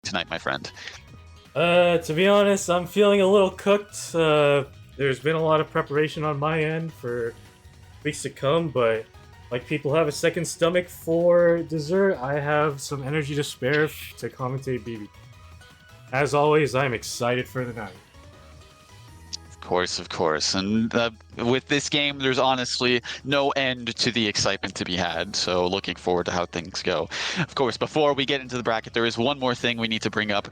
tonight, my friend? To be honest, I'm feeling a little cooked. There's been a lot of preparation on my end for weeks to come, but like people have a second stomach for dessert, I have some energy to spare to commentate BB. As always, I'm excited for the night. Of course. And with this game, there's honestly no end to the excitement to be had. So looking forward to how things go. Of course, before we get into the bracket, there is one more thing we need to bring up.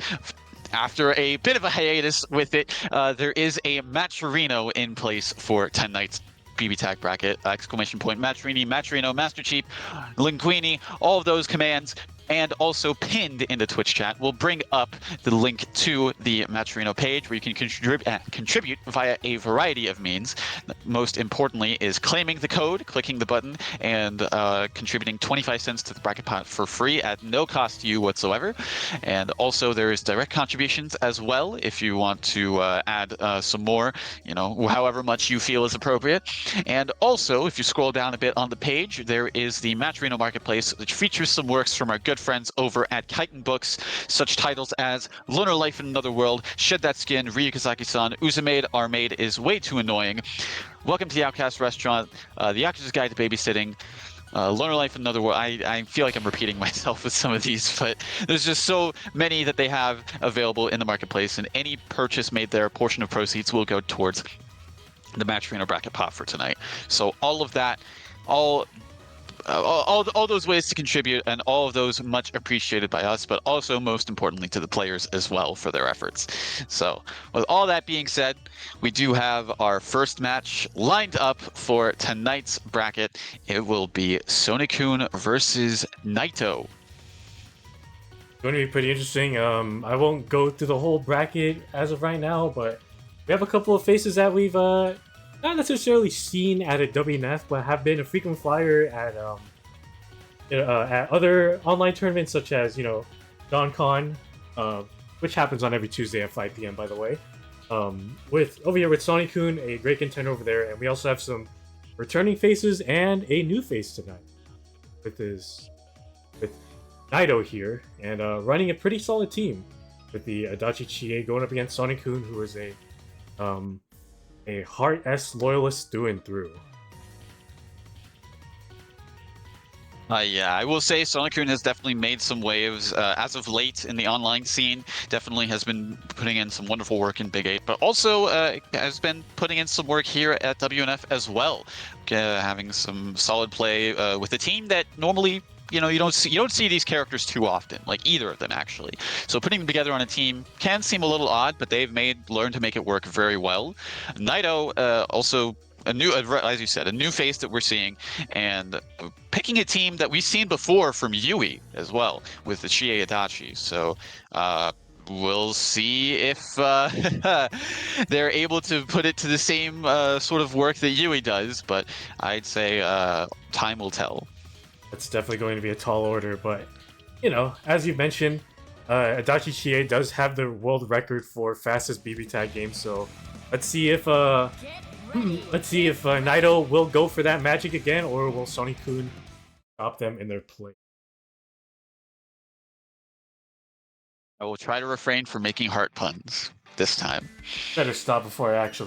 After a bit of a hiatus with it, there is a Matcherino in place for tonight's BBTAG bracket. Exclamation point, Matcherini, Matcherino, Master Chief, Linguini, all of those commands. And also pinned in the Twitch chat, we'll bring up the link to the Matcherino page where you can contribute via a variety of means. Most importantly is claiming the code, clicking the button, and contributing 25 cents to the bracket pot for free at no cost to you whatsoever. And also there is direct contributions as well if you want to add some more, however much you feel is appropriate. And also, if you scroll down a bit on the page, there is the Matcherino Marketplace, which features some works from our good friends over at Chitin Books, such titles as Lunar Life in Another World, Shed That Skin, Ryukazaki-san, Uzumade, Our Maid is Way Too Annoying, Welcome to the Outcast Restaurant, The Actor's Guide to Babysitting, Lunar Life in Another World. I feel like I'm repeating myself with some of these, but there's just so many that they have available in the marketplace, and any purchase made there, a portion of proceeds will go towards the Matcherino bracket pot for tonight. So all of that, all those ways to contribute, and all of those much appreciated by us, but also most importantly to the players as well for their efforts. So with all that being said, we do have our first match lined up for tonight's bracket. It will be Sonokun versus Naito. It's going to be pretty interesting. I won't go through the whole bracket as of right now, but we have a couple of faces that we've not necessarily seen at a WNF, but have been a frequent flyer at other online tournaments such as DonCon, which happens on every Tuesday at 5 p.m. by the way. With over here with Sonokun, a great contender over there, and we also have some returning faces and a new face tonight with Naito here, and running a pretty solid team with the Adachi Chie going up against Sonokun, who is a Heart S loyalist through and through. Yeah, I will say Sonokun has definitely made some waves as of late in the online scene. Definitely has been putting in some wonderful work in Big 8, but also has been putting in some work here at WNF as well, having some solid play with a team that normally you don't see these characters too often, like either of them actually. So putting them together on a team can seem a little odd, but they've learned to make it work very well. Naito also as you said, a new face that we're seeing, and picking a team that we've seen before from Yui as well with the Chie Adachi. So we'll see if they're able to put it to the same sort of work that Yui does, but I'd say time will tell. It's definitely going to be a tall order, but as you mentioned, Adachi Chie does have the world record for fastest BB tag game, so let's see if Naito will go for that magic again, or will Sonokun stop them in their place. I will try to refrain from making heart puns this time. Better stop before I game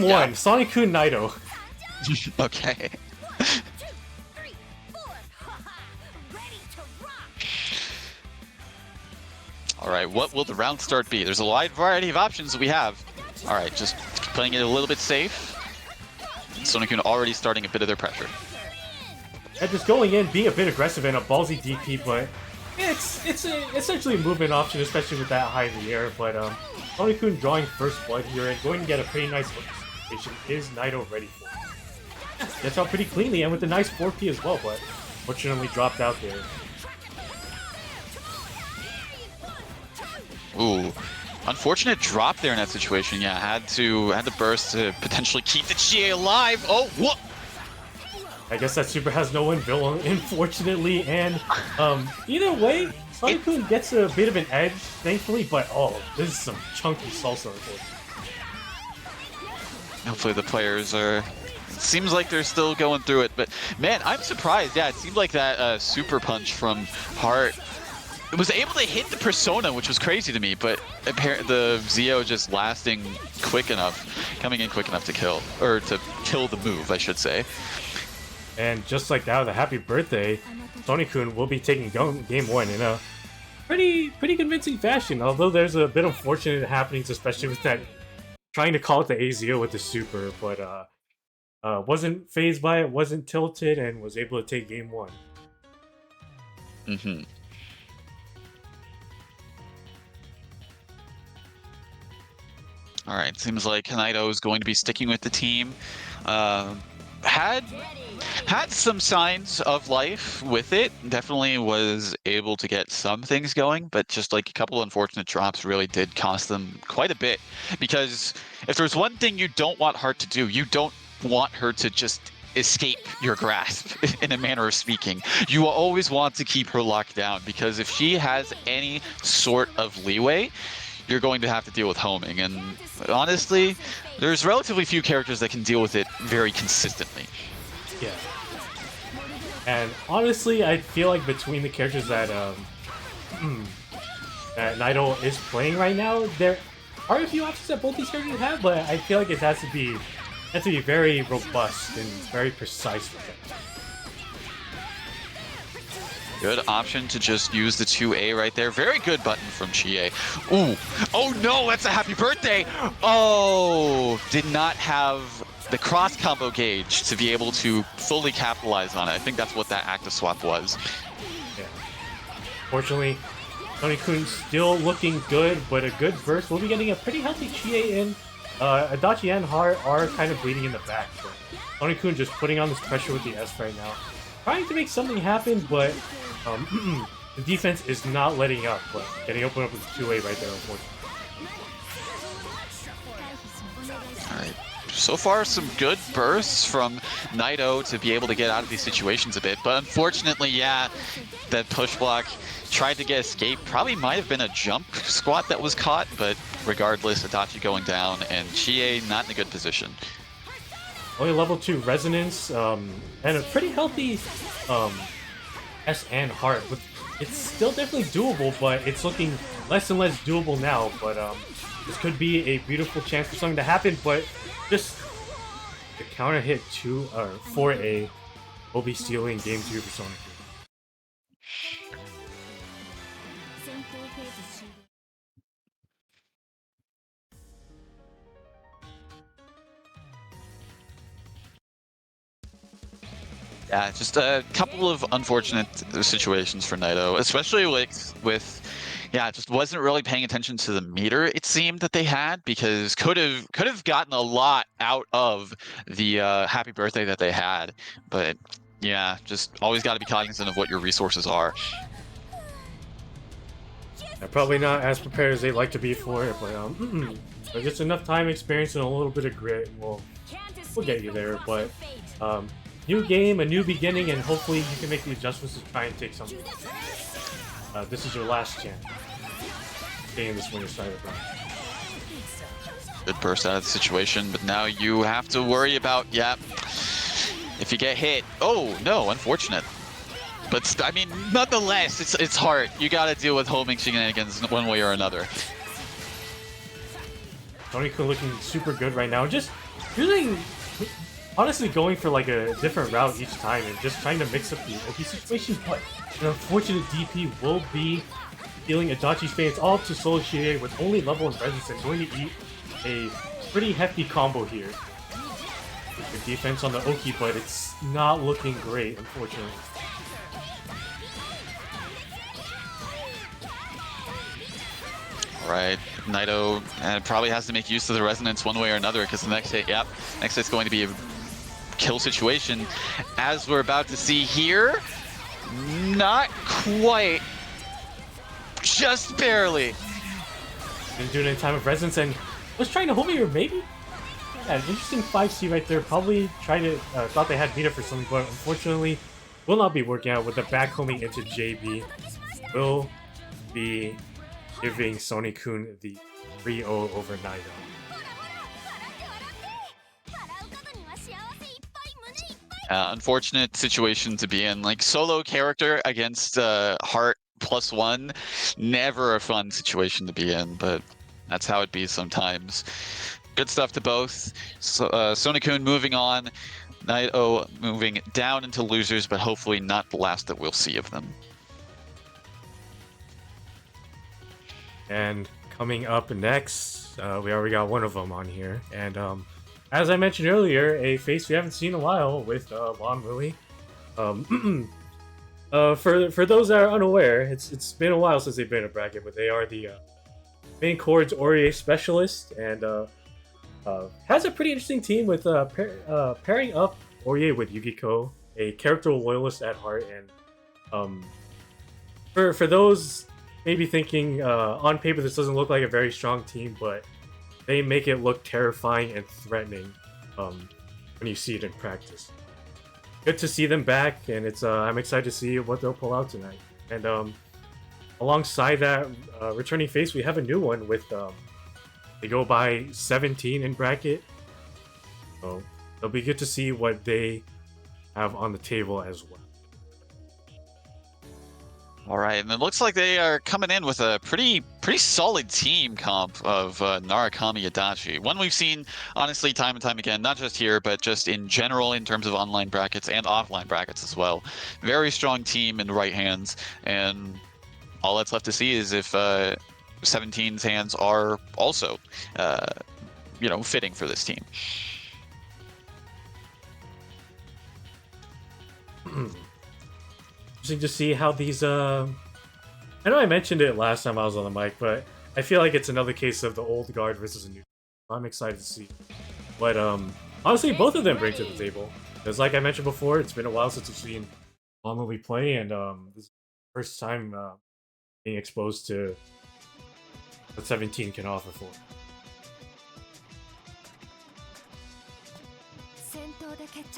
one, Sonokun Naito. Okay. All right, what will the round start be? There's a wide variety of options that we have. All right, just playing it a little bit safe. Sonokun already starting a bit of their pressure. And just going in, being a bit aggressive and a ballsy DP, but it's essentially a movement option, especially with that high in the air. But Sonokun drawing first blood here and going to get a pretty nice situation. Is Naito ready for it? Gets out pretty cleanly and with a nice 4P as well, but fortunately dropped out there. Ooh, unfortunate drop there in that situation. Yeah, had to burst to potentially keep the Chie alive. Oh, what? I guess that super has no invill, unfortunately, and either way, Sonokun gets a bit of an edge, thankfully, but this is some chunky salsa, unfortunately. Hopefully the players are It seems like they're still going through it, but man, I'm surprised. Yeah, it seemed like that super punch from Hart was able to hit the Persona, which was crazy to me, but apparently the Zio just lasting quick enough, coming in quick enough to kill, or to kill the move, I should say. And just like that, with a happy birthday, Sony-kun will be taking game 1 in a pretty convincing fashion, although there's a bit unfortunate happenings, especially with that trying to call it the AZO with the super, but wasn't phased by it, wasn't tilted, and was able to take game 1. Mm-hmm. All right, seems like Kanaido is going to be sticking with the team. Had some signs of life with it. Definitely was able to get some things going, but just like a couple unfortunate drops really did cost them quite a bit. Because if there's one thing you don't want Hart to do, you don't want her to just escape your grasp, in a manner of speaking. You will always want to keep her locked down, because if she has any sort of leeway, you're going to have to deal with homing, and honestly, there's relatively few characters that can deal with it very consistently. Yeah. And honestly, I feel like between the characters that that Naito is playing right now, there are a few options that both these characters have, but I feel like it has to be very robust and very precise with it. Good option to just use the 2A right there. Very good button from Chie. Ooh. Oh no, that's a happy birthday! Oh, did not have the cross combo gauge to be able to fully capitalize on it. I think that's what that active swap was. Yeah. Fortunately, Sony-kun still looking good, but a good burst. We'll be getting a pretty healthy Chie in. Adachi and Hart are kind of bleeding in the back, but Sony-kun just putting on this pressure with the S right now. Trying to make something happen, but the defense is not letting up, but getting opened up with 2A right there, unfortunately. Alright. So far, some good bursts from Naito to be able to get out of these situations a bit, but unfortunately, yeah, that push block tried to get escape. Probably might have been a jump squat that was caught, but regardless, Adachi going down and Chie not in a good position. Only level 2 resonance, and a pretty healthy S and Hart. But it's still definitely doable, but it's looking less and less doable now. But this could be a beautiful chance for something to happen. But just the counter hit 4A will be stealing game 2 for Sonic. Yeah, just a couple of unfortunate situations for Naito, especially with yeah, just wasn't really paying attention to the meter, it seemed, that they had, because could have gotten a lot out of the happy birthday that they had. But yeah, just always got to be cognizant of what your resources are. They're probably not as prepared as they'd like to be for it, but just enough time, experience, and a little bit of grit, we'll get you there. But new game, a new beginning, and hopefully you can make the adjustments to try and take something. This is your last chance. Stay in this winner's side of the round. Good burst out of the situation, but now you have to worry about, yeah, if you get hit. Oh, no, unfortunate. But, I mean, nonetheless, it's hard. You gotta deal with homing shenanigans one way or another. Sony-kun looking super good right now. Just really, honestly, going for like a different route each time and just trying to mix up the OP situations. But an unfortunate DP will be dealing Adachi's fans all up to Solo Chie with only level and resistance and going to eat a pretty hefty combo here. Good defense on the Oki, but it's not looking great, unfortunately. Right, Naito probably has to make use of the resonance one way or another, because the next hit, yep, next hit's going to be a kill situation. As we're about to see here, not quite, just barely. Didn't do it in time of resonance and was trying to hold me, or maybe? Yeah, an interesting 5C right there. Probably tried to, thought they had meet up for something, but unfortunately will not be working out with the back homing into JB. Will be giving Sony-kun the 3-0 over Naito. Unfortunate situation to be in. Like solo character against Heart +1, never a fun situation to be in, but that's how it be sometimes. Good stuff to both. So, Sonokun moving on, Night-O moving down into losers, but hopefully not the last that we'll see of them. And coming up next, we already got one of them on here, and as I mentioned earlier, a face we haven't seen in a while with Lon Lily. For those that are unaware, it's been a while since they've been in a bracket, but they are the main chords Aurier specialist, and has a pretty interesting team with pairing up Aurier with Yukiko, a character loyalist at heart, and for those maybe thinking on paper this doesn't look like a very strong team, but they make it look terrifying and threatening when you see it in practice. Good to see them back, and it's I'm excited to see what they'll pull out tonight. And alongside that returning face, we have a new one with they go by 17 in bracket. So it'll be good to see what they have on the table as well. All right, and it looks like they are coming in with a pretty solid team comp of Narukami Adachi. One we've seen, honestly, time and time again, not just here, but just in general in terms of online brackets and offline brackets as well. Very strong team in the right hands, and all that's left to see is if 17's hands are also, fitting for this team. Interesting to see how these I know I mentioned it last time I was on the mic, but I feel like it's another case of the old guard versus a new. I'm excited to see what honestly both of them bring to the table, because like I mentioned before, it's been a while since we've seen Lon Lily play, and this is the first time being exposed to what 17 can offer for.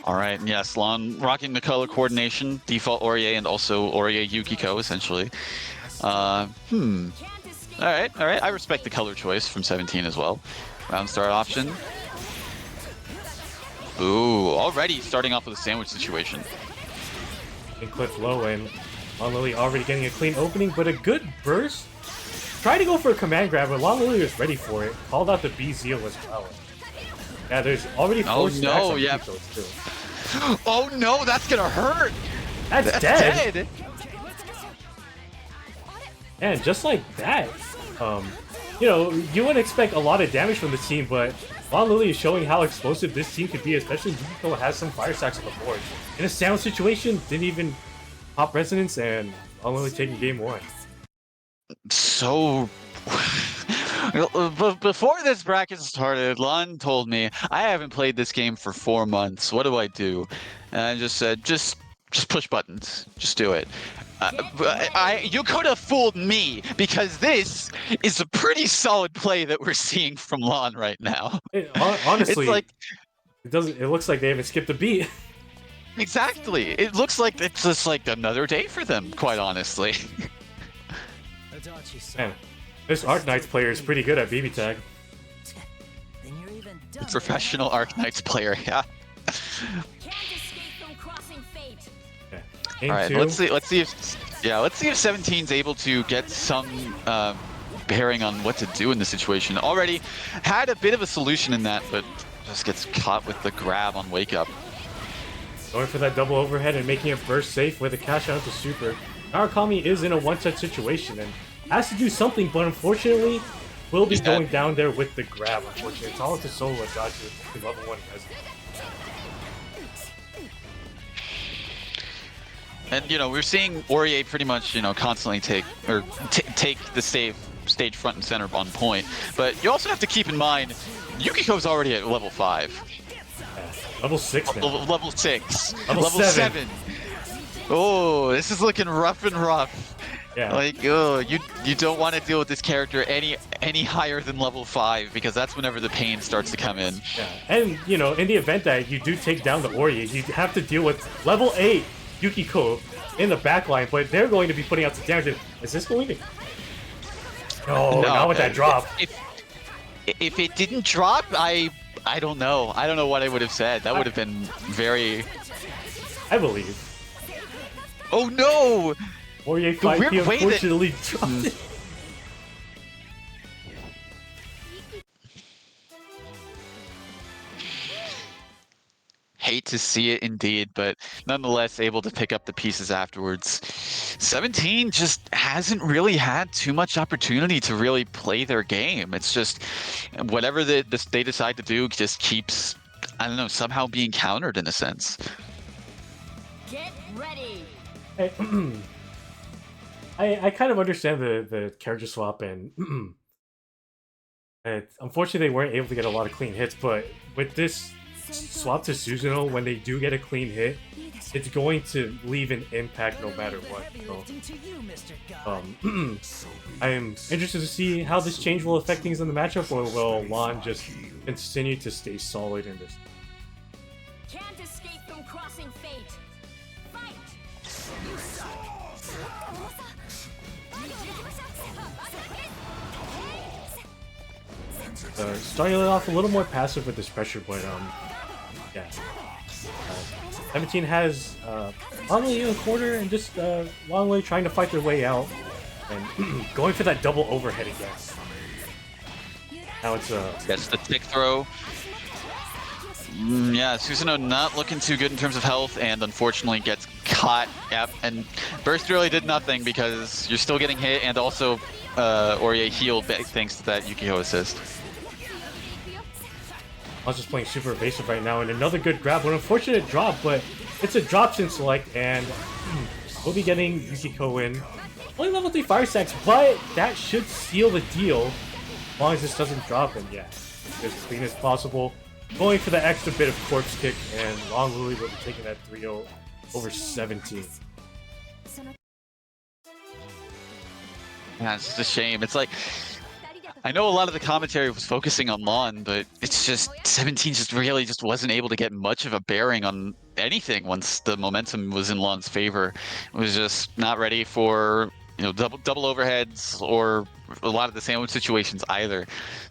All right, yes, Lon rocking the color coordination, default Aurier, and also Aurier Yukiko, essentially. All right. I respect the color choice from 17 as well. Round start option. Ooh, already starting off with a sandwich situation. And clip low, and Lon Lily already getting a clean opening, but a good burst. Tried to go for a command grab, but Lon Lily was ready for it. Called out the B-Zeal as well. Yeah, there's already 4 stacks on Yukiko too. Oh no, that's gonna hurt! That's dead! And just like that, you wouldn't expect a lot of damage from this team, but Lon Lily is showing how explosive this team could be, especially Yukiko has some fire stacks on the board. In a sound situation, didn't even pop resonance, and Lon Lily taking game 1. So... Before this bracket started, Lon told me, I haven't played this game for 4 months. What do I do? And I just said, just push buttons. Just do it. You could have fooled me, because this is a pretty solid play that we're seeing from Lon right now. Honestly, it's like, it looks like they haven't skipped a beat. Exactly. It looks like it's just like another day for them, quite honestly. Man, this Arknights player is pretty good at BBTAG. Professional Arknights player, yeah. All right, let's see if 17's able to get some bearing on what to do in this situation. Already had a bit of a solution in that, but just gets caught with the grab on Wake Up. Going for that double overhead and making it burst safe with a cash out to super. Narukami is in a one-touch situation and has to do something, but unfortunately will be going down there with the grab. Unfortunately, it's all into solo dodge with level 1 resident. And we're seeing Aurier pretty much constantly take the stage front and center on point. But you also have to keep in mind Yukiko's already at level 5. Yeah, level 6 now. Level 6. Level 7. Oh, this is looking rough and rough. Yeah. Like, you don't want to deal with this character any higher than level 5, because that's whenever the pain starts to come in. Yeah. And in the event that you do take down the Aurier, you have to deal with level 8 Yukiko in the backline, but they're going to be putting out some damage. Is this going to? No, not with that drop. If it didn't drop, I don't know. I don't know what I would have said. That would have been very... I believe. Oh no! Warrior The weird 5P way that- unfortunately dropped it. Hate to see it indeed, but nonetheless able to pick up the pieces afterwards. 17 just hasn't really had too much opportunity to really play their game. It's just whatever they decide to do just keeps, I don't know, somehow being countered in a sense. Get ready. Hey, I kind of understand the character swap and unfortunately they weren't able to get a lot of clean hits, but with this swap to Susanoo, when they do get a clean hit, it's going to leave an impact no matter what. So, I'm interested to see how this change will affect things in the matchup, or will Lon just continue to stay solid in this? Can't escape from crossing fate. Fight. Starting it off a little more passive with this pressure, but yeah. 17 has Longley in the corner and just Longley trying to fight their way out and going for that double overhead again. Now it's Gets the tick throw. Yeah, Susanoo not looking too good in terms of health, and unfortunately gets caught. Yep, and Burst really did nothing because you're still getting hit, and also Orie healed thanks to that Yukiko assist. I was just playing super evasive right now, and another good grab. An unfortunate drop, but it's a drop in select, and we'll be getting Yukiko in. Only level 3 fire stacks, but that should seal the deal as long as this doesn't drop. And yeah, as clean as possible. Going for the extra bit of corpse kick, and Long Lily will be taking that 3-0 over 17. Yeah, it's just a shame. It's like, I know a lot of the commentary was focusing on Lon, but it's just 17 just really just wasn't able to get much of a bearing on anything once the momentum was in Lon's favor. It was just not ready for, you know, double overheads or a lot of the sandwich situations either.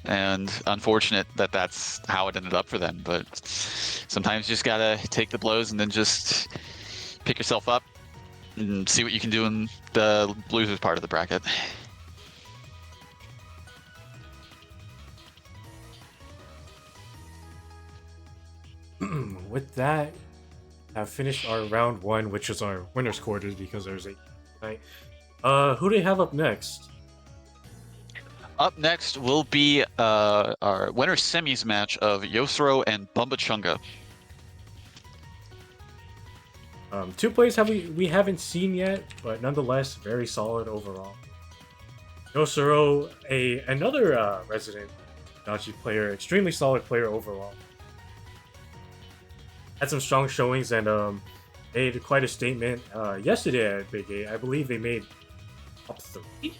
And unfortunate that that's how it ended up for them. But sometimes you just gotta take the blows and then just pick yourself up and see what you can do in the losers part of the bracket. With that, I've finished our round 1, which is our winner's quarters because there's 8 tonight. Who do you have up next? Up next will be our winner semis match of Yosuro and Bumbachunga. 2 plays we haven't seen yet, but nonetheless very solid overall. Yosuro, another resident Dachi player, extremely solid player overall. Had some strong showings and made quite a statement yesterday at Big 8. I believe they made top 3.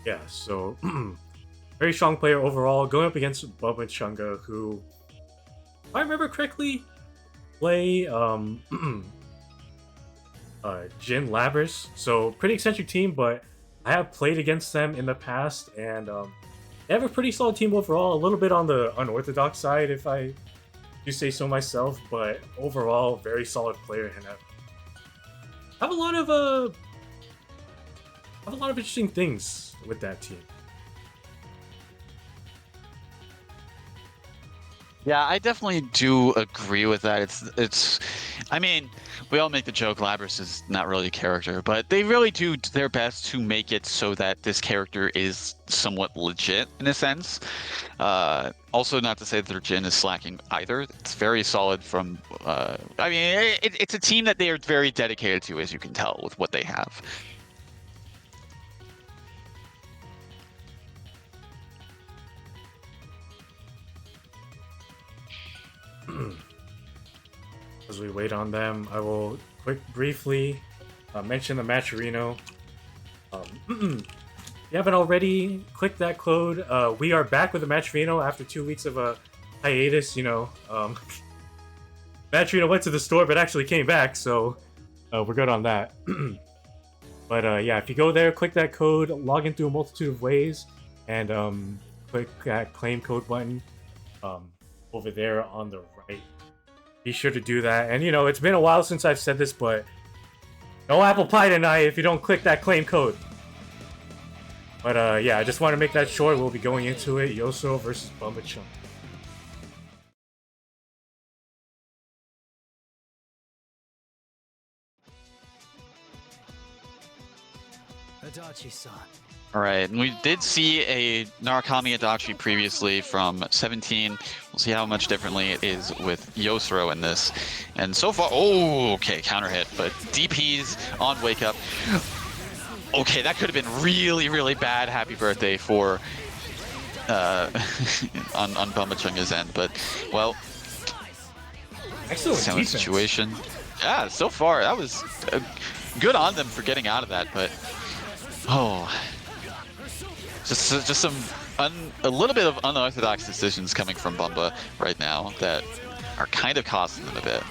Yeah, so very strong player overall, going up against Bumbachunga, who, if I remember correctly, play Jin Labris. So pretty eccentric team, but I have played against them in the past, and they have a pretty solid team overall. A little bit on the unorthodox side, if I do say so myself, but overall very solid player, and have a lot of interesting things with that team. Yeah, I definitely do agree with that. It's I mean, we all make the joke Labris is not really a character, but they really do their best to make it so that this character is somewhat legit in a sense. Also, not to say that their Jin is slacking either. It's very solid from, I mean, it's a team that they are very dedicated to, as you can tell with what they have. As we wait on them, I will briefly mention the Matcherino. If you haven't already, click that code. We are back with the Matcherino after 2 weeks of a hiatus. You know, Matcherino went to the store but actually came back, so we're good on that. But yeah, if you go there, click that code, log in through a multitude of ways, and click that claim code button over there on the right. be sure to do that. And, you know, it's been a while since I've said this, but no apple pie tonight if you don't click that claim code. But, yeah, I just want to make that short. We'll be going into it. Yosuro versus Bumba-chunga. Adachi-san. All right, and we did see a Narukami Adachi previously from 17. We'll see how much differently it is with Yosuro in this. And so far, oh, okay, counter hit, but DP's on wake up. Okay, that could have been really, really bad happy birthday for on Bumba-chunga's end, but well, Excellent similar defense. situation. Yeah, so far that was good on them for getting out of that, but oh. Just some a little bit of unorthodox decisions coming from Bumba right now that are kind of costing them a bit.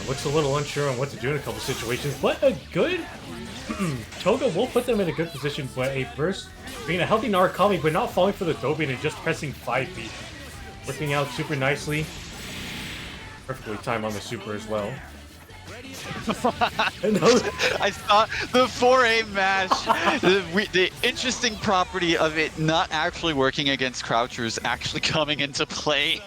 Looks a little unsure on what to do in a couple situations, but a good Toga will put them in a good position, but a burst being a healthy Narukami, but not falling for the Dobin and just pressing 5B. Working out super nicely. Perfectly timed on the super as well. I thought the 4A match, the interesting property of it not actually working against Crouchers actually coming into play.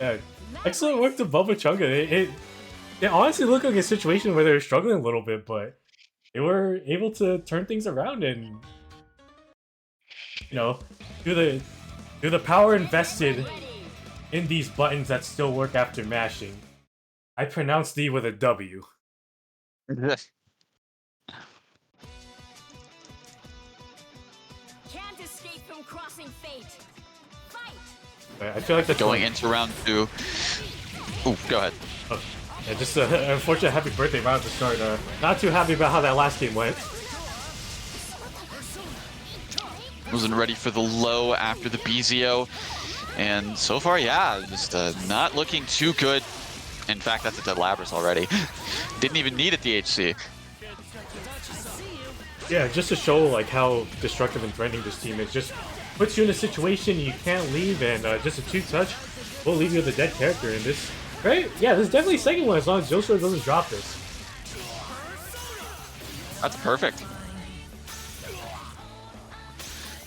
Yeah, excellent work to Bumba-chunga. It honestly looked like a situation where they were struggling a little bit, but they were able to turn things around and, you know, do the power invested in these buttons that still work after mashing. I pronounce thee with a W. Can't escape from crossing fate. Fight. I feel like that's Going into round 2. Ooh, go ahead. Oh, yeah, just an unfortunate happy birthday round to start. Not too happy about how that last game went. Wasn't ready for the low after the BZO. And so far, yeah, just not looking too good. In fact, that's a dead Labras already. Didn't even need a DHC. Yeah, just to show like how destructive and threatening this team is. Just puts you in a situation you can't leave, and just a 2-touch will leave you with a dead character in this. Right? Yeah, this is definitely a second one as long as Yosuro doesn't drop this. That's perfect.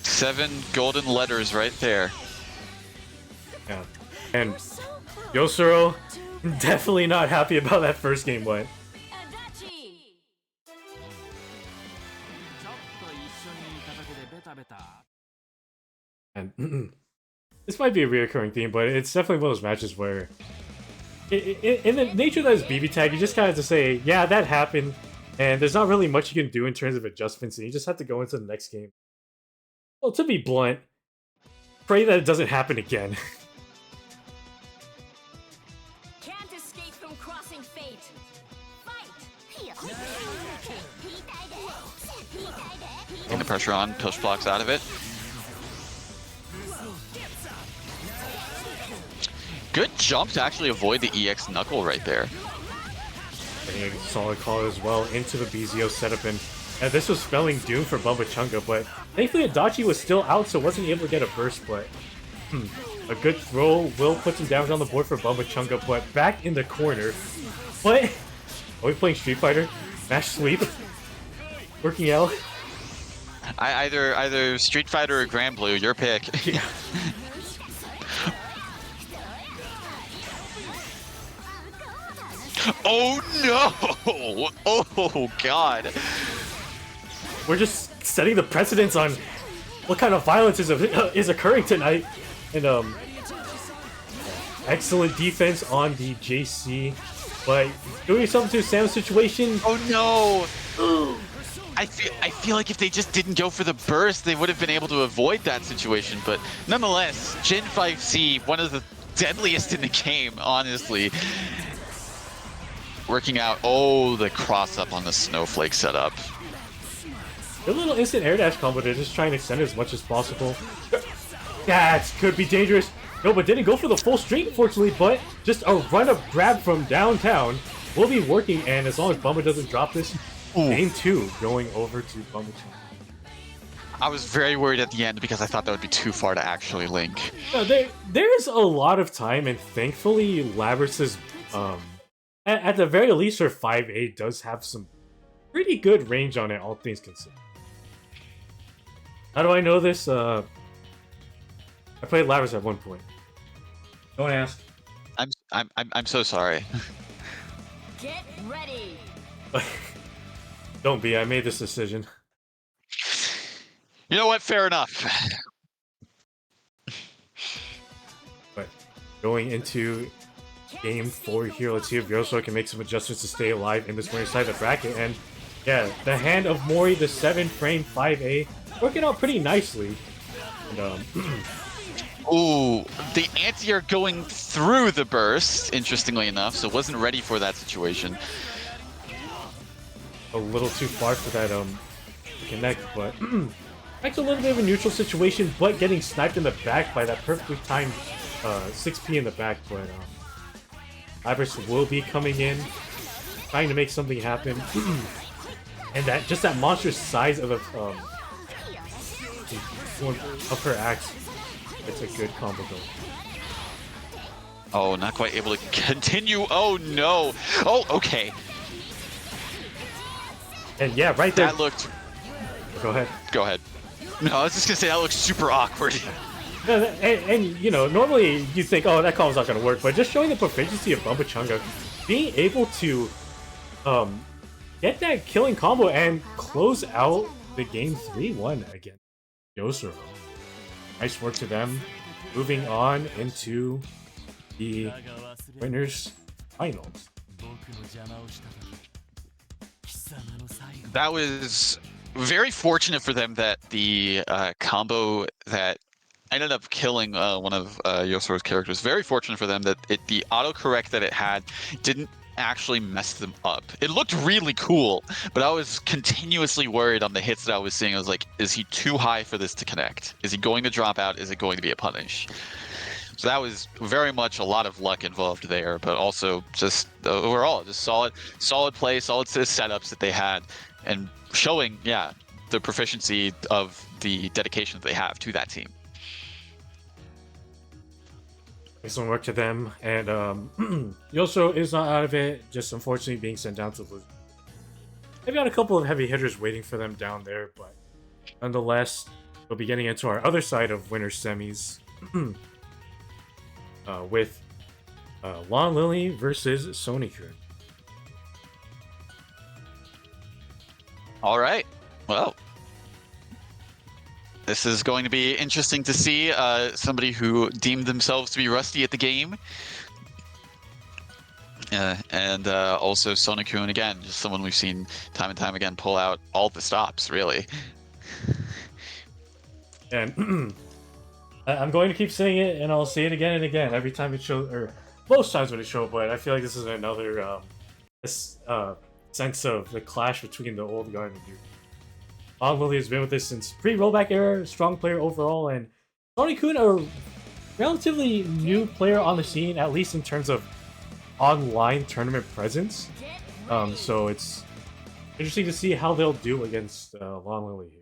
7 golden letters right there. Yeah. And Yosuro, definitely not happy about that first game went. Adachi. And this might be a reoccurring theme, but it's definitely one of those matches where, in the nature that is BBTAG, you just kind of have to say, yeah, that happened, and there's not really much you can do in terms of adjustments, and you just have to go into the next game. Well, to be blunt, pray that it doesn't happen again. Can't escape from crossing fate. Fight. Getting the pressure on, push blocks out of it. Good jump to actually avoid the EX knuckle right there. And a solid call as well into the BZO setup, and this was spelling doom for Bumba-chunga, but thankfully Adachi was still out, so wasn't able to get a burst, but a good throw will put some damage on the board for Bumba-chunga, but back in the corner. What? Are we playing Street Fighter? Mash sweep? Working out? Either Street Fighter or Grand Blue, your pick. Yeah. Oh no! Oh god! We're just setting the precedence on what kind of violence is occurring tonight. And excellent defense on the JC, but doing something to Sam's situation. Oh no! I feel like if they just didn't go for the burst, they would have been able to avoid that situation. But nonetheless, Gen 5C, one of the deadliest in the game, honestly. Working out. Oh, the cross up on the snowflake setup. A little instant air dash combo. They're just trying to extend it as much as possible. That could be dangerous. No, but didn't go for the full streak, unfortunately. But just a run-up grab from downtown will be working. And as long as Bumba doesn't drop this, game 2 going over to Bumba. I was very worried at the end because I thought that would be too far to actually link. No, there's a lot of time, and thankfully, Labrys's at the very least, her 5A does have some pretty good range on it, all things considered. How do I know this? I played Labrys at one point. Don't ask. I'm so sorry. Get ready. Don't be. I made this decision. You know what? Fair enough. But going into game 4 here, let's see if Yosoro can make some adjustments to stay alive in this winner's side of the bracket. And yeah, the hand of Mori, the 7-frame 5A, working out pretty nicely. And Ooh, the anti-air going through the burst, interestingly enough, so wasn't ready for that situation. a little too far for that to connect, but that's a little bit of a neutral situation, but getting sniped in the back by that perfectly timed 6P in the back, but Iris will be coming in, trying to make something happen. And that just that monstrous size of her axe, it's a good combo though. Oh, not quite able to continue. Oh no. Oh, okay. And yeah, right there. That looked. Go ahead. Go ahead. No, I was just gonna say that looks super awkward. And you know, normally you think, oh, that combo's not gonna work, but just showing the proficiency of Bumbachunga, being able to get that killing combo and close out the game 3-1 against Yosoro. Nice work to them. Moving on into the winners finals. That was very fortunate for them that the combo that ended up killing one of Yosoro's characters. Very fortunate for them that the autocorrect that it had didn't actually mess them up. It looked really cool, but I was continuously worried on the hits that I was seeing. I was like, is he too high for this to connect? Is he going to drop out? Is it going to be a punish? So that was very much a lot of luck involved there, but also just overall, just solid play, solid setups that they had, and showing, yeah, the proficiency of the dedication that they have to that team. Excellent work to them, and Yosoro is not out of it, just unfortunately being sent down to lose. They've got a couple of heavy hitters waiting for them down there, but nonetheless, we'll be getting into our other side of winners semis with Lon Lily versus Sonic-kun. All right, well, this is going to be interesting to see. Somebody who deemed themselves to be rusty at the game. And also Sonic-kun, again, just someone we've seen time and time again pull out all the stops, really. And I'm going to keep saying it, and I'll say it again and again every time it shows, or most times when it shows, but I feel like this is another sense of the clash between the old guard and the new. Lon Lily has been with us since pre-rollback era, strong player overall, and Sonic-kun, a relatively new player on the scene, at least in terms of online tournament presence. So it's interesting to see how they'll do against Lon Lily here.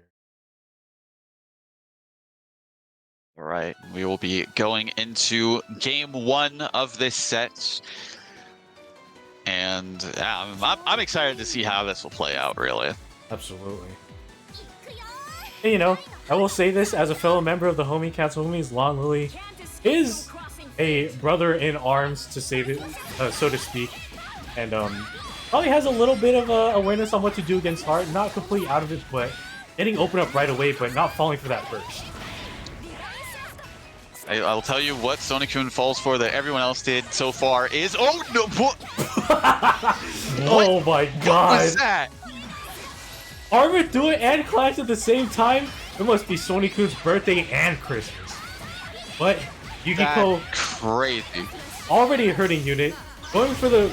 All right, we will be going into game 1 of this set. And yeah, I'm excited to see how this will play out, really. Absolutely. And, you know, I will say this as a fellow member of the Homie Cats Homies, Lon Lily is a brother in arms, to say it, so to speak, and probably has a little bit of awareness on what to do against Heart. Not completely out of it, but getting open up right away, but not falling for that burst. I'll tell you what Sonic-kun falls for that everyone else did so far is... Oh, no! What? Oh my god! What was that? Armor do it and Clash at the same time? It must be Sonic-kun's birthday and Christmas. But Yukiko... Crazy. Already a hurting unit. Going for the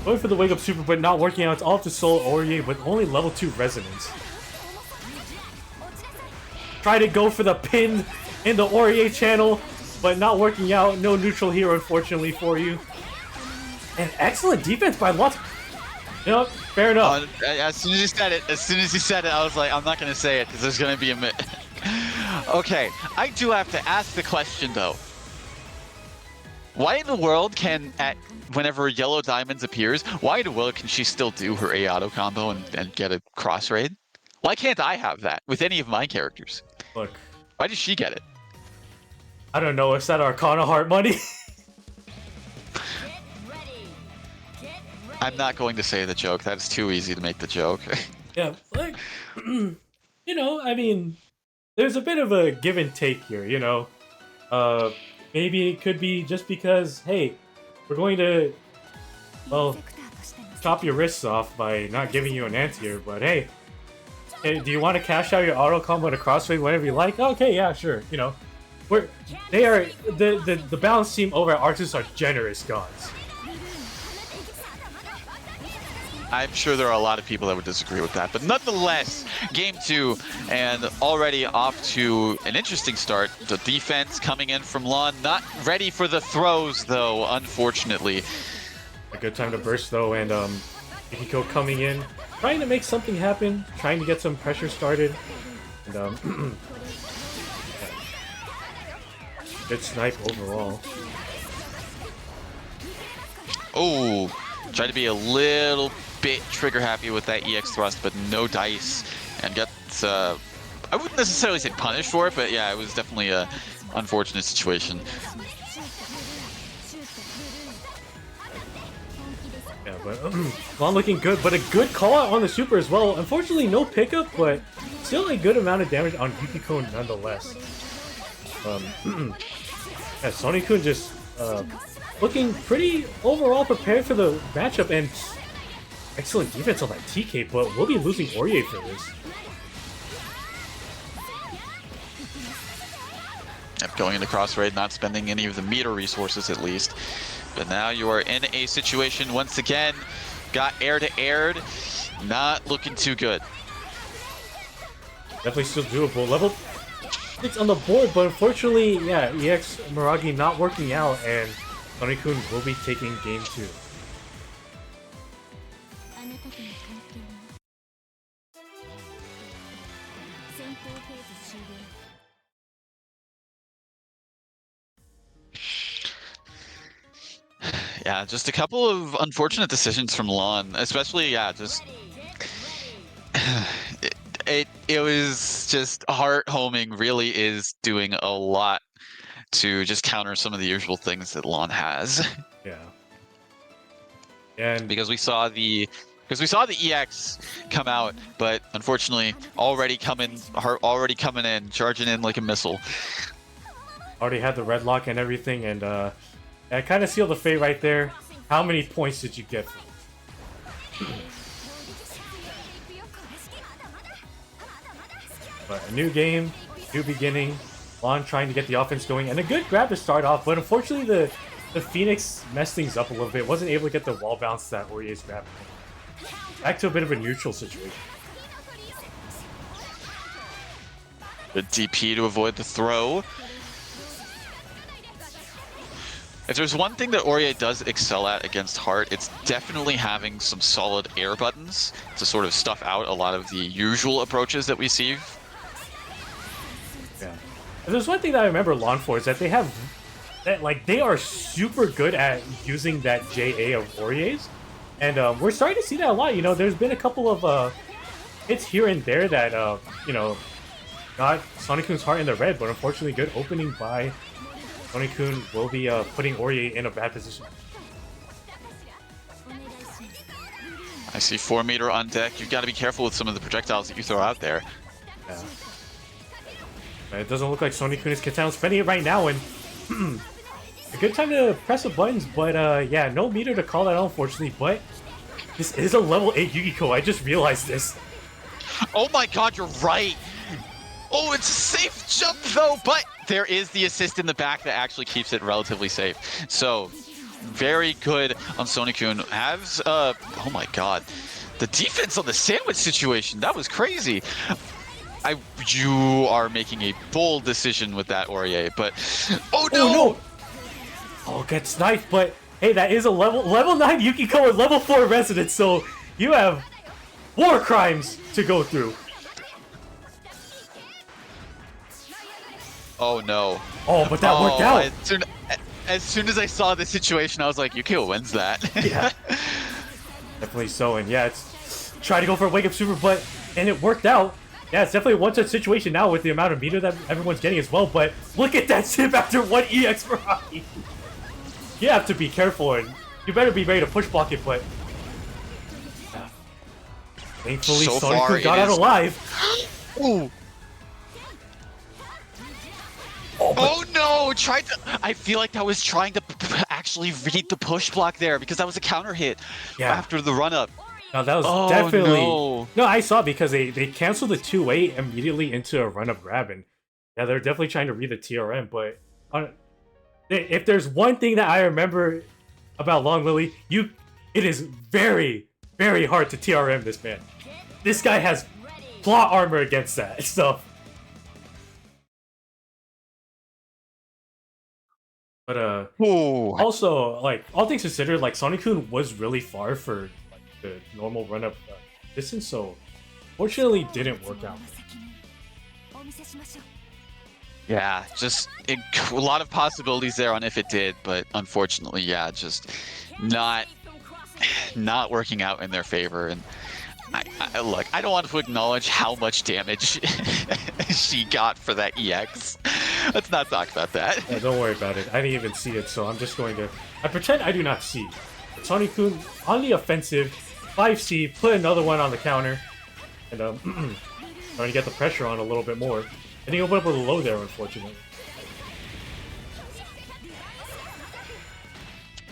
Wake Up Super, but not working out. It's all up to Soul Aurier with only level 2 Resonance. Try to go for the pin in the Aurier channel, but not working out. No neutral here, unfortunately, for you. And excellent defense by Lots. You know, fair enough. As soon as he said it, I was like, I'm not gonna say it because there's gonna be a Okay, I do have to ask the question though. Why in the world can whenever Yellow Diamonds appears, why in the world can she still do her A auto combo and get a cross raid? Why can't I have that with any of my characters? Look, why does she get it? I don't know. Is that Arcana Heart money? I'm not going to say the joke. That's too easy to make the joke. Yeah, like, you know, I mean, there's a bit of a give and take here, you know. Maybe it could be just because, hey, we're going to, well, chop your wrists off by not giving you an anti-air, but hey, do you want to cash out your auto combo to crossfade whenever you like? Okay, yeah, sure, you know. The balance team over at Arctis are generous gods. I'm sure there are a lot of people that would disagree with that, but nonetheless, game 2, and already off to an interesting start. The defense coming in from Lon, not ready for the throws though, unfortunately. A good time to burst though, and Yukiko coming in, trying to make something happen, trying to get some pressure started, and good snipe overall. Oh, try to be a little bit trigger happy with that EX thrust, but no dice, and gets I wouldn't necessarily say punished for it, but yeah, it was definitely a unfortunate situation. Yeah, but Lon looking good, but a good call out on the super as well. Unfortunately, no pickup, but still a good amount of damage on Yukiko nonetheless. Yeah, Sony-kun just looking pretty overall prepared for the matchup, and excellent defense on that TK, but we'll be losing Aurier for this. Yep, going into cross raid, not spending any of the meter resources at least. But now you are in a situation once again, got air to aired, not looking too good. Definitely still doable. Level 6 on the board, but unfortunately, yeah, EX Miragi not working out, and Sony-kun will be taking game 2. Yeah, just a couple of unfortunate decisions from Lon, especially, yeah, just it was just heart homing really is doing a lot to just counter some of the usual things that Lon has. Yeah. And because we saw the EX come out, but unfortunately already coming in, charging in like a missile. Already had the red lock and everything, and I kind of sealed the fate right there. How many points did you get from it? But a new game, new beginning. Lon trying to get the offense going, and a good grab to start off, but unfortunately the Phoenix messed things up a little bit. Wasn't able to get the wall bounce that Aurier's grab. Back to a bit of a neutral situation. Good DP to avoid the throw. If there's one thing that Aurier does excel at against Heart, it's definitely having some solid air buttons to sort of stuff out a lot of the usual approaches that we see. Yeah. If there's one thing that I remember Lon for is that they have that, like, they are super good at using that JA of Aurier's, and we're starting to see that a lot. You know, there's been a couple of hits here and there that you know, got Sonic-kun's heart in the red, but unfortunately good opening by Sony-kun will be putting Aurier in a bad position. I see 4 meter on deck. You've got to be careful with some of the projectiles that you throw out there. Yeah. But it doesn't look like Sony-kun is content on spending it right now, and a good time to press the buttons, but yeah, no meter to call that out, unfortunately, but this is a level 8 Yukiko. I just realized this. Oh my god, you're right! Oh, it's a safe jump though, but there is the assist in the back that actually keeps it relatively safe. So, very good on Sony-kun. Has, oh my god. The defense on the sandwich situation, that was crazy. You are making a bold decision with that, Aurier, but... Oh no! Oh, no. Oh, get sniped, but hey, that is a level 9 Yukiko and level 4 Resident, so You have war crimes to go through. Oh no. Oh, but that worked out. As soon as I saw the situation, I was like, Yukio wins that. Yeah. Definitely so, and yeah, it's try to go for a wake up super, and it worked out. Yeah, it's definitely a one-touch situation now with the amount of meter that everyone's getting as well, but look at that chip after one EX for Rocky. You have to be careful, and you better be ready to push block it, but... Yeah. Thankfully, So Sonic got out alive. Ooh. Oh no! I feel like that was trying to actually read the push block there because that was a counter hit after the run up. No, that was definitely... No, I saw it because they canceled the 2-8 immediately into a run-up grab, and yeah, they're definitely trying to read the TRM, but if there's one thing that I remember about Long Lily, it is very, very hard to TRM this man. This guy has plot armor against that stuff. But also, like, all things considered, like, Sonic-kun was really far for the normal run-up distance, so fortunately didn't work out. Yeah, just a lot of possibilities there on if it did, but unfortunately, yeah, just not working out in their favor. And look, I don't want to acknowledge how much damage she got for that EX. Let's not talk about that. Yeah, don't worry about it. I didn't even see it, so I'm just going to... I pretend I do not see. But Sonic-kun on the offensive, 5C, put another one on the counter, and trying to get the pressure on a little bit more. And he opened up with a low there, unfortunately.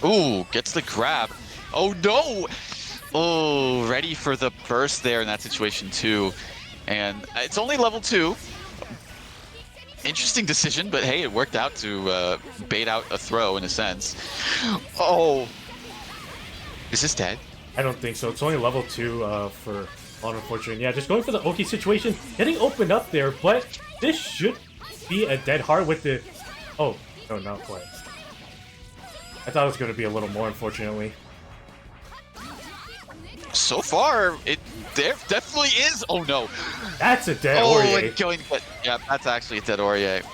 Ooh, gets the grab. Oh no! Oh, ready for the burst there in that situation too. And it's only level 2. Interesting decision, but hey, it worked out to bait out a throw in a sense. Oh. Is this dead? I don't think so. It's only level 2 for unfortunate. Yeah, just going for the Oki situation, getting opened up there, but this should be a dead hard with the... Oh, no, not quite. I thought it was going to be a little more, unfortunately. So far, there definitely is. Oh no, that's a dead Aurier. Yeah, that's actually a dead Aurier.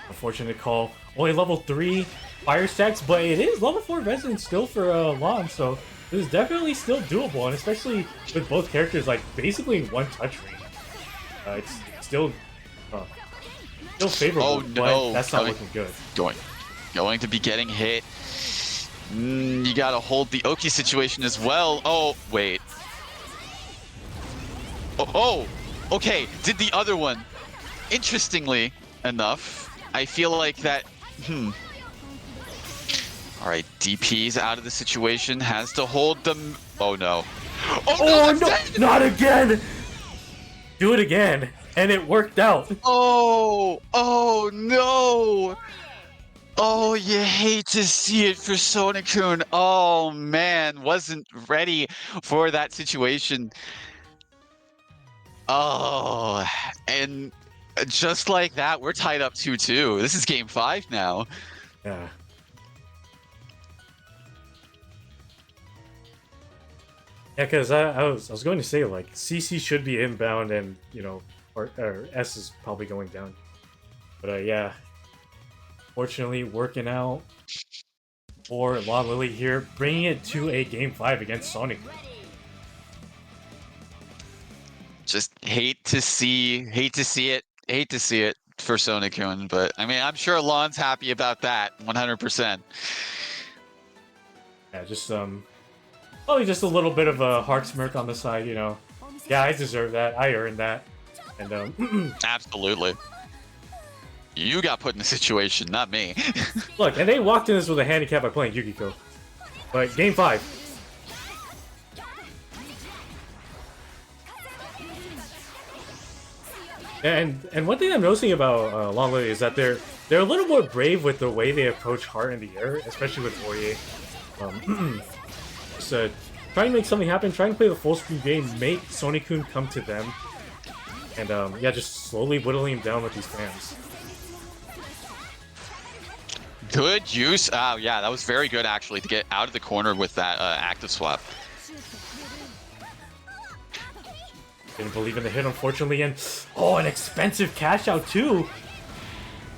Unfortunate call. Only level 3 fire stacks, but it is level 4 resident still for Lon, so this is definitely still doable, and especially with both characters like basically in one touch range. It's still favorable, oh, no. But that's not looking good. Going to be getting hit. You gotta hold the Oki situation as well. Oh, wait. Oh, okay. Did the other one. Interestingly enough, I feel like that... Alright, DP's out of the situation. Has to hold them... Oh, no. Oh, no! Not again! Do it again. And it worked out. Oh no! Oh, you hate to see it for Sonic-kun. Oh, man. Wasn't ready for that situation. Oh, and just like that, we're tied up 2-2. This is game 5 now. Yeah. Yeah, because I was going to say, like, CC should be inbound and, you know, or S is probably going down. But, yeah. Fortunately, working out for Long Lily here, bringing it to a game 5 against Sonic. Just hate to see it for Sonic-kun, but I mean, I'm sure Lon's happy about that, 100%. Yeah, just probably just a little bit of a heart smirk on the side, you know. Yeah, I deserve that. I earned that, and Absolutely. You got put in a situation, not me. Look, and they walked in this with a handicap by playing Yukiko. But game 5. And one thing I'm noticing about Long Lily is that they're a little more brave with the way they approach Heart in the air, especially with Aurier. Just trying to make something happen, trying to play the full screen game, make Sonic-kun come to them, and yeah, just slowly whittling him down with these fans. Good use. Oh, yeah, that was very good, actually, to get out of the corner with that active swap. Didn't believe in the hit, unfortunately, and oh, an expensive cash out too.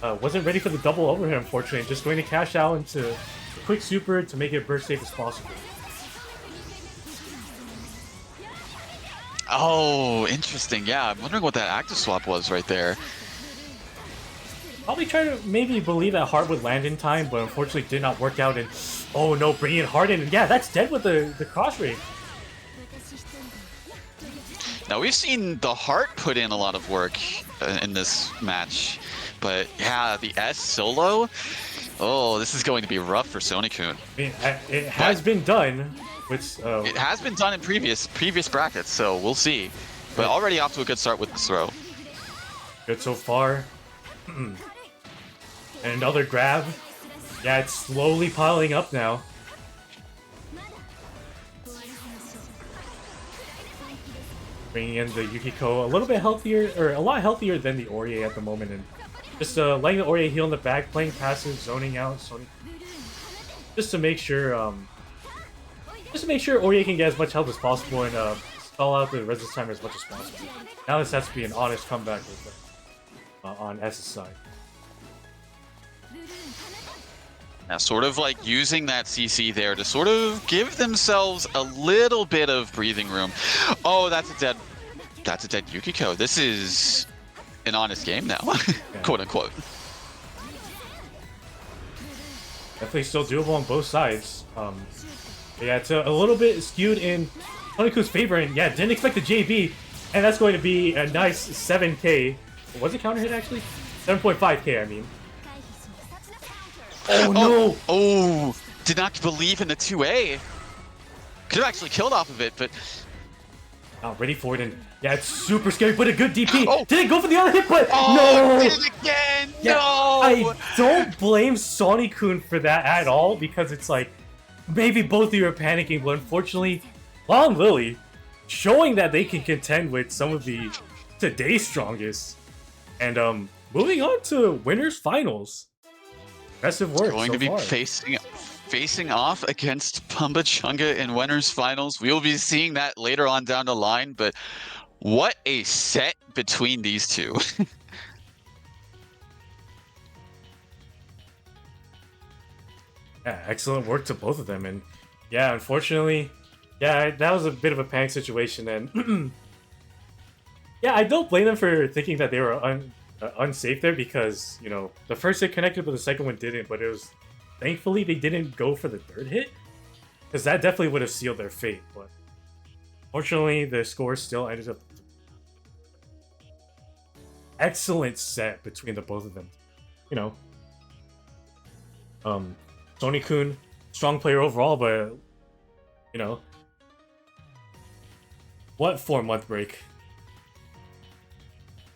Wasn't ready for the double overhead, unfortunately. Just going to cash out into a quick super to make it burst safe as possible. Oh, interesting. Yeah, I'm wondering what that active swap was right there. Probably try to maybe believe that Heart would land in time, but unfortunately did not work out. And oh no, bringing in Heart in, and yeah, that's dead with the cross rate. Now, we've seen the Heart put in a lot of work in this match, but yeah, the S solo, oh, this is going to be rough for Sony-kun. I mean, it has been done. Which, it has been done in previous brackets, so we'll see. But already off to a good start with this throw. Good so far. And another grab. Yeah, it's slowly piling up now. Bringing in the Yukiko a little bit healthier, or a lot healthier than the Aurier at the moment, and just letting the Aurier heal in the back, playing passive, zoning out, just to make sure, Aurier can get as much health as possible and stall out the resist timer as much as possible. Now this has to be an honest comeback with on S's side. Now, sort of like using that CC there to sort of give themselves a little bit of breathing room. Oh, that's a dead Yukiko. This is an honest game now, quote unquote. Definitely still doable on both sides. Yeah, it's a little bit skewed in Sonic-kun's favor, and yeah, didn't expect the JB, and that's going to be a nice 7k. Was it counter hit actually? 7.5k, I mean. Oh no! Oh, did not believe in the 2A. Could have actually killed off of it, but Not ready for it, and yeah, it's super scary, but a good DP. Oh. Didn't go for the other hit, but oh, no! did it again! Yeah, No! I don't blame Sonic-kun for that at all, because it's like, maybe both of you are panicking, but unfortunately, Long Lily, showing that they can contend with some of the today's strongest, and moving on to winners finals. Impressive work. Going so to be far. facing off against Pumba Chunga in winners finals. We will be seeing that later on down the line, but what a set between these two. Yeah, excellent work to both of them, and yeah, unfortunately, yeah, that was a bit of a panic situation, and yeah, I don't blame them for thinking that they were unsafe there, because you know the first hit connected, but the second one didn't. But it was thankfully they didn't go for the third hit, because that definitely would have sealed their fate. But fortunately, the score still ended up excellent set between the both of them. You know, Sony-kun, strong player overall, but you know, what 4-month break?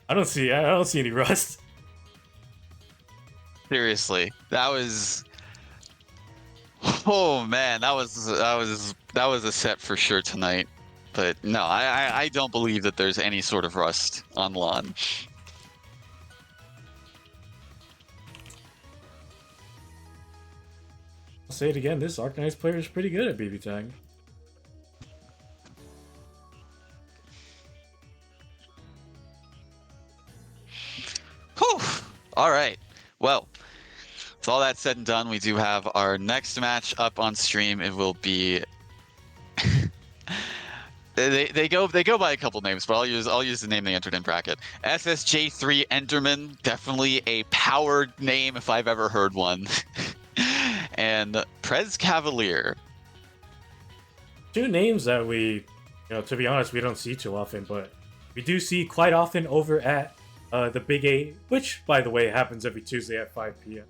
I don't see any rust. Seriously, that was. Oh man, that was a set for sure tonight. But no, I don't believe that there's any sort of rust on Lon. I'll say it again, this Arcanized player is pretty good at BBTAG. Whew. All right. Well, with all that said and done, we do have our next match up on stream. It will be. They go by a couple names, but I'll use the name they entered in bracket. SSJ3 Enderman, definitely a powered name if I've ever heard one. And Prez Cavalier. Two names that we, you know, to be honest, we don't see too often, but we do see quite often over at the Big 8, which, by the way, happens every Tuesday at 5 p.m.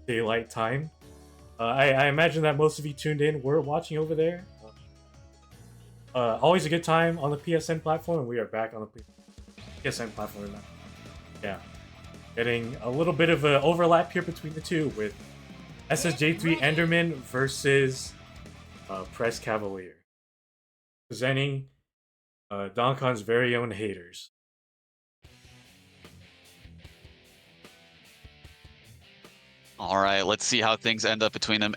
Daylight time. I imagine that most of you tuned in were watching over there. Always a good time on the PSN platform, and we are back on the PSN platform now. Yeah. Getting a little bit of an overlap here between the two with SSJ3 Enderman versus Press Cavalier. Presenting Donkon's very own haters. All right, let's see how things end up between them.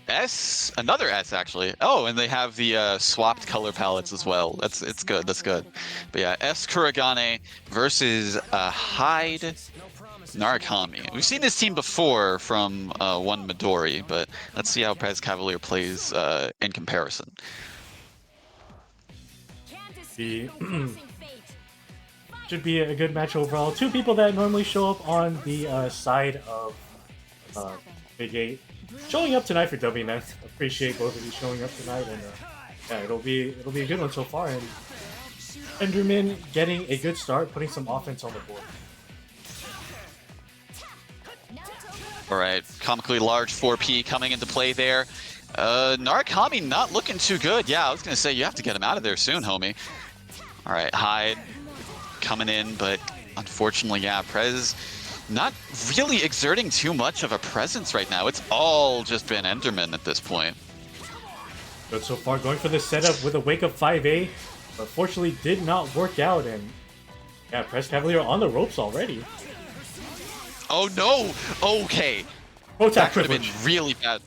Another S actually. Oh, and they have the swapped color palettes as well. It's good. That's good. But yeah, S Kuragane versus Hyde Narukami. We've seen this team before from one Midori, but let's see how Prez Cavalier plays in comparison. The should be a good match overall. Two people that normally show up on the side of Big 8 showing up tonight for WNF. Appreciate both of you showing up tonight, and yeah, it'll be a good one so far. And Enderman getting a good start, putting some offense on the board. All right, comically large 4P coming into play there. Narukami not looking too good. Yeah, I was gonna say you have to get him out of there soon, homie. All right, Hyde coming in, but unfortunately, yeah, Prez not really exerting too much of a presence right now. It's all just been Enderman at this point. Good so far, going for the setup with a wake up 5A. Unfortunately, did not work out, and yeah, Prez Cavalier on the ropes already. Oh no! Okay. Pro tag That could have privilege. been really bad.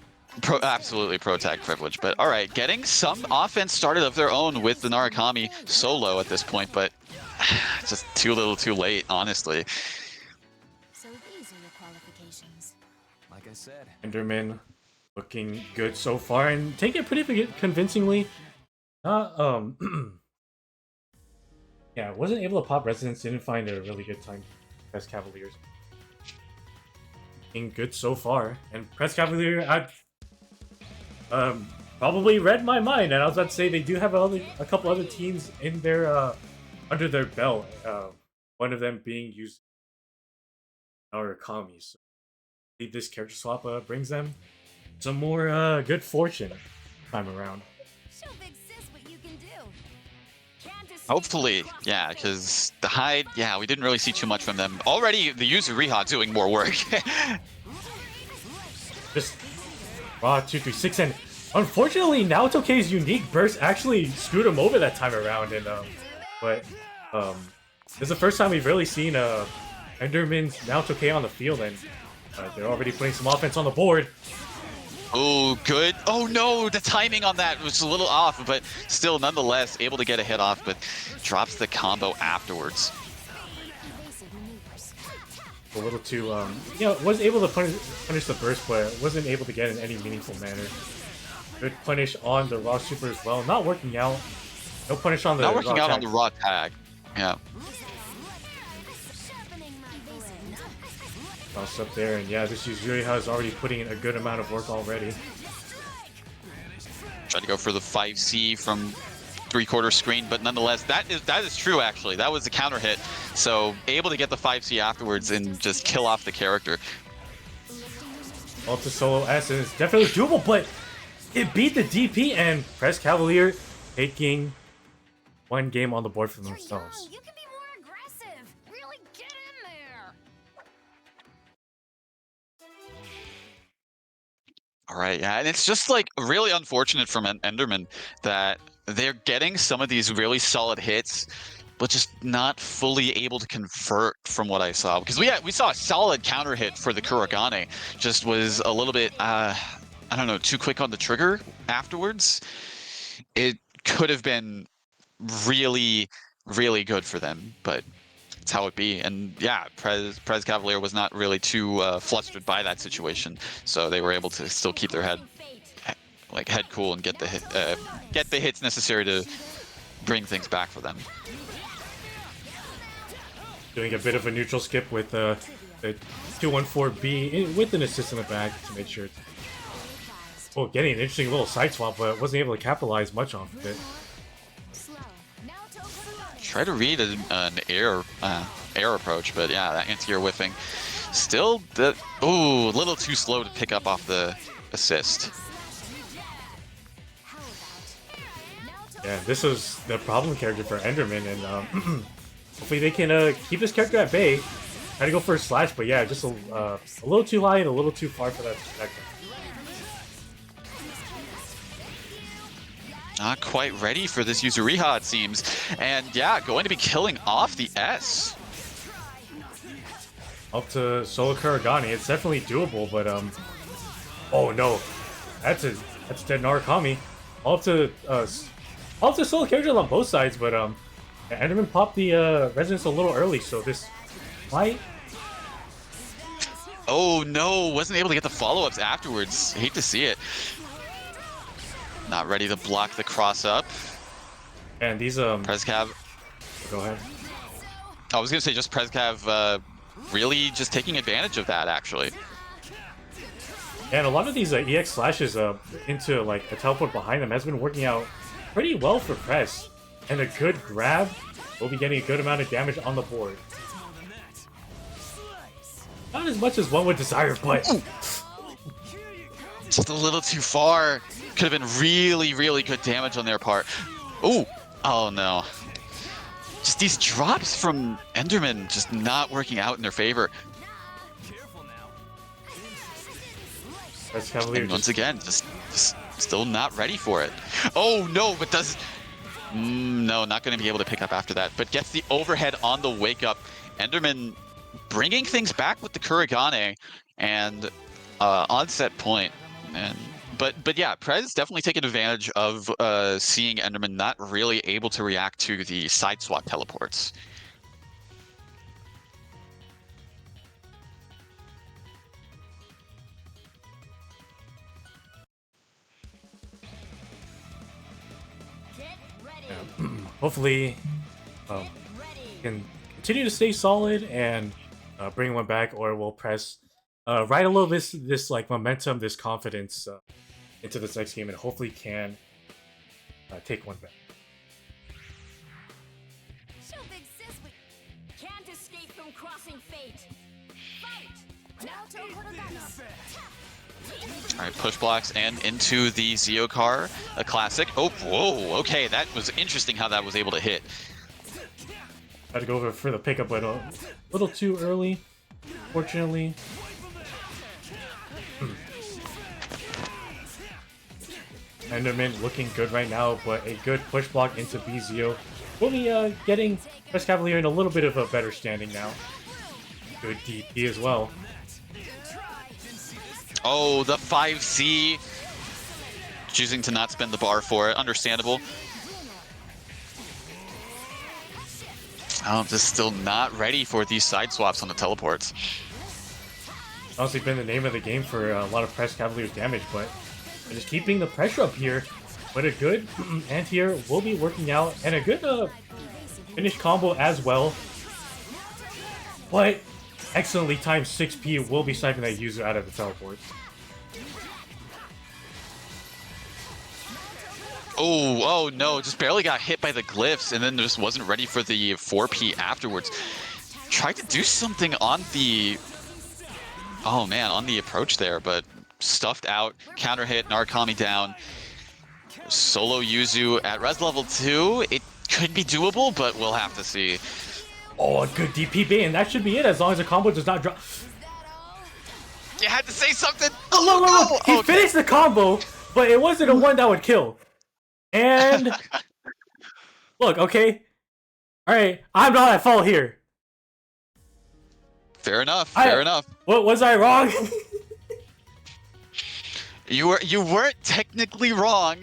Absolutely pro tag privilege. But all right, getting some offense started of their own with the Narukami solo at this point, but just too little too late, honestly. So these are your qualifications. Like I said. Enderman looking good so far and taking it pretty convincingly. Yeah, wasn't able to pop Resonance, didn't find a really good time. Prez Cavaliers. Looking good so far. And Prez Cavalier, I probably read my mind, and I was about to say they do have a couple other teams in their under their belt. One of them being used our Kami. So this character swap brings them some more good fortune time around. Show Big Sis what you can do. Can't escape Hopefully, yeah, because the Hyde, yeah, we didn't really see too much from them. Already, the user Riha doing more work. Just raw 236, and unfortunately, Naotoke's unique burst actually screwed him over that time around. And but this is the first time we've really seen Enderman's Naotoke on the field, and they're already putting some offense on the board. Oh, good. Oh no, the timing on that was a little off, but still, nonetheless, able to get a hit off, but drops the combo afterwards. evasive maneuvers. A little too, you know, was able to punish the burst, but wasn't able to get in any meaningful manner. Good punish on the raw super as well. Not working out. No punish on the Not working raw out on tag. the raw tag. Yeah. Sharpening my vision. Toss up there, and yeah, this Yuzuriha is already putting in a good amount of work already. Tried to go for the 5C from three-quarter screen, but nonetheless, that is true, actually. That was a counter hit, so able to get the 5C afterwards and just kill off the character. Ultra solo S, and it's definitely doable, but it beat the DP, and Prez Cavalier taking one game on the board for You're themselves. young. You can be more aggressive. Really get in there. All right, yeah, and it's just like really unfortunate from Enderman that they're getting some of these really solid hits, but just not fully able to convert from what I saw. Because we saw a solid counter hit for the Kuragane, just was a little bit I don't know, too quick on the trigger afterwards. It could have been really, really good for them, but it's how it be. And yeah, Prez Cavalier was not really too flustered by that situation, so they were able to still keep their head cool and get the hits necessary to bring things back for them. Doing a bit of a neutral skip with the 214B with an assist in the back to make sure. Oh, getting an interesting little side swap, but wasn't able to capitalize much off of it. Slow. Now to open up. Try to read an air approach, but yeah, that anti-air whiffing. Still, a little too slow to pick up off the assist. Yeah, this was the problem character for Enderman, and hopefully they can keep this character at bay. Try to go for a slash, but yeah, just a little too high and a little too far for that spectrum. Not quite ready for this Yuzuriha, it seems. And yeah, going to be killing off the S. Up to solo Kuragane, it's definitely doable, but Oh no, that's dead Narukami. All to solo characters on both sides, but Enderman popped the resonance a little early, so this might. Oh no, wasn't able to get the follow-ups afterwards. Hate to see it. Not ready to block the cross up. And these Prezcav. Go ahead. I was gonna say just Prezcav really just taking advantage of that actually. And a lot of these EX slashes into like a teleport behind them has been working out pretty well for Prez. And a good grab will be getting a good amount of damage on the board. Not as much as one would desire, but just a little too far. Could have been really, really good damage on their part. Ooh, oh no. Just these drops from Enderman just not working out in their favor. That's Cavalier And once again, just still not ready for it. Oh no, but does no, not going to be able to pick up after that. But gets the overhead on the wake up. Enderman bringing things back with the Kurigane and onset point. And but yeah, Prez definitely taking advantage of seeing Enderman not really able to react to the side swap teleports. hopefully can continue to stay solid and bring one back, or we'll press ride a little bit this like momentum, this confidence into this next game, and hopefully can take one back. So big sis, we can't escape from crossing fate. Fight! Naoto Kurogane. All right, push blocks and into the Zeo car, a classic. Oh, whoa, okay, that was interesting how that was able to hit. Had to go over for the pickup, but a little too early, fortunately. Enderman looking good right now, but a good push block into BZO. We'll be getting Press Cavalier in a little bit of a better standing now. Good DP as well. Oh, the 5C. Choosing to not spend the bar for it. Understandable. Oh, just still not ready for these side swaps on the teleports. Honestly been the name of the game for a lot of Press Cavalier's damage, but just keeping the pressure up here. But a good anti-air will be working out, and a good finish combo as well. But excellently timed 6P will be sniping that user out of the teleport. Oh no, just barely got hit by the glyphs and then just wasn't ready for the 4P afterwards. Tried to do something on the, oh man, on the approach there, but stuffed out, counter hit, Narukami down. Solo Yuzu at res level 2, it could be doable, but we'll have to see. Oh, a good DP bait, and that should be it as long as the combo does not drop. You had to say something! Oh, look! He finished the combo, but it wasn't a one that would kill. And look, okay, all right, I'm not at fault here. Fair enough. Fair enough. What was I wrong? You weren't technically wrong,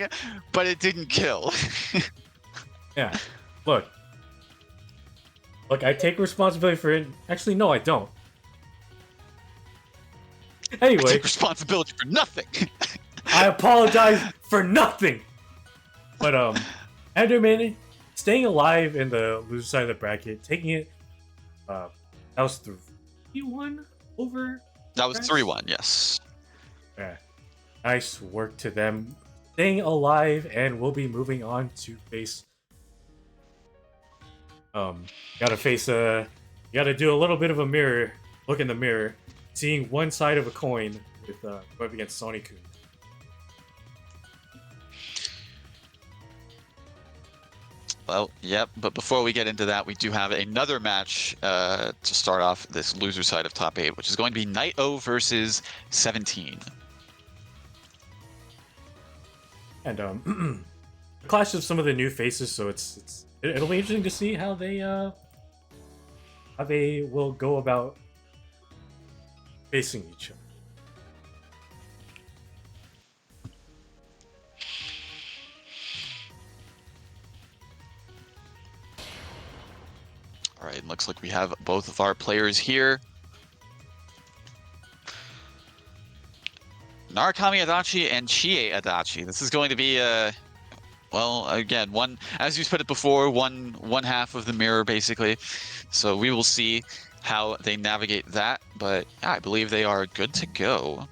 but it didn't kill. Yeah. Look, I take responsibility for it. Actually, no, I don't. Anyway, I take responsibility for nothing. I apologize for nothing. But Enderman staying alive in the loser side of the bracket, taking it. That was 3-1 over. That was 3-1, yes. Yeah, nice work to them, staying alive, and we'll be moving on to face. Gotta face gotta do a little bit of a mirror look in the mirror, seeing one side of a coin with going up against Sonic-kun. Well, yep, but before we get into that, we do have another match to start off this loser side of top 8, which is going to be Night-O versus 17. And the clash of some of the new faces, so it'll be interesting to see how they will go about facing each other. All right, looks like we have both of our players here. Narukami Adachi and Chie Adachi. This is going to be well, again, one, as you put it before, one half of the mirror, basically. So we will see how they navigate that, but yeah, I believe they are good to go.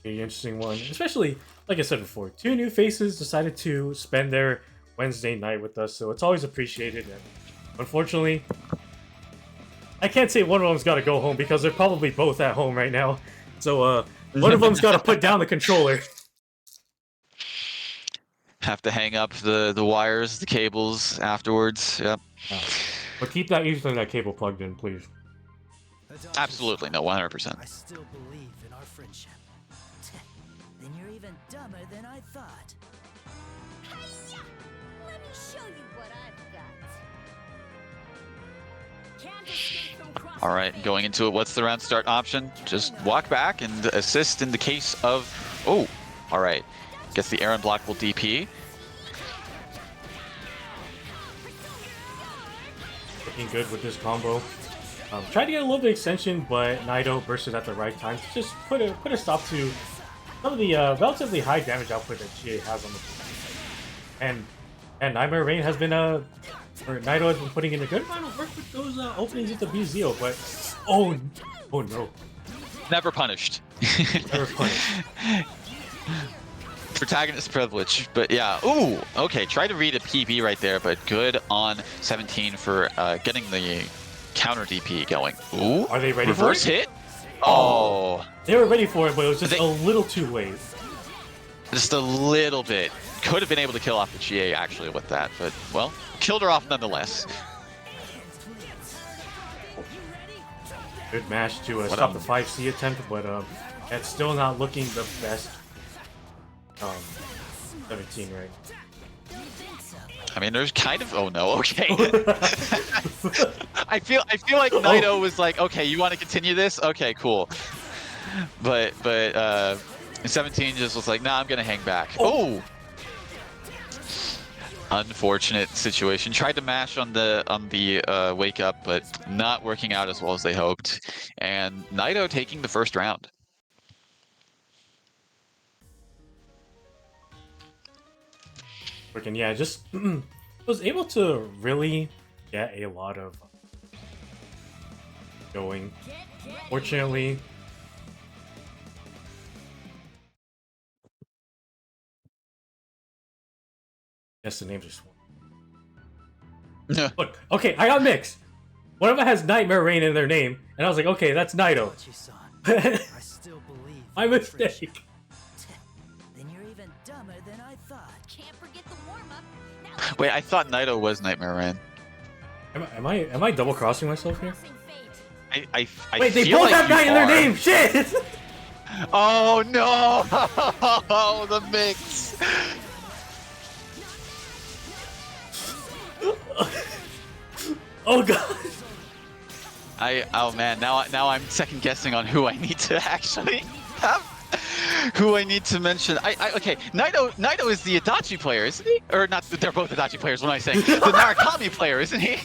Very interesting one, especially, like I said before, 2 new faces decided to spend their Wednesday night with us, so it's always appreciated. And unfortunately, I can't say one of them's got to go home because they're probably both at home right now. So one of them's got to put down the controller. Have to hang up the wires, the cables afterwards. Yep. But keep that Ethernet cable plugged in, please. Absolutely, no, 100%. I still believe in our friendship. Then you're even dumber than I thought. Hi-ya! Let me show you what I've got. Can't escape from crossing All right, fate. going into it, what's the round start option? Just walk back and assist in the case of... Oh, all right. Guess the Aaron block will DP. Looking good with this combo. Tried to get a little bit of extension, but Naito bursted at the right time to just put a stop to some of the relatively high damage output that Chie has on the team. And Nightmare Rain has been or Naito has been putting in a good amount of work with those openings into BZO, but oh no, Never punished. never punished. Protagonist privilege, but yeah. Ooh, okay, try to read a PB right there, but good on 17 for getting the counter DP going. Ooh, Are they ready reverse for it? hit? Oh, They were ready for it, but it was just They- a little too late. just a little bit. Could have been able to kill off the GA actually with that, but well, killed her off nonetheless. Good mash to What stop a- the 5C attempt, but that's still not looking the best. 17, right? I mean, there's kind of. Oh no. Okay. I feel like Naito was like, okay, you want to continue this? Okay, cool. But 17 just was like, nah, I'm gonna hang back. Oh. Unfortunate situation. Tried to mash on the wake up, but not working out as well as they hoped. And Naito taking the first round. Freaking yeah, just was able to really get a lot of going. Fortunately, yes, the names are sworn. Look, okay, I got mixed. One of them has Nightmare Rain in their name, and I was like, okay, that's Naito. Adachi-san, My I still believe in our mistake. friendship. Then you're even dumber than I thought. Can't forget the warm-up. Now Wait, I thought Naito was Nightmare Rain. Am I double crossing myself here? crossing fate. I Wait, they feel both like have you Night in their are. name. Shit! Oh no! Oh, the mix. Oh god. Oh man, now I'm second guessing on who I need to actually have, who I need to mention. Okay, Naito is the Adachi player, isn't he? Or not? They're both Adachi players. What am I saying? The Narukami player, isn't he?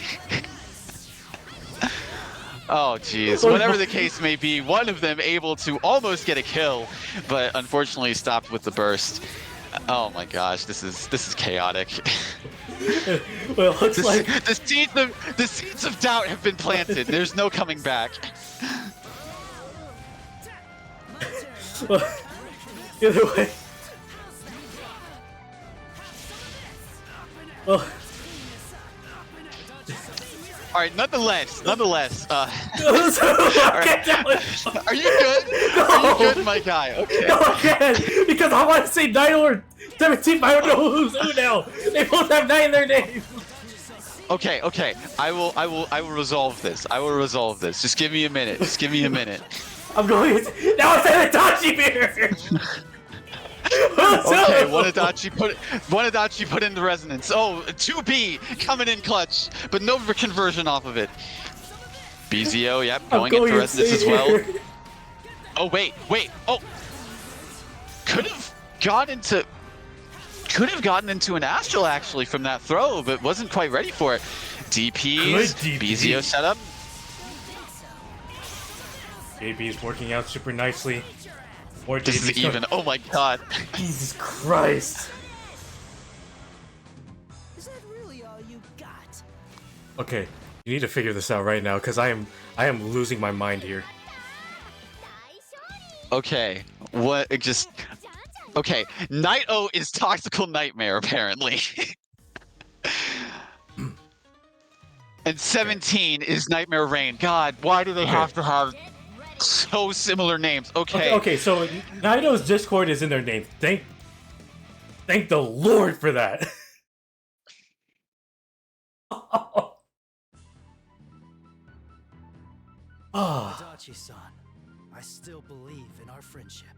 Oh jeez. Whatever the case may be, one of them able to almost get a kill, but unfortunately stopped with the burst. Oh my gosh, this is chaotic. Well, it looks like The seeds of doubt have been planted. There's no coming back. either way. Well, All right, nonetheless. okay, Are you good? Are you good, my guy? Okay. No, I can't, because I want to say Naito or 17, but I don't know who's who now. They both have Night in their name. Okay. I will resolve this. I will resolve this. Just give me a minute. I'm going. Now it's an Itachi beer. Okay, one Adachi put in the resonance. Oh, 2B coming in clutch, but no conversion off of it. BZO, yep, going in for resonance as well. Oh wait. Oh, could have gone into. could have gotten into an Astral actually from that throw, but wasn't quite ready for it. DPs, DP. Bezio setup. JB is working out super nicely. More This is JB's even. Oh my god. Jesus Christ. Is that really all you got? Okay, you need to figure this out right now, because I am losing my mind here. Okay, what? It just. Okay, Night-O is Toxical Nightmare, apparently. And 17 is Nightmare Rain. God, why do they have to have so similar names? Okay. Okay, so Nido's Discord is in their name. Thank the Lord for that. Ah, Adachi-san, I still believe in our friendship.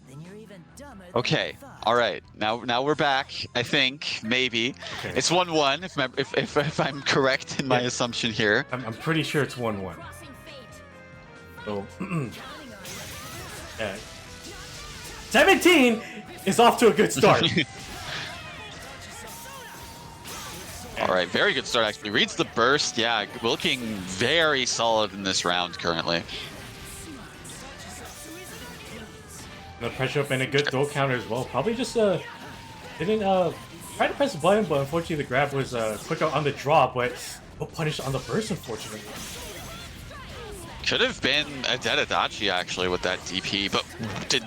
Then you're even dumber than Okay. I thought. All right. Now we're back. I think maybe Okay. it's 1-1. If I'm correct in my Yeah. assumption here. I'm pretty sure it's 1-1. Crossing fate. So, yeah. 17 is off to a good start. All right. Very good start actually. Reads the burst. Yeah, looking very solid in this round currently. The pressure up and a good throw counter as well. Probably just didn't try to press the button, but unfortunately the grab was quicker on the draw, but no punish on the burst, unfortunately. Could have been a dead Adachi actually with that DP, but did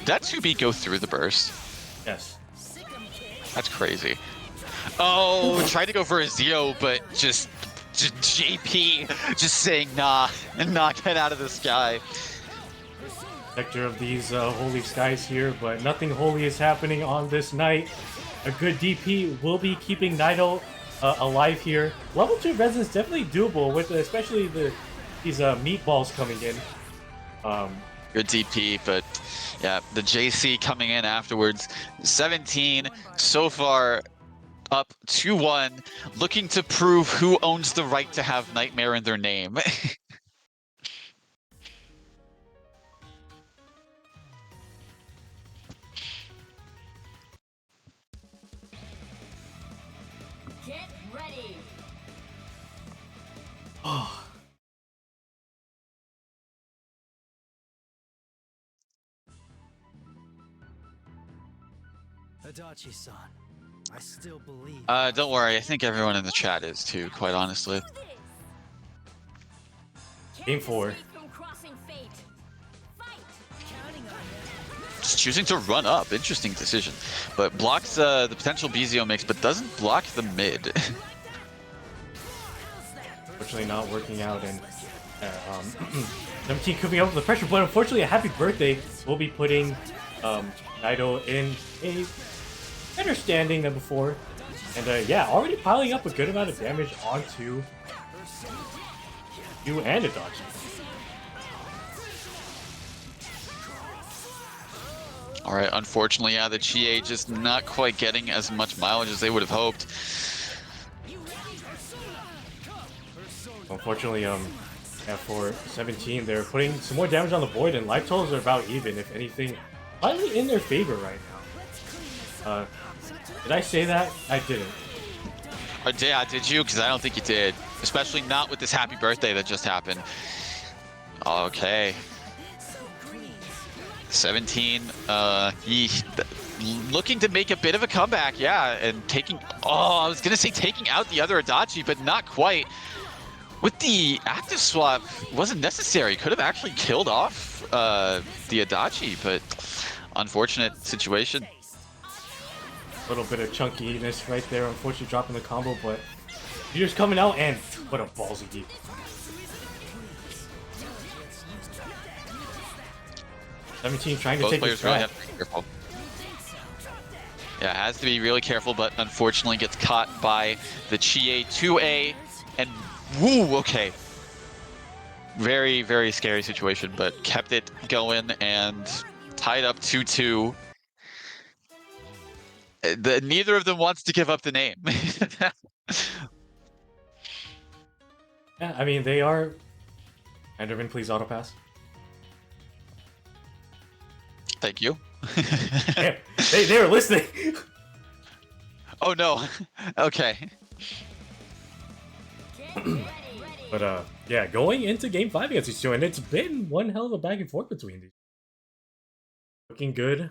that 2B go through the burst? Yes. That's crazy. Oh, tried to go for a Zio, but just JP just saying nah, get out of the sky. Sector of these holy skies here, but nothing holy is happening on this night. A good DP will be keeping Nido alive here. Level 2 Resonance definitely doable with especially these meatballs coming in. Good DP, but yeah, the JC coming in afterwards. 17 so far up 2-1, looking to prove who owns the right to have Nightmare in their name. Get ready. Oh. Adachi-san, I still believe. Don't worry, I think everyone in the chat is too, quite honestly. Game 4. Escape from crossing fate. Fight. Just choosing to run up, interesting decision. But blocks the potential Bezio mix, but doesn't block the mid. Unfortunately not working out, and 17 could be over the pressure, but unfortunately a happy birthday will be putting Nido in a better standing than before. And yeah, already piling up a good amount of damage onto you and Adachi. All right, unfortunately, yeah, the Chie just not quite getting as much mileage as they would have hoped. Unfortunately, yeah, for 17, they're putting some more damage on the board, and life totals are about even, if anything, slightly in their favor right now. Did I say that? I didn't. Yeah, did you? Because I don't think you did. Especially not with this happy birthday that just happened. Okay. 17, looking to make a bit of a comeback, yeah, and taking, I was gonna say taking out the other Adachi, but not quite. With the active swap, wasn't necessary. Could have actually killed off the Adachi, but unfortunate situation. A little bit of chunkiness right there, unfortunately dropping the combo, but you're just coming out, and what a ballsy deep. Trying to Both take players this really grab. have to be careful. Yeah, has to be really careful, but unfortunately gets caught by the Chie 2A, and woo, okay. Very, very scary situation, but kept it going and tied up 2-2. Neither of them wants to give up the name. Yeah, I mean, they are... Enderman, please autopass. Thank you. Yeah, they were listening. Oh no. Okay. But yeah, going into Game 5 against these two, and it's been one hell of a back and forth between these. Looking good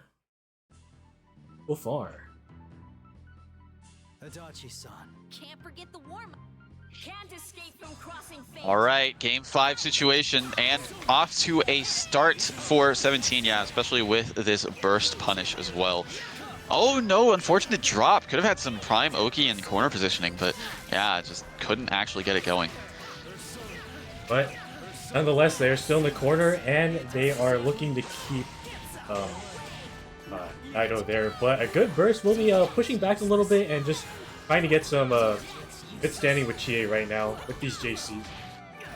so far. Adachi-san. Can't forget the warm-up. Can't escape from crossing fate. All right, Game 5 situation, and off to a start for 17. Yeah, especially with this burst punish as well. Oh no, unfortunate drop. Could have had some prime Oki and corner positioning, but yeah, just couldn't actually get it going. But nonetheless, they're still in the corner, and they are looking to keep Naito there. But a good burst will be pushing back a little bit and just trying to get some good standing with Chie right now with these JCs.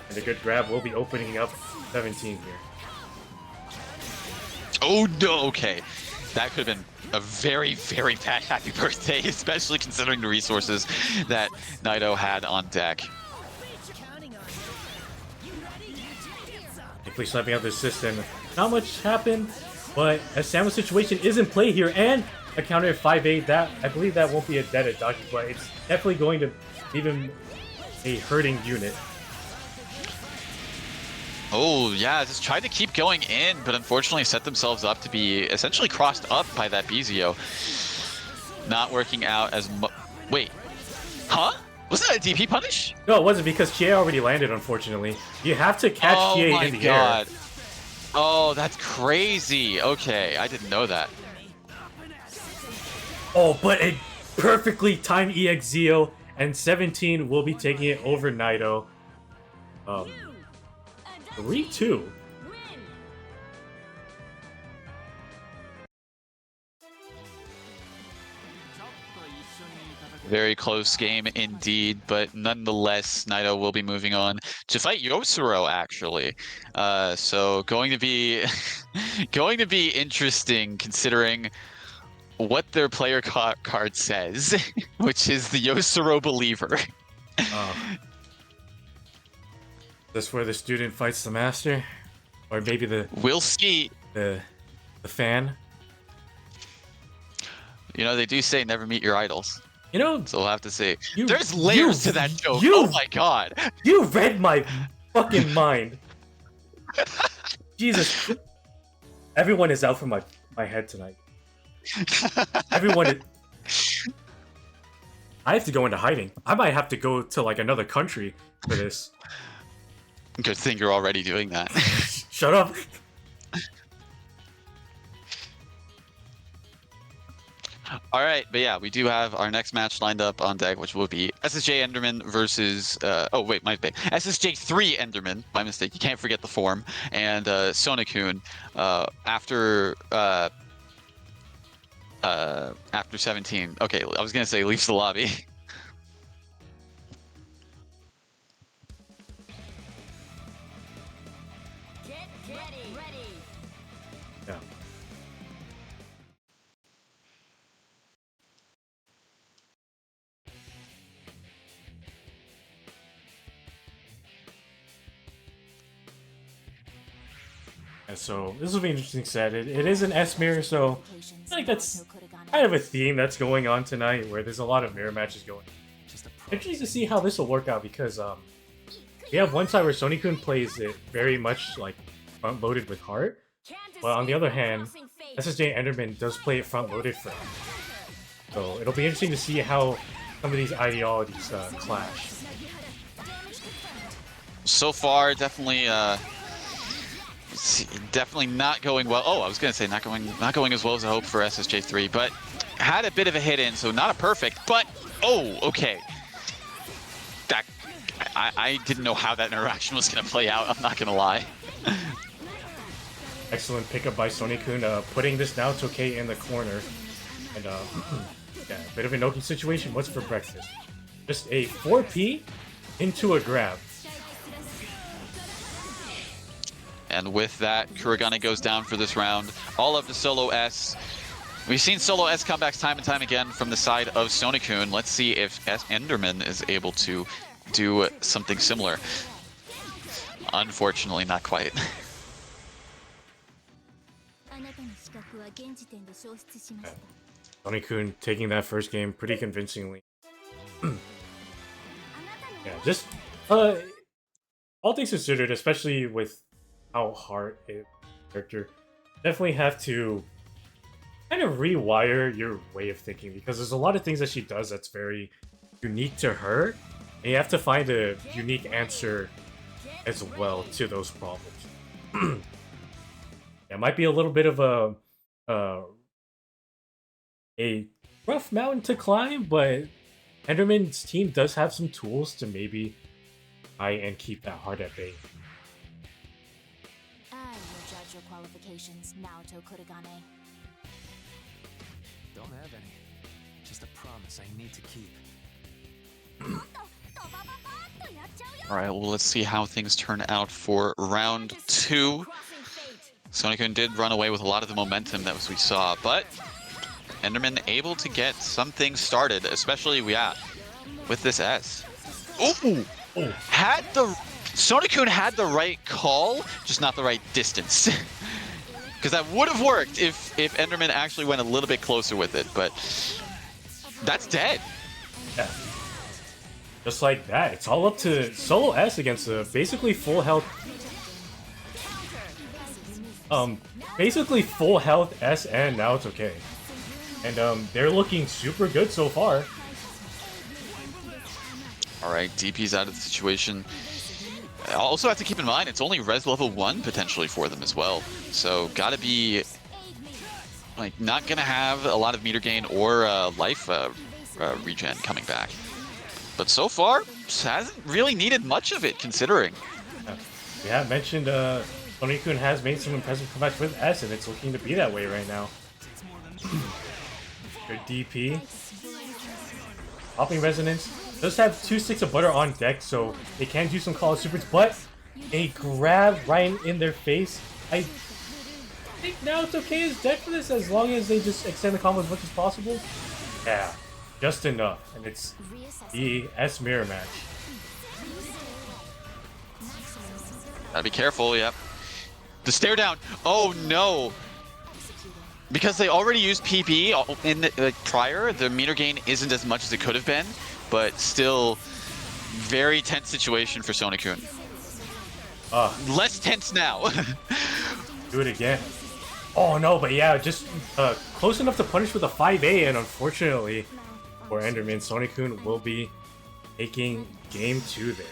And a good grab will be opening up 17 here. Oh no, okay. That could have been a very, very bad happy birthday, especially considering the resources that Naito had on deck. Quickly sniping out the system. Not much happened, but a Samus situation is in play here, and a counter at 5-8. That, I believe that won't be a dead Adachi, but it's definitely going to leave him a hurting unit. Oh yeah, just tried to keep going in, but unfortunately set themselves up to be essentially crossed up by that Bizio. Not working out as much. Wait, huh? Was that a DP punish? No, it wasn't, because Chie already landed, unfortunately. You have to catch Chie in the air. Oh, that's crazy. Okay, I didn't know that. Oh, but a perfectly timed EX Zeo, and 17 will be taking it over Naito. 3-2. Very close game indeed, but nonetheless, Naito will be moving on to fight Yosuro, actually. So going to be going to be interesting considering what their player card says, which is the Yosuro Believer. This where the student fights the master, or maybe the We'll see. the fan. You know, they do say never meet your idols. You know, So we'll have to see. You- There's layers to that joke. Oh my god. you read my fucking mind. Jesus. Everyone is out from my head tonight. Everyone is... I have to go into hiding. I might have to go to like another country for this. Good thing you're already doing that. Shut up. All right, but yeah, we do have our next match lined up on deck, which will be SSJ Enderman versus oh wait, my mistake. SSJ3 Enderman, my mistake. You can't forget the form, and Sonokun after 17. Okay, I was gonna say leaves the lobby. Get ready. Yeah. And so this will be an interesting set. It is an S mirror, so I think that's kind of a theme that's going on tonight, where there's a lot of mirror matches going. Interesting to see how this will work out, because we have one side where Sonokun plays it very much like front loaded with heart, but on the other hand, SSJ Enderman does play it front loaded for him. So it'll be interesting to see how some of these ideologies clash. So far, definitely definitely not going well. Oh, I was gonna say not going as well as I hoped for SSJ3, but had a bit of a hit in, so not a perfect, but oh, okay. That I didn't know how that interaction was gonna play out. I'm not gonna lie. Excellent pickup by Sonokun, putting this now Tokei in the corner, and yeah, a bit of an Oki situation. What's for breakfast? Just a 4P into a grab. And with that, Kuragane goes down for this round. All of the solo S. We've seen solo S comebacks time and time again from the side of Sonokun. Let's see if Enderman is able to do something similar. Unfortunately, not quite. Sonic-kun taking that first game pretty convincingly. Yeah, just all things considered, especially with how hard a character, definitely have to kind of rewire your way of thinking because there's a lot of things that she does that's very unique to her, and you have to find a unique answer as well to those problems. It might be a little bit of a rough mountain to climb, but Enderman's team does have some tools to maybe try and keep that heart at bay. I will judge your qualifications, Naoto Kurigane. Don't have any. Just a promise I need to keep. All right, well, let's see how things turn out for round 2. Sonic-kun did run away with a lot of the momentum that we saw, but Enderman able to get something started, especially with this S. Ooh! Sonic-kun had the right call, just not the right distance. Because that would have worked if Enderman actually went a little bit closer with it, but that's dead. Yeah. Just like that, it's all up to solo S against a basically full health. Basically full health S, and now it's okay. And they're looking super good so far. All right, DP's out of the situation. Also have to keep in mind, it's only res level 1 potentially for them as well. So gotta be like not gonna have a lot of meter gain or life regen coming back. But so far, hasn't really needed much of it considering. We have mentioned Sonic-kun has made some impressive comebacks with S, and it's looking to be that way right now. Good DP. Popping Resonance. Does have 2 sticks of butter on deck, so they can do some call supers, but a grab right in their face. I think now it's okay as deck for this, as long as they just extend the combo as much as possible. Yeah, just enough, and it's the S mirror match. Gotta be careful, yep. The stare down. Oh no! Because they already used PP in prior, the meter gain isn't as much as it could have been, but still, very tense situation for Sonic-kun. Less tense now. Do it again. Oh no, but yeah, just close enough to punish with a 5A, and unfortunately for Enderman, Sonic-kun will be taking game 2 there.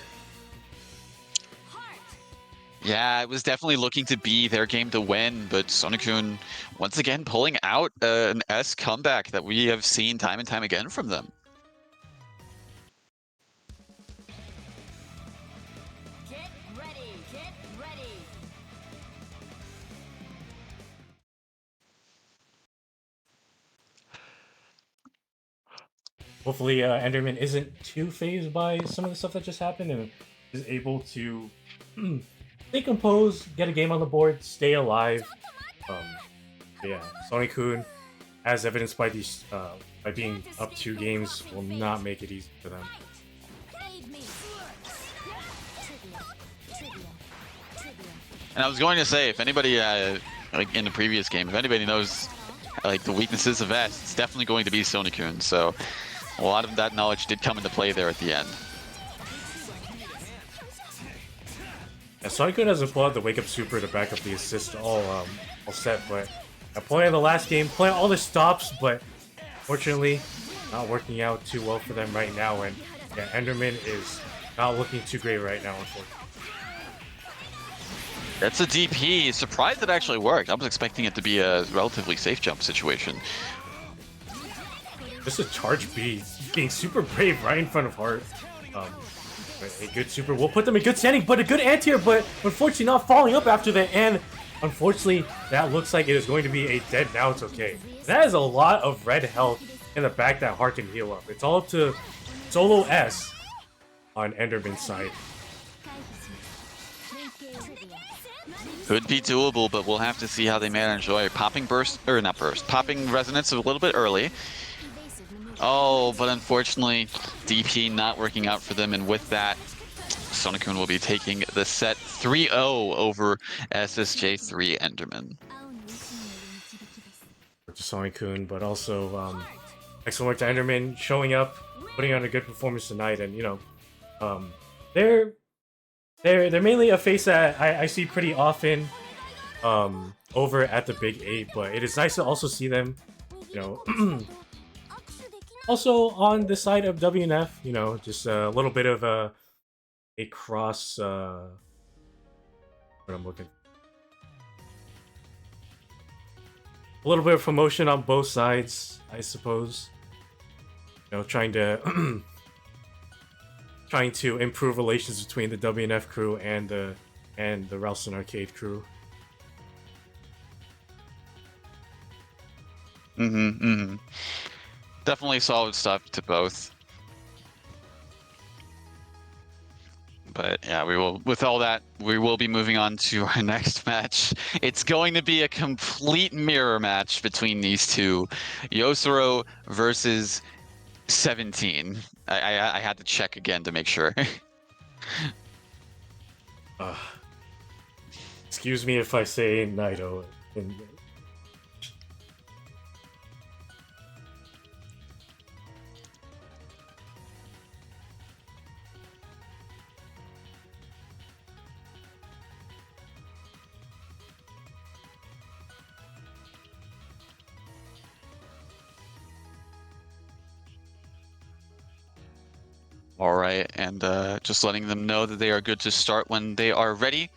Yeah, it was definitely looking to be their game to win, but Sonic-kun once again pulling out an S comeback that we have seen time and time again from them. Get ready, get ready. Hopefully Enderman isn't too phased by some of the stuff that just happened and is able to stay composed, get a game on the board, stay alive. Yeah, Sonic-kun, as evidenced by these by being up 2 games, will not make it easy for them. Aid me. And I was going to say, if anybody, like in the previous game, if anybody knows like the weaknesses of S, it's definitely going to be Sonic-kun. So a lot of that knowledge did come into play there at the end. Yeah, Sonic-kun hasn't pulled out the wake up super to back up the assist all set, but playing the last game, playing all the stops, but fortunately not working out too well for them right now. And yeah, Enderman is not looking too great right now, unfortunately. That's a DP. Surprised it actually worked. I was expecting it to be a relatively safe jump situation. Just a charge B, being super brave right in front of Heart. A good super will put them in good standing, but a good anti-air, but unfortunately not following up after that, and unfortunately that looks like it is going to be a dead now it's okay. That is a lot of red health in the back that Heart can heal up. It's all up to solo S on Enderman's side. Could be doable, but we'll have to see how they manage. Popping burst, or not burst, popping resonance a little bit early. Oh, but unfortunately, DP not working out for them, and with that, Sonic-kun will be taking the set 3-0 over SSJ3 Enderman. to Sonic-kun, but also excellent work to Enderman showing up, putting on a good performance tonight, and they're mainly a face that I see pretty often over at the Big 8, but it is nice to also see them, also on the side of WNF, just a little bit of a cross, what I'm looking, a little bit of promotion on both sides, I suppose. Trying to improve relations between the WNF crew and the Ralston Arcade crew. Definitely solid stuff to both. But yeah, with all that, we will be moving on to our next match. It's going to be a complete mirror match between these two. Yosuro versus 17. I had to check again to make sure. Excuse me if I say Naito. All right, and just letting them know that they are good to start when they are ready.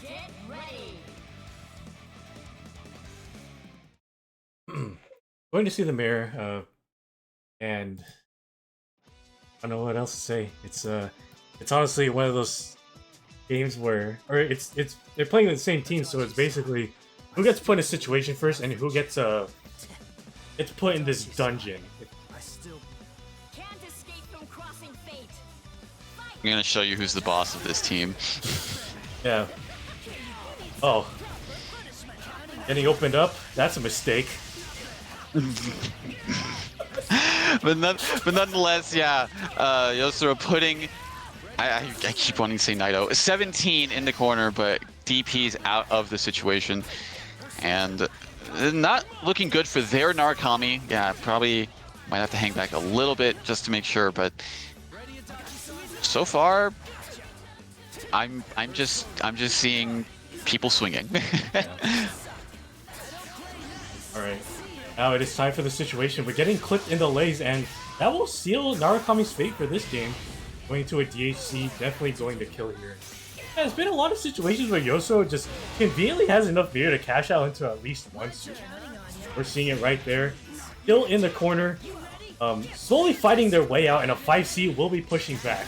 Get ready. Going to see the mirror, and I don't know what else to say. It's honestly one of those games where, or they're playing with the same team, so it's basically who gets put in a situation first and who gets put in this dungeon. Can't escape from crossing fate. I'm gonna show you who's the boss of this team. Yeah. Oh. Getting opened up? That's a mistake. but nonetheless, yeah, Yosuro putting, I keep wanting to say Naito, 17 in the corner, but DP's out of the situation. And not looking good for their Narukami. Yeah, probably might have to hang back a little bit just to make sure, but so far, I'm just seeing people swinging. All right, now it is time for the situation. We're getting clipped in the legs, and that will seal Narukami's fate for this game. Going to a DHC, definitely going to kill here. Yeah, there's been a lot of situations where Yoso just conveniently has enough beer to cash out into at least one switch. We're seeing it right there. Still in the corner, slowly fighting their way out, and a 5C will be pushing back.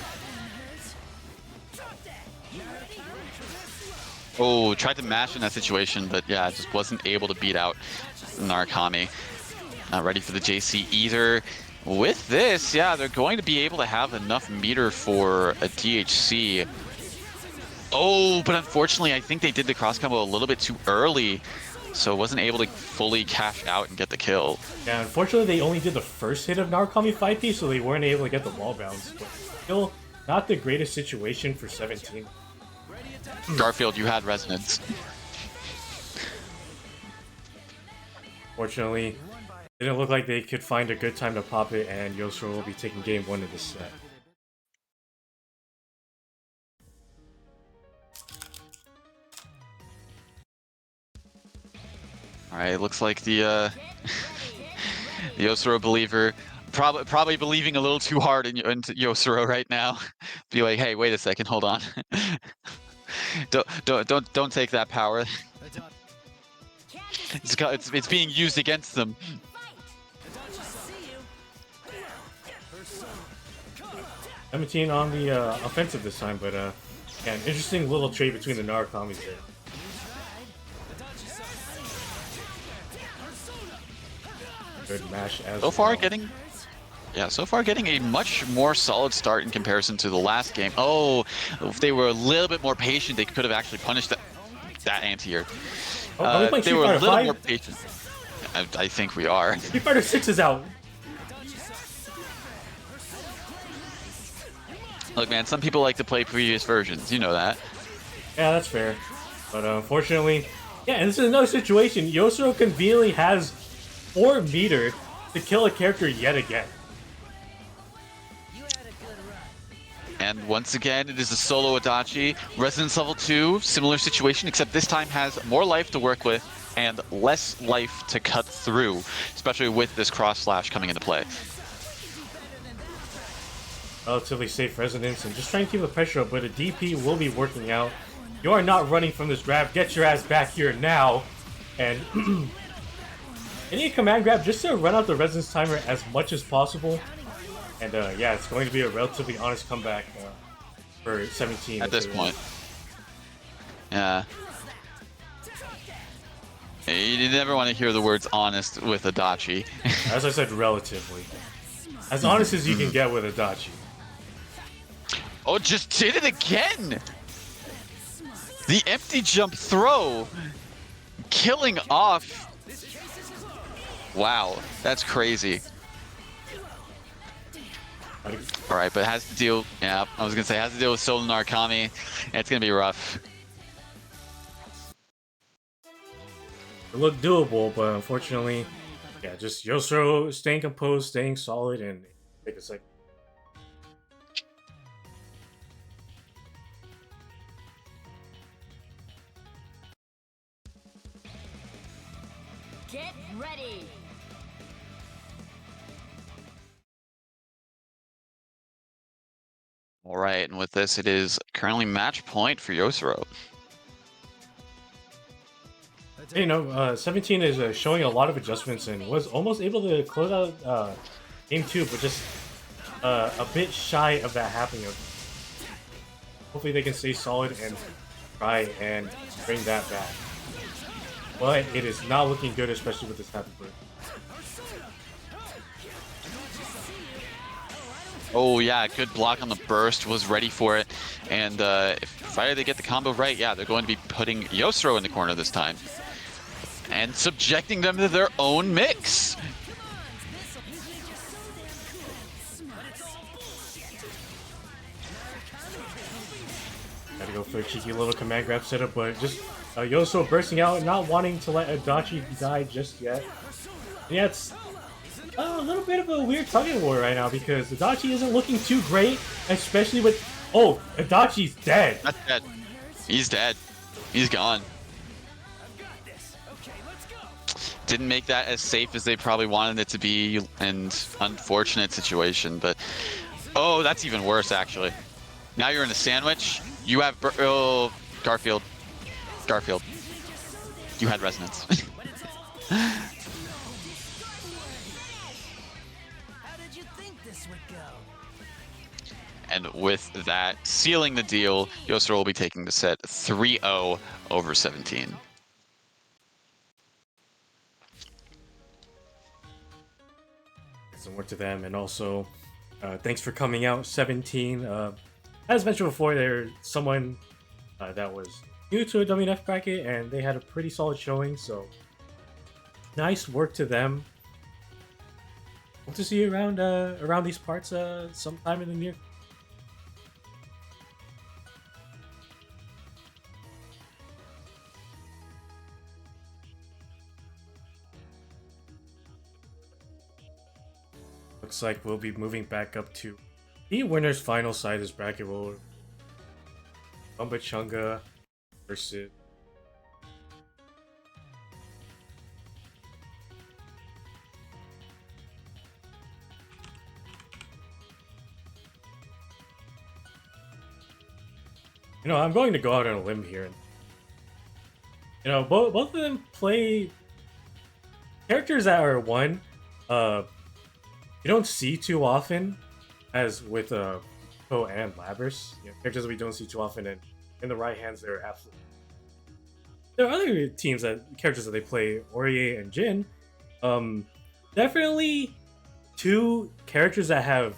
Oh, tried to mash in that situation, but yeah, just wasn't able to beat out Narukami. Not ready for the JC either. With this, yeah, they're going to be able to have enough meter for a DHC. Oh, but unfortunately, I think they did the cross combo a little bit too early, so wasn't able to fully cash out and get the kill. Yeah, unfortunately, they only did the first hit of Narukami 5P, so they weren't able to get the wall bounce. But still, not the greatest situation for 17. Garfield, you had resonance. Fortunately, it didn't look like they could find a good time to pop it, and Yosuro will be taking game 1 of this set. Alright, looks like the the Yosuro believer probably believing a little too hard into Yosuro right now. Be like, hey, wait a second, hold on. don't take that power. It's being used against them. 17 on the offensive this time, but yeah, an interesting little trade between the Narukamis there. Good mash as so far well. So far getting a much more solid start in comparison to the last game. Oh, if they were a little bit more patient, they could have actually punished that anti-air. They were a little more patient. I think we are. Street Fighter 6 is out. Look, man, some people like to play previous versions. You know that. Yeah, that's fair. But unfortunately, yeah, and this is another situation. Yosuro conveniently has 4 meter to kill a character yet again. You had a good run. And once again, it is a solo Adachi. Resonance level 2, similar situation, except this time has more life to work with and less life to cut through, especially with this cross slash coming into play. Relatively safe resonance and just trying to keep the pressure up, but a DP will be working out. You are not running from this grab. Get your ass back here now. And I need a command grab just to run out the resonance timer as much as possible. And yeah, it's going to be a relatively honest comeback for 17 at this point. Yeah. You never want to hear the words honest with Adachi. As I said, relatively. As honest as you can get with Adachi. Oh, just did it again! The empty jump throw! Killing off. Wow, that's crazy. Alright, but has to deal... Yeah, I was gonna say, has to deal with Solo Narukami. It's gonna be rough. It looked doable, but unfortunately, yeah, just Yosuro staying composed, staying solid, and take a second. Get ready. Alright, and with this, it is currently match point for Yosuro. You know, 17 is showing a lot of adjustments and was almost able to close out game 2, but just a bit shy of that happening. Hopefully they can stay solid and try and bring that back. But it is not looking good, especially with this type of bird. Oh yeah, good block on the burst, was ready for it. And if they get the combo right, yeah, they're going to be putting Yosuro in the corner this time. And subjecting them to their own mix. Gotta go for a cheeky little command grab setup, but just Yosuro bursting out, not wanting to let Adachi die just yet. And yeah, it's a little bit of a weird tug-of-war right now because Adachi isn't looking too great, especially with... Oh, Adachi's dead! That's dead. He's dead. He's gone. Didn't make that as safe as they probably wanted it to be, and unfortunate situation, but... Oh, that's even worse, actually. Now you're in a sandwich. You have... Oh, Garfield. Garfield. You had resonance. How did you think this would go? And with that, sealing the deal, Yosuro will be taking the set 3-0 over 17. Some work to them, and also thanks for coming out, 17. As mentioned before, they're someone that was new to a WNF bracket, and they had a pretty solid showing, so nice work to them. Hope to see you around these parts sometime in the near. Looks like we'll be moving back up to the winner's final side of this bracket. Will Chunga versus I'm going to go out on a limb here. Both of them play characters that are one you don't see too often, as with Poe and Labrys. Characters that we don't see too often, and in the right hands, they're absolutely. There are other characters that they play, Orie and Jin. Definitely two characters that have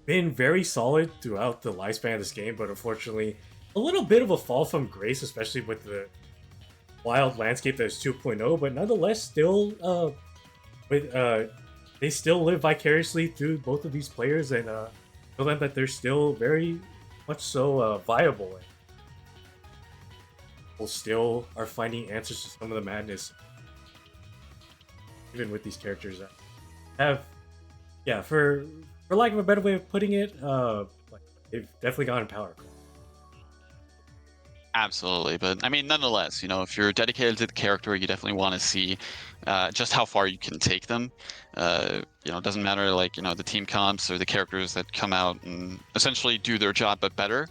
been very solid throughout the lifespan of this game, but unfortunately, a little bit of a fall from grace, especially with the wild landscape that is 2.0, but nonetheless, still they still live vicariously through both of these players, and show them that they're still very much so viable. And people still are finding answers to some of the madness, even with these characters that have, yeah, for lack of a better way of putting it, like, they've definitely gotten power. Absolutely, but I mean, nonetheless, you know, if you're dedicated to the character, you definitely want to see just how far you can take them. You know, it doesn't matter, like, you know, the team comps or the characters that come out and essentially do their job but better.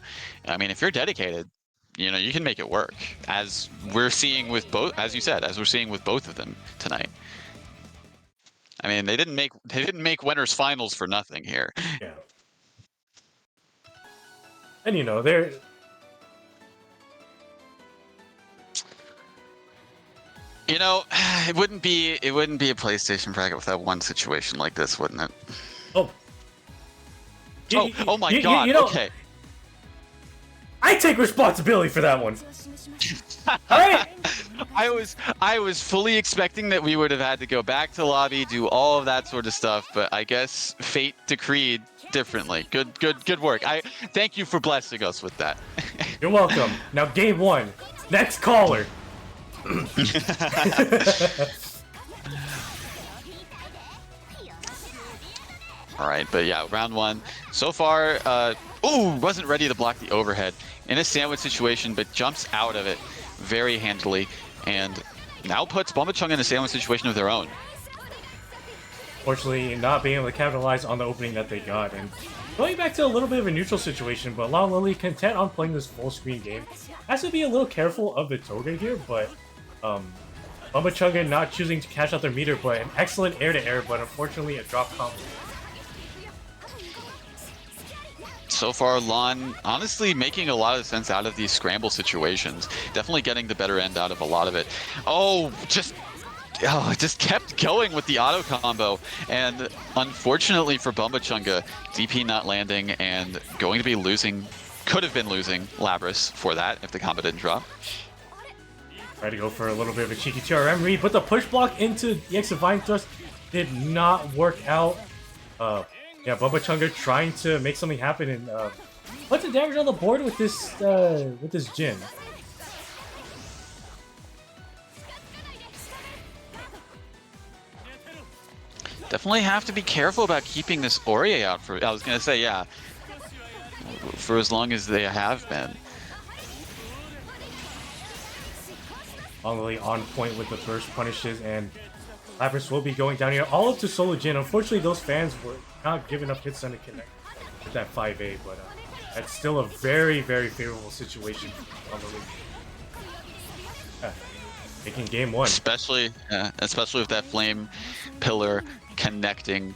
I mean, if you're dedicated, you know, you can make it work, as we're seeing with both, as you said, as we're seeing with both of them tonight. I mean, they didn't make winners finals for nothing here. Yeah. And you know, they're You know, it wouldn't be a PlayStation bracket without one situation like this, wouldn't it? oh. Oh my God! You know, okay. I take responsibility for that one. Alright! I was fully expecting that we would have had to go back to lobby, do all of that sort of stuff, but I guess fate decreed differently. Good work. I thank you for blessing us with that. You're welcome. Now game 1. Next caller. All right, but yeah, round 1 so far. Wasn't ready to block the overhead in a sandwich situation, but jumps out of it very handily, and now puts Bombachung in a sandwich situation of their own. Fortunately, not being able to capitalize on the opening that they got, and going back to a little bit of a neutral situation, but Long Lily content on playing this full screen game. Has to be a little careful of the Toga here, but Bombachunga not choosing to cash out their meter, but an excellent air-to-air, but unfortunately a drop combo. So far, Lon honestly making a lot of sense out of these scramble situations. Definitely getting the better end out of a lot of it. Just kept going with the auto combo, and unfortunately for Bombachunga, DP not landing and going to be losing, could have been losing Labris for that if the combo didn't drop. Tried to go for a little bit of a cheeky TRM read, but the push block into EX Divine Thrust did not work out. Yeah, Bombachunga trying to make something happen and put the damage on the board with this Jin. Definitely have to be careful about keeping this Aurier out for, I was going to say, yeah, for as long as they have been. Longly on point with the burst punishes, and Lapras will be going down here all up to solo Jin. Unfortunately, those fans were not giving up hits on the connect with that 5A, but that's still a very, very favorable situation on the league. Taking game 1. Especially with that flame pillar connecting.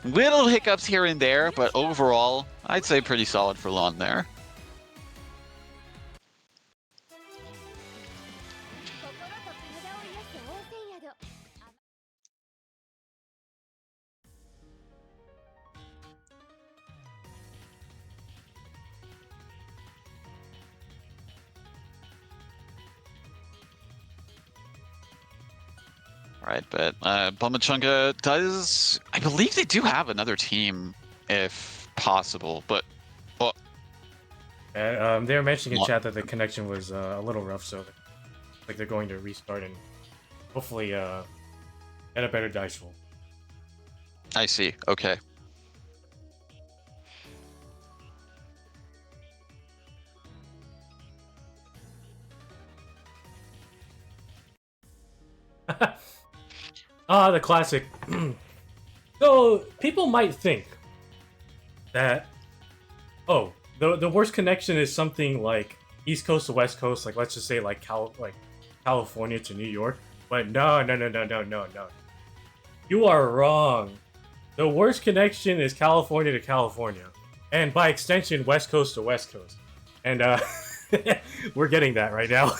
Little hiccups here and there, but overall, I'd say pretty solid for Lon there. Right, but Bombachunga does, I believe they do have another team if possible, but they were mentioning in chat that the connection was a little rough, so like they're going to restart and hopefully get a better dice roll. I see. Okay. The classic. So, people might think that, oh, the worst connection is something like East Coast to West Coast, like let's just say like California to New York. But no. You are wrong. The worst connection is California to California. And by extension, West Coast to West Coast. And we're getting that right now.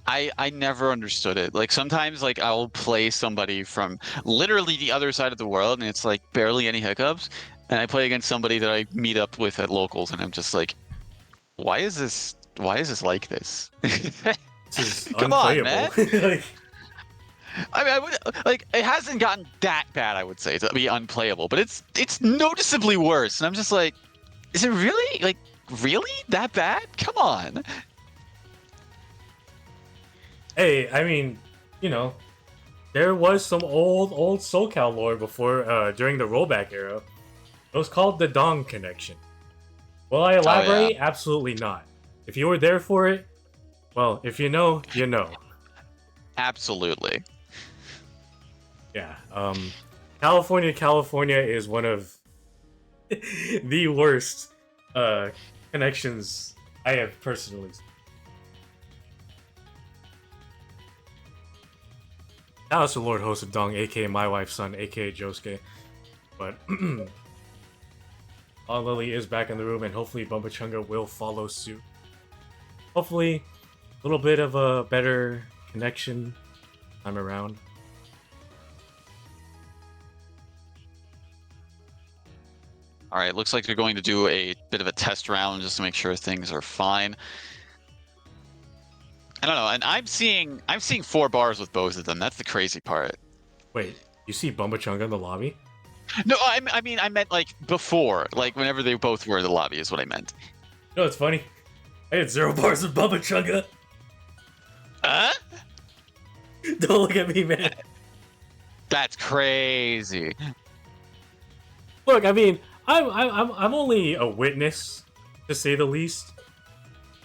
I never understood it. Like sometimes like I'll play somebody from literally the other side of the world and it's like barely any hiccups. And I play against somebody that I meet up with at locals and I'm just like, why is this like this? This is Come on, man. I mean, I would like it hasn't gotten that bad. I would say to be unplayable, but it's noticeably worse. And I'm just like, is it really really that bad? Come on. Hey, I mean, you know, there was some old SoCal lore before during the rollback era. It was called the Dong Connection. Will I Oh yeah, elaborate? Absolutely not. If you were there for it, well, if you know, you know. absolutely. Yeah. California is one of the worst connections I have personally seen. Now it's the Lord Host of Dong, aka my wife's son, aka Josuke. But Lily is back in the room, and hopefully Bumba Chunga will follow suit. Hopefully, a little bit of a better connection time around. All right, looks like they're going to do a bit of a test round just to make sure things are fine. I don't know, and I'm seeing 4 bars with both of them. That's the crazy part. Wait, you see Bumba Chunga in the lobby? No, I mean I meant like before, like whenever they both were in the lobby is what I meant. No, it's funny. I had 0 bars of Bumba Chunga. Don't look at me, man. That's crazy. Look, I mean, I'm only a witness, to say the least.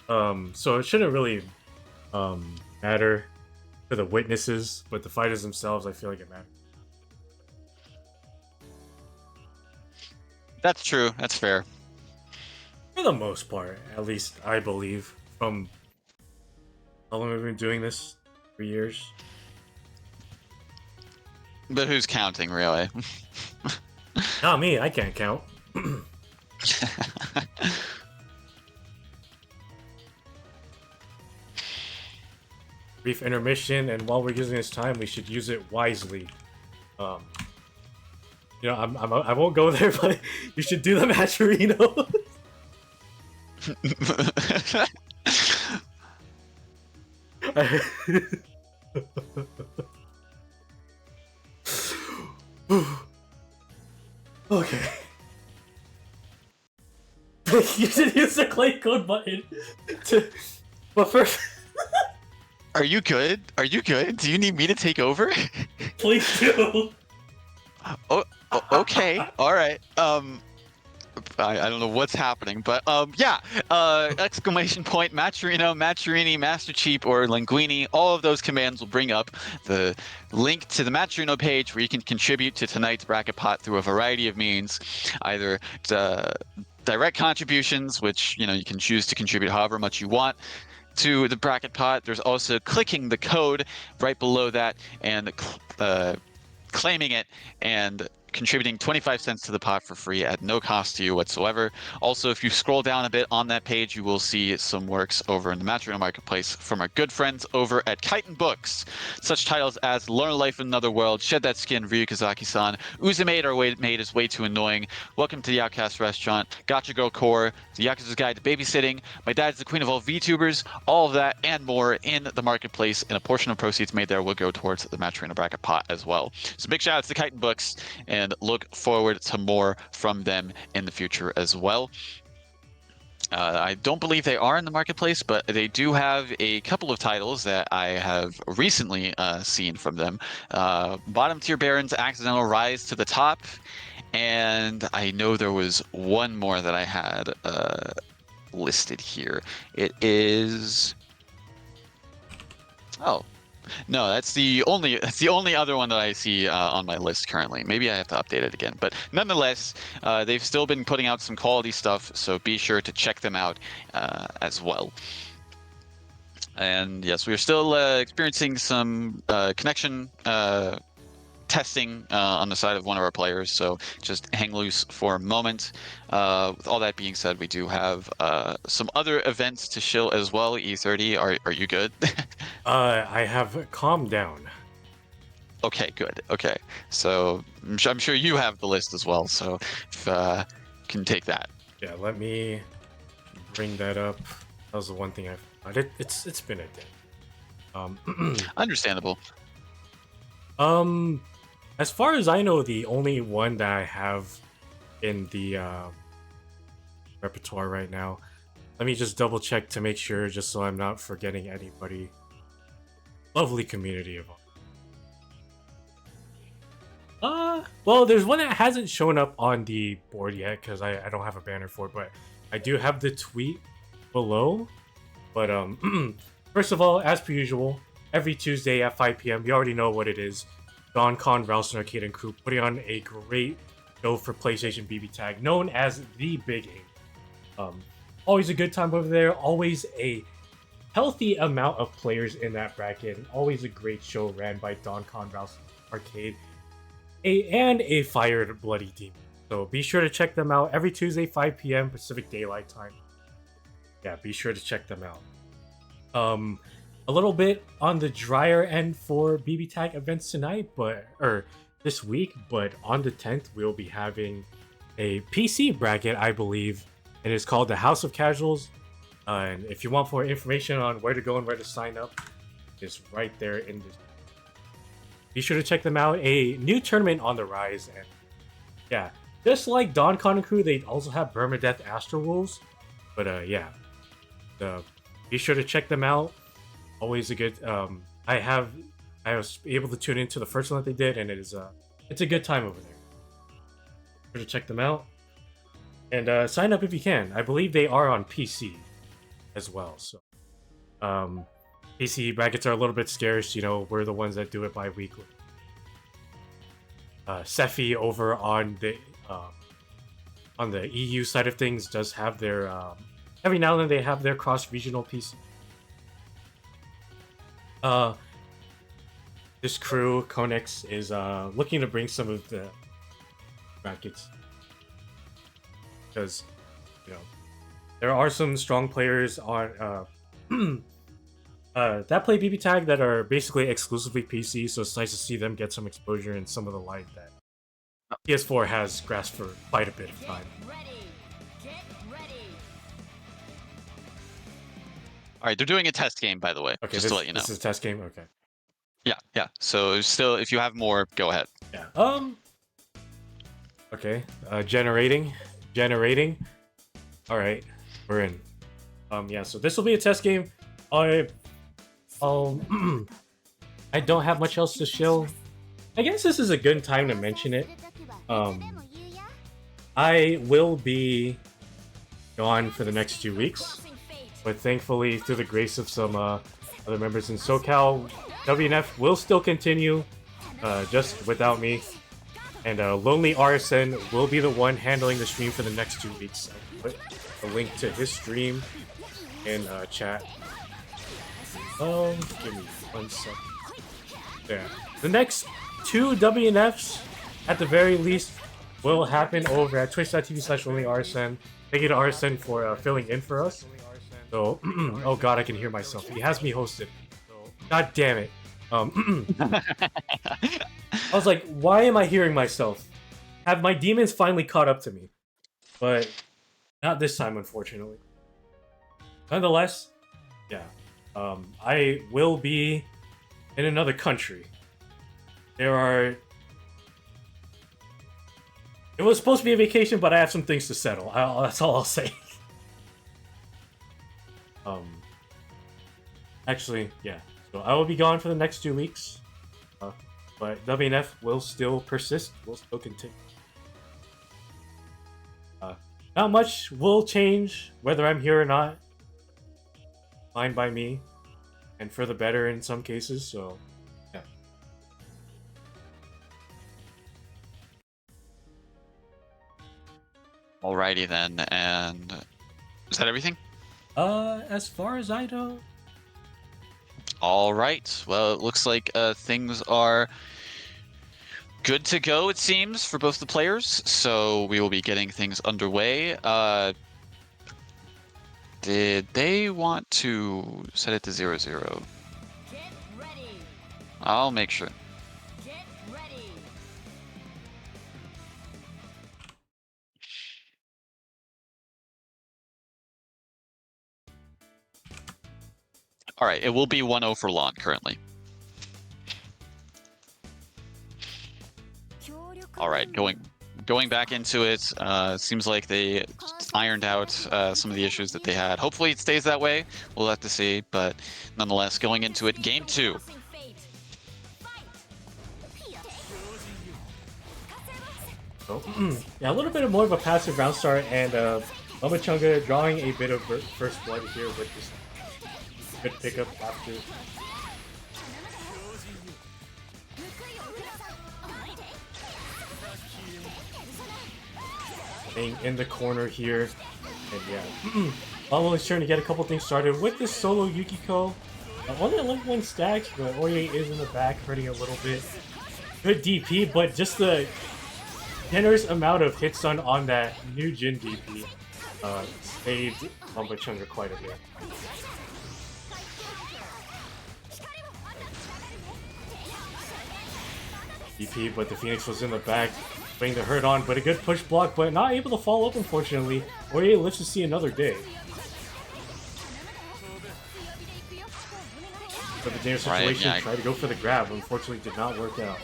So it shouldn't really matter to the witnesses, but the fighters themselves, I feel like it matters. That's true. That's fair. For the most part, at least I believe. From how long we've been doing this? 3 years. But who's counting, really? Not me. I can't count. Brief intermission, and while we're using this time, we should use it wisely. You know, I won't go there, but you should do the Matcherino. Okay. You should use the claim code button to. But first, Are you good? Are you good? Do you need me to take over? please do. Okay. All right. I don't know what's happening, but yeah. Exclamation point, Matcherino, Matcherini, Master Cheap, or Linguini. All of those commands will bring up the link to the Matcherino page where you can contribute to tonight's bracket pot through a variety of means, either direct contributions, which you can choose to contribute however much you want to the bracket pot. There's also clicking the code right below that and claiming it and contributing 25 cents to the pot for free at no cost to you whatsoever. Also, if you scroll down a bit on that page, you will see some works over in the Matcherino Marketplace from our good friends over at Chitin Books. Such titles as Learn Life in Another World, Shed That Skin, Ryukazaki-san, Uzumade Our Maid is Way Too Annoying, Welcome to the Outcast Restaurant, Gotcha Girl Core, The Yakuza's Guide to Babysitting, My Dad's the Queen of All VTubers, all of that and more in the Marketplace, and a portion of proceeds made there will go towards the Matcherino Bracket Pot as well. So big shout outs to Chitin Books, and look forward to more from them in the future as well. I don't believe they are in the marketplace, but they do have a couple of titles that I have recently seen from them. Bottom Tier Baron's Accidental Rise to the Top, and I know there was one more that I had listed here. It is... Oh, no, that's the only other one that I see on my list currently. Maybe I have to update it again, but nonetheless, they've still been putting out some quality stuff, so be sure to check them out as well. And yes, we're still experiencing some connection testing on the side of one of our players, so just hang loose for a moment. With all that being said, we do have some other events to shill as well. E30, are you good? I have calmed down. Okay, good. Okay, so I'm sure you have the list as well, so if can take that. Yeah, let me bring that up. That was the one thing I. It's been a day. Understandable. As far as I know, the only one that I have in the repertoire right now. Let me just double check to make sure, just so I'm not forgetting anybody. Lovely community of all. Well, there's one that hasn't shown up on the board yet because I don't have a banner for it, but I do have the tweet below. But first of all, as per usual, every Tuesday at 5 p.m., you already know what it is. Don Con, Ralston Arcade and Crew putting on a great show for PlayStation BBTAG, known as the Big Game. Always a good time over there. Always a healthy amount of players in that bracket. And always a great show ran by Don Con, Ralston Arcade, and a fired Bloody Demon. So be sure to check them out every Tuesday, 5 p.m. Pacific Daylight Time. Yeah, be sure to check them out. A little bit on the drier end for BBTAG events tonight, or this week, but on the 10th we'll be having a PC bracket, I believe, and it's called the House of Casuals. And if you want more information on where to go and where to sign up, it's right there in this. Be sure to check them out. A new tournament on the rise, and yeah, just like Don Con and Crew, they also have Permadeath Astro Wolves. But yeah, be sure to check them out. Always a good. I was able to tune into the first one that they did, and it's a good time over there. Be sure to check them out and sign up if you can. I believe they are on PC as well. So PC brackets are a little bit scarce. You know, we're the ones that do it bi-weekly. Sephi over on the EU side of things does have their every now and then they have their cross-regional PC. This crew, Konex, is looking to bring some of the brackets because, you know, there are some strong players on that play BBTAG that are basically exclusively PC, so it's nice to see them get some exposure in some of the light that PS4 has grasped for quite a bit of time. Get ready. All right, they're doing a test game, by the way, Okay, just to let you know. This is a test game. Okay. Yeah. So still, if you have more, go ahead. Yeah. Okay. Generating. All right, we're in. Yeah. So this will be a test game. I don't have much else to show. I guess this is a good time to mention it. I will be gone for the next 2 weeks, but thankfully, through the grace of some other members in SoCal, WNF will still continue, just without me. And Lonely RSN will be the one handling the stream for the next 2 weeks. I'll put a link to his stream in chat. Give me 1 second. There. The next 2 WNFs, at the very least, will happen over at twitch.tv/lonelyrsn. Thank you to RSN for filling in for us. So, oh god, I can hear myself. He has me hosted. God damn it. I was like, why am I hearing myself? Have my demons finally caught up to me? But not this time, unfortunately. Nonetheless, yeah. I will be in another country. It was supposed to be a vacation, but I have some things to settle. That's all I'll say. Actually, yeah. So I will be gone for the next 2 weeks. But WNF will still persist. Will still continue. Not much will change, whether I'm here or not. Fine by me. And for the better in some cases, so... yeah. Alrighty then, and is that everything? As far as I know... All right. Well, it looks like things are good to go, it seems, for both the players. So we will be getting things underway. Did they want to set it to 0-0? Get ready. I'll make sure. Get ready. All right, it will be 1-0 for Lon currently. All right, going back into it. Seems like they ironed out some of the issues that they had. Hopefully, it stays that way. We'll have to see. But nonetheless, going into it, game 2. So, yeah, a little bit more of a passive round start, and Bumba drawing a bit of first blood here with this good pickup after. In the corner here, and yeah, Bumba is trying to get a couple things started with this solo Yukiko. Only at level 1 stacks, but Orie is in the back, hurting a little bit. Good DP, but just the generous amount of hit stun on that new Jin DP saved Bumba quite a bit. DP, but the Phoenix was in the back, putting the hurt on, but a good push block, but not able to follow up, unfortunately. Orie lives to see another day. But the dangerous situation, tried to go for the grab, unfortunately did not work out.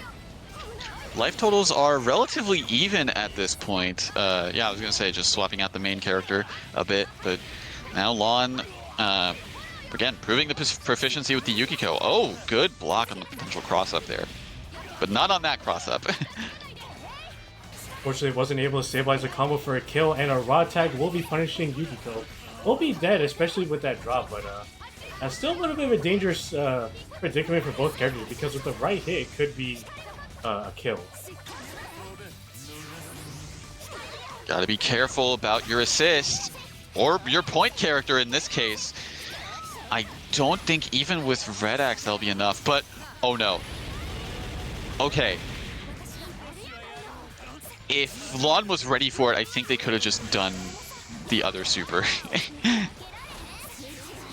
Life totals are relatively even at this point. Yeah, I was going to say just swapping out the main character a bit, but now Lon, again, proving the proficiency with the Yukiko. Oh, good block on the potential cross-up there. But not on that cross-up. Fortunately, wasn't able to stabilize the combo for a kill, and a raw tag will be punishing Yukiko. Will be dead, especially with that drop, but that's still a little bit of a dangerous predicament for both characters, because with the right hit, it could be a kill. Gotta be careful about your assist, or your point character in this case. I don't think even with Red Axe that'll be enough, but oh no. Okay. If Lon was ready for it, I think they could have just done the other super.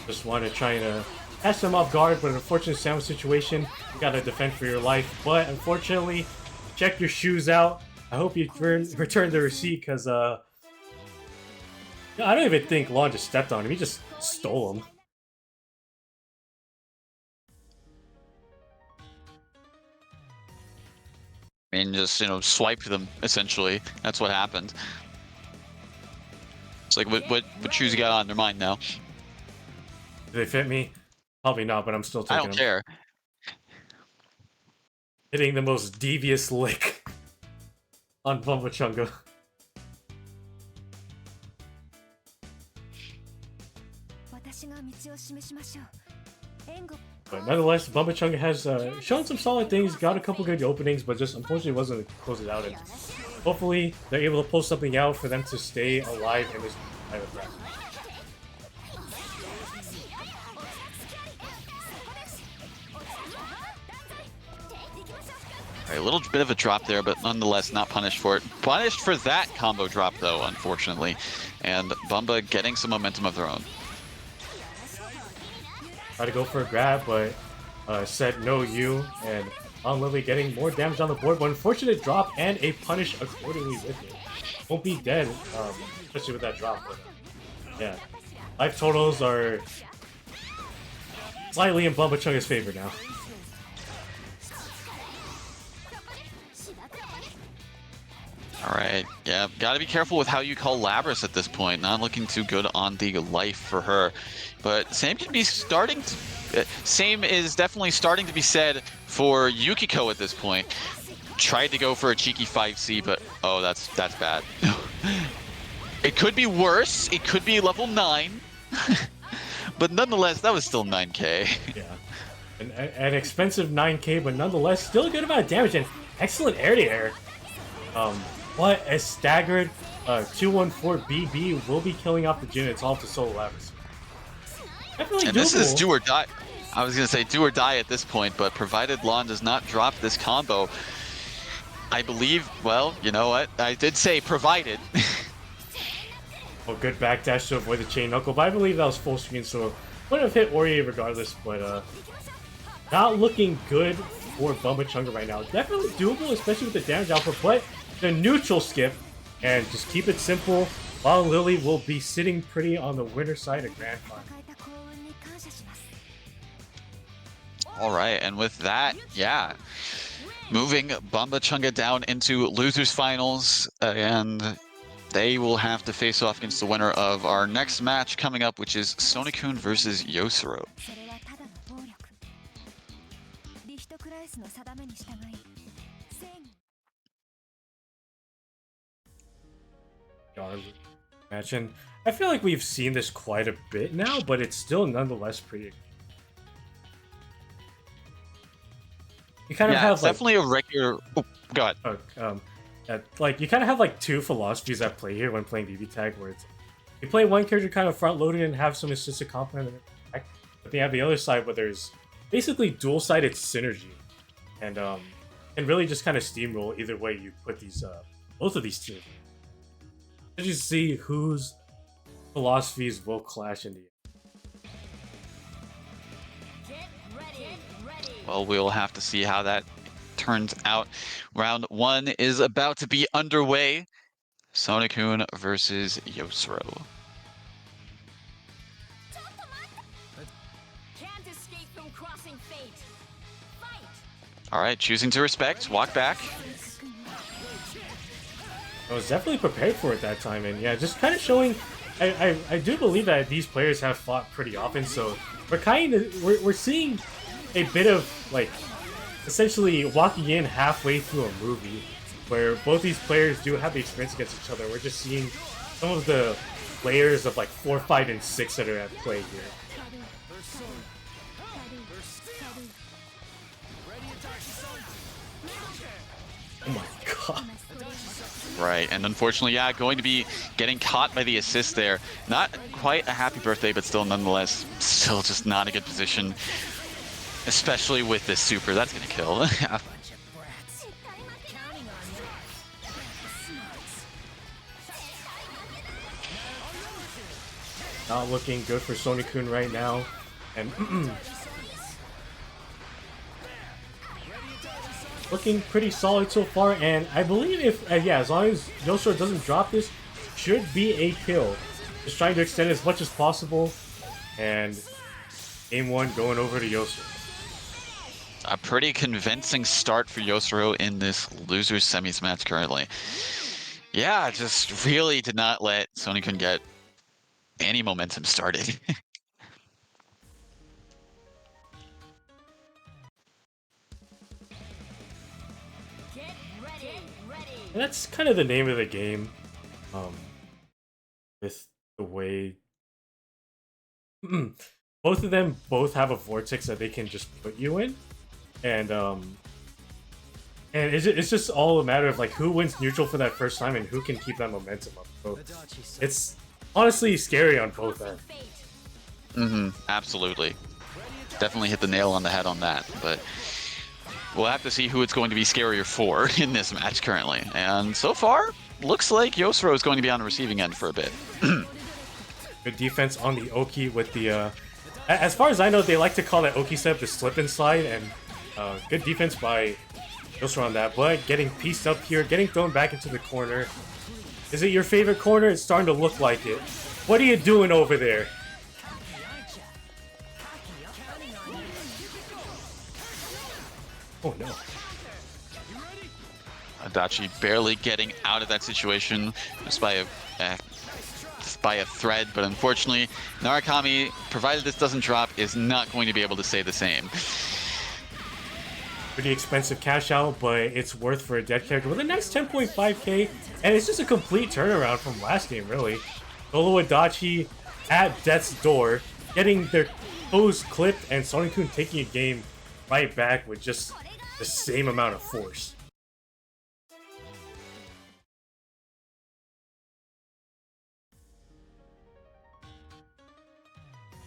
Just want to try to catch them off guard, but an unfortunate sandwich situation. You gotta defend for your life, but unfortunately, check your shoes out. I hope you return the receipt, because I don't even think Lon just stepped on him. He just stole him. And just, swiped them, essentially. That's what happened. It's like, what shoes you got on? They're mine now. Do they fit me? Probably not, but I'm still taking them. I don't care. Hitting the most devious lick on Bumba. But nonetheless, Bumba has shown some solid things, got a couple good openings, but just unfortunately wasn't able to close it out. And hopefully, they're able to pull something out for them to stay alive in this type of bracket. A little bit of a drop there, but nonetheless not punished for it. Punished for that combo drop, though, unfortunately. And Bumba getting some momentum of their own. Try to go for a grab, but said no you, and On Lily getting more damage on the board, but unfortunate drop and a punish accordingly with it. Won't be dead, especially with that drop. But, yeah, life totals are slightly in Bumba favor now. Alright, yeah, gotta be careful with how you call Labris at this point. Not looking too good on the life for her. But same can be starting to... Same is definitely starting to be said for Yukiko at this point. Tried to go for a cheeky 5C, but oh, that's bad. It could be worse. It could be level 9. But nonetheless, that was still 9k. Yeah. An expensive 9k, but nonetheless, still a good amount of damage and excellent air-to-air. But a staggered 214 BB will be killing off the Jin. It's all to solo Labris. Definitely and doable. This is do or die. I was going to say do or die at this point, but provided Lon does not drop this combo, I believe, well, you know what? I did say provided. Oh, good backdash to avoid the chain knuckle, but I believe that was full screen, so would have hit Orie regardless, but not looking good for Bumba right now. Definitely doable, especially with the damage output, but the neutral skip, and just keep it simple, while Lily will be sitting pretty on the winner side of Grand Final. All right, and with that, yeah, moving Bamba Chunga down into losers finals, and they will have to face off against the winner of our next match coming up, which is Sonokun versus Yosuro. それはただの暴力。リヒトクライスの定めに従い、正義。 Match, and I feel like we've seen this quite a bit now, but it's still nonetheless pretty. You kind of have it's like, definitely a regular. Oh, go ahead. like you kind of have like two philosophies at play here when playing BBTAG, where it's you play one character kind of front loaded and have some assisted complement, but then you have the other side where there's basically dual sided synergy, and really just kind of steamroll either way you put these both of these teams. You see whose philosophies will clash in the end. Get ready. Get ready. Well, we'll have to see how that turns out. Round one is about to be underway. Sonokun versus Yosuro. Can't escape from crossing fate. Fight. All right, choosing to respect, walk back. I was definitely prepared for it that time, and yeah, just kind of showing. I do believe that these players have fought pretty often, so we're seeing a bit of like essentially walking in halfway through a movie where both these players do have the experience against each other. We're just seeing some of the layers of like 4, 5, and 6 that are at play here. Oh my god. Right, and unfortunately, yeah, going to be getting caught by the assist there. Not quite a happy birthday, but still nonetheless, still just not a good position. Especially with this super, that's gonna kill. Bunch of brats. Counting on you. Smarts. Not looking good for Sonokun right now, and looking pretty solid so far. And I believe if as long as Yosuro doesn't drop this, should be a kill. Just trying to extend as much as possible, and game one going over to Yosuro. A pretty convincing start for Yosuro in this losers semis match currently. Yeah, just really did not let Sonokun get any momentum started. Get ready. Get ready. And that's kind of the name of the game, with the way both of them have a vortex that they can just put you in, and it's just all a matter of like who wins neutral for that first time and who can keep that momentum up. So it's honestly scary on both ends. Absolutely. Definitely hit the nail on the head on that, but we'll have to see who it's going to be scarier for in this match currently. And so far, looks like Yosuro is going to be on the receiving end for a bit. Good defense on the Oki with the, as far as I know, they like to call that Oki step the slip and slide, and good defense by Yosuro on that, but getting pieced up here, getting thrown back into the corner. Is it your favorite corner? It's starting to look like it. What are you doing over there? Oh no. Adachi barely getting out of that situation just by a thread, but unfortunately, Narukami, provided this doesn't drop, is not going to be able to say the same. Pretty expensive cash out, but it's worth for a dead character with a nice 10.5k, and it's just a complete turnaround from last game, really. Solo Adachi at death's door, getting their toes clipped, and Sonokun taking a game right back with just the same amount of force.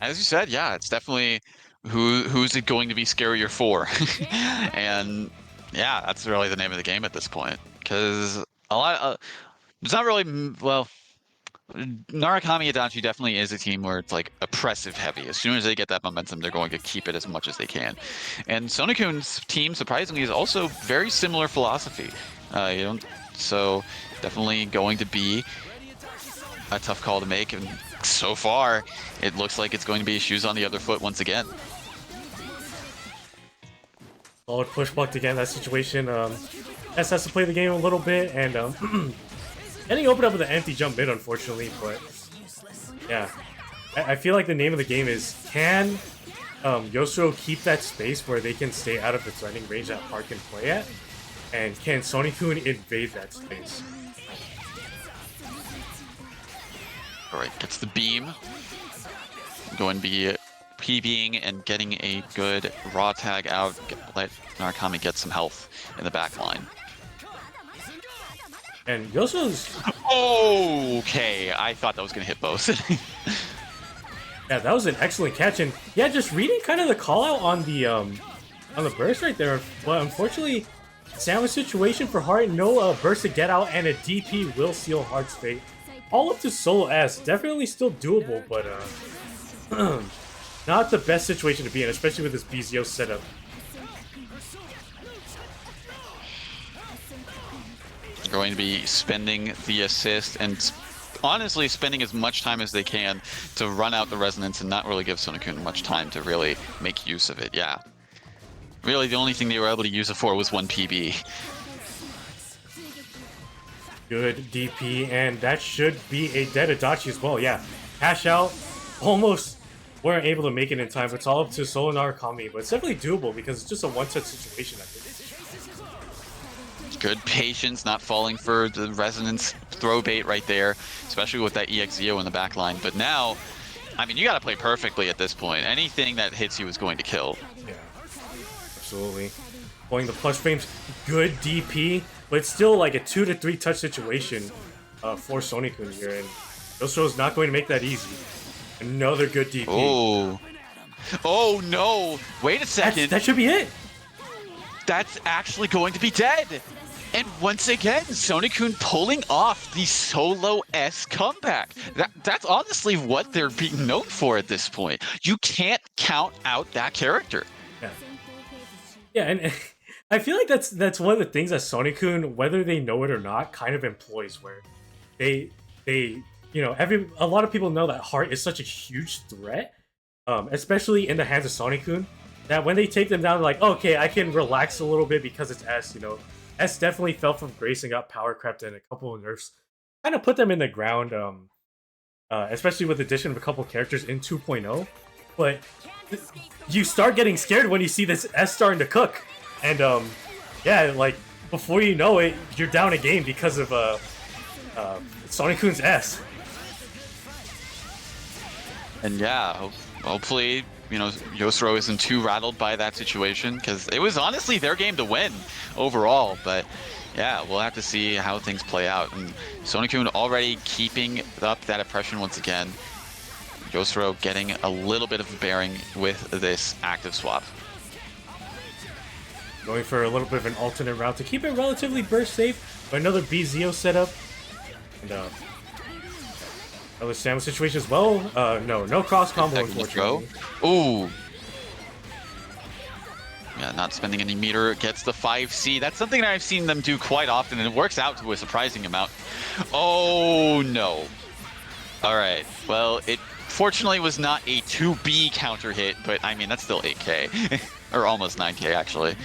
As you said, yeah, it's definitely who's it going to be scarier for? And yeah, that's really the name of the game at this point. Because it's not really, well, Narukami Adachi definitely is a team where it's like oppressive heavy. As soon as they get that momentum, they're going to keep it as much as they can. And Sonokun's team, surprisingly, is also very similar philosophy. So definitely going to be a tough call to make. And so far, it looks like it's going to be shoes on the other foot once again. Solid push block to get in that situation. S has to play the game a little bit, and getting opened up with an empty jump mid, unfortunately. But yeah, I feel like the name of the game is, can Yosuro keep that space where they can stay out of the threatening range that Hart can play at? And can Sonic-kun invade that space? Alright, gets the beam. Going to be PBing and getting a good raw tag out. Let Narukami get some health in the back line. And Yosuro's... Okay, I thought that was going to hit both. Yeah, that was an excellent catch. And yeah, just reading kind of the call out on the burst right there. But unfortunately, sandwich situation for Hart. No burst to get out, and a DP will seal Hart's fate. All up to solo S. Definitely still doable, but not the best situation to be in, especially with this BZO setup. Going to be spending the assist and honestly spending as much time as they can to run out the resonance and not really give Sonic-kun much time to really make use of it. Yeah. Really, the only thing they were able to use it for was one PB. Good DP, and that should be a dead Adachi as well. Yeah, cash out. Almost weren't able to make it in time, but it's all up to Solo Narukami. But it's definitely doable because it's just a one-touch situation, I think. Good patience, not falling for the resonance throw bait right there, especially with that EXZO in the back line. But now, I mean, you got to play perfectly at this point. Anything that hits you is going to kill. Yeah, absolutely. Pulling the plus frames, good DP, but it's still like a 2 to 3 touch situation for Sonic-kun here, and Yosuro's not going to make that easy. Another good DP. Oh no! Wait a second. That should be it. That's actually going to be dead. And once again, Sonic-kun pulling off the solo S comeback. That's honestly what they're being known for at this point. You can't count out that character. Yeah, yeah, and I feel like that's one of the things that Sonic-kun, whether they know it or not, kind of employs, where they you know, a lot of people know that Hart is such a huge threat, especially in the hands of Sonic-kun, that when they take them down, they're like, okay, I can relax a little bit because it's S, you know. S definitely fell from grace and got power crept, and a couple of nerfs kind of put them in the ground, especially with the addition of a couple characters in 2.0. But you start getting scared when you see this S starting to cook. And yeah, like, before you know it, you're down a game because of Sonic-kun's S. And yeah, hopefully, you know, Yosuro isn't too rattled by that situation, because it was honestly their game to win overall. But yeah, we'll have to see how things play out. And Sonic-kun already keeping up that oppression once again. Yosuro getting a little bit of bearing with this active swap. Going for a little bit of an alternate route to keep it relatively burst safe, but another BZO setup. And another sandwich situation as well. No cross combo, unfortunately. Ooh. Yeah, not spending any meter, gets the 5C. That's something that I've seen them do quite often, and it works out to a surprising amount. Oh, no. All right. Well, it fortunately was not a 2B counter hit, but I mean, that's still 8k. Or almost 9k, actually.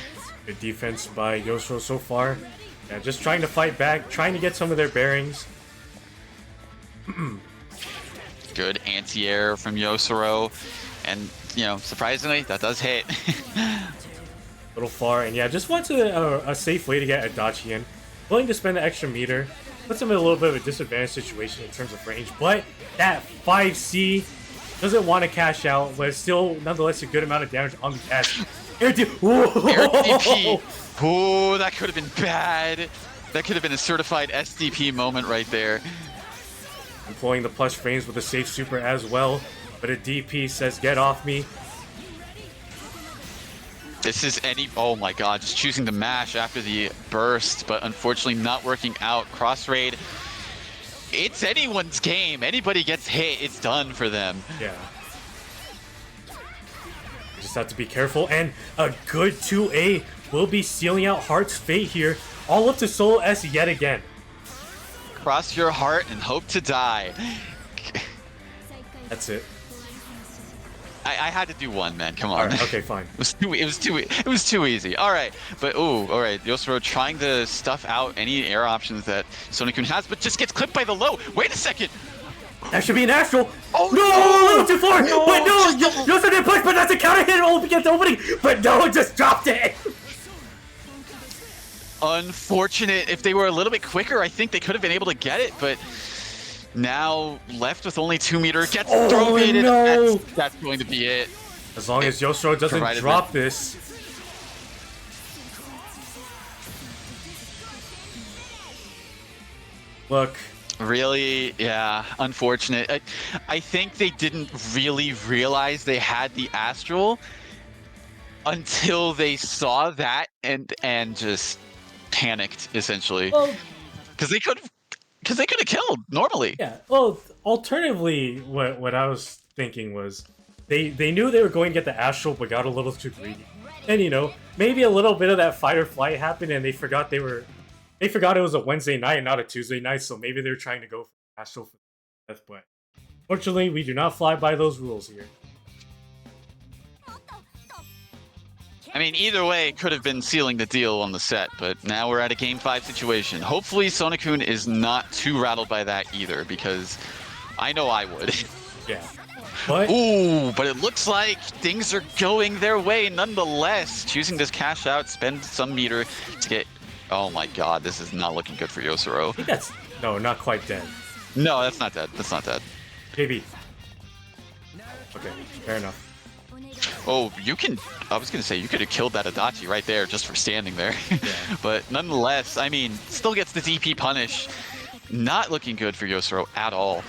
Good defense by Yosuro so far. Yeah, just trying to fight back, trying to get some of their bearings. Good anti-air from Yosuro. And, you know, surprisingly, that does hit. A little far, and yeah, just wants a safe way to get Adachi in. Willing to spend the extra meter. Puts him in a little bit of a disadvantaged situation in terms of range, but that 5C doesn't want to cash out, but it's still nonetheless a good amount of damage on the S. Air DP. Oh, that could have been bad. That could have been a certified SDP moment right there. Employing the plus frames with a safe super as well, but a DP says, get off me. This is oh my god, just choosing the mash after the burst, but unfortunately not working out. Cross raid, it's anyone's game. Anybody gets hit, it's done for them. Yeah. Just have to be careful, and a good 2A will be sealing out Hart's fate here. All up to Solo S yet again. Cross your heart and hope to die. That's it. I had to do one, man. Come All on. right, okay, fine. It was too easy. All right, but ooh, all right. Yosuro trying to stuff out any air options that Sonic-kun has, but just gets clipped by the low. Wait a second. That should be an astral. Oh, no, a little too far. No, but no, just Yosu didn't push, but that's a counter hit. All against the opening, but no, just dropped it. Unfortunate. If they were a little bit quicker, I think they could have been able to get it, but now left with only 2 meter, gets throw baited. No. That's going to be it. As long as Yosuro doesn't Provided drop this. Look. Really, yeah, unfortunate. I think they didn't really realize they had the astral until they saw that and just panicked essentially. Well, Because they could have killed normally. yeah. Well, alternatively, what I was thinking was they knew they were going to get the astral, but got a little too greedy, and maybe a little bit of that fight or flight happened, and they forgot it was a Wednesday night, not a Tuesday night, so maybe they're trying to go for astral for death. But fortunately, we do not fly by those rules here. I mean, either way, it could have been sealing the deal on the set, but now we're at a Game 5 situation. Hopefully, Sonic-kun is not too rattled by that either, because I know I would. Yeah. But Ooh, but it looks like things are going their way nonetheless. Choosing to cash out, spend some meter to get... Oh my god, this is not looking good for Yosuro. I think that's... No, not quite dead. No, that's not dead. That's not dead. JB. Okay, fair enough. Oh, you can... I was going to say, you could have killed that Adachi right there just for standing there. Yeah. But nonetheless, I mean, still gets the DP punish. Not looking good for Yosuro at all.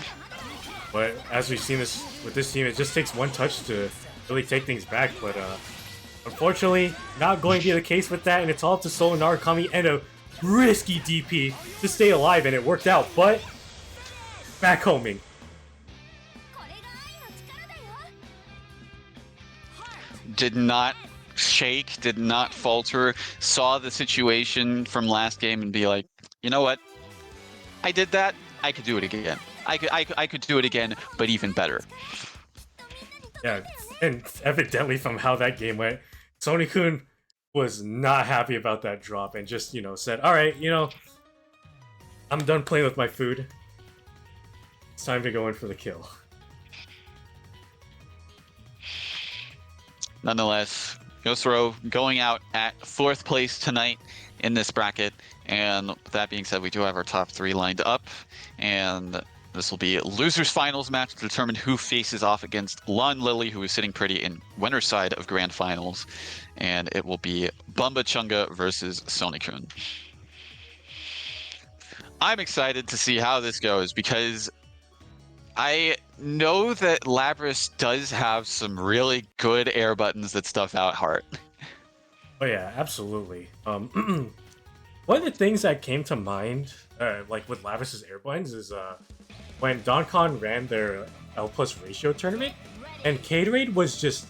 But as we've seen this with this team, it just takes one touch to really take things back. But unfortunately, not going to be the case with that, and it's all up to Solo Narukami and a risky DP to stay alive, and it worked out. But back homing. Did not shake, did not falter, saw the situation from last game and be like, you know what? I did that. I could do it again. I could do it again, but even better. Yeah, and evidently from how that game went, Sonic-kun was not happy about that drop and just, said, all right, I'm done playing with my food. It's time to go in for the kill. Nonetheless, Yosuro going out at 4th place tonight in this bracket. And with that being said, we do have our top 3 lined up. And this will be losers finals match to determine who faces off against Lon Lily, who is sitting pretty in winner's side of grand finals. And it will be Bumba Chunga versus Sonic-kun. I'm excited to see how this goes because I know that Labris does have some really good air buttons that stuff out Heart. Oh yeah, absolutely. One of the things that came to mind, like with Labris's air buttons, is when DonCon ran their L+ ratio tournament, and Caterade was just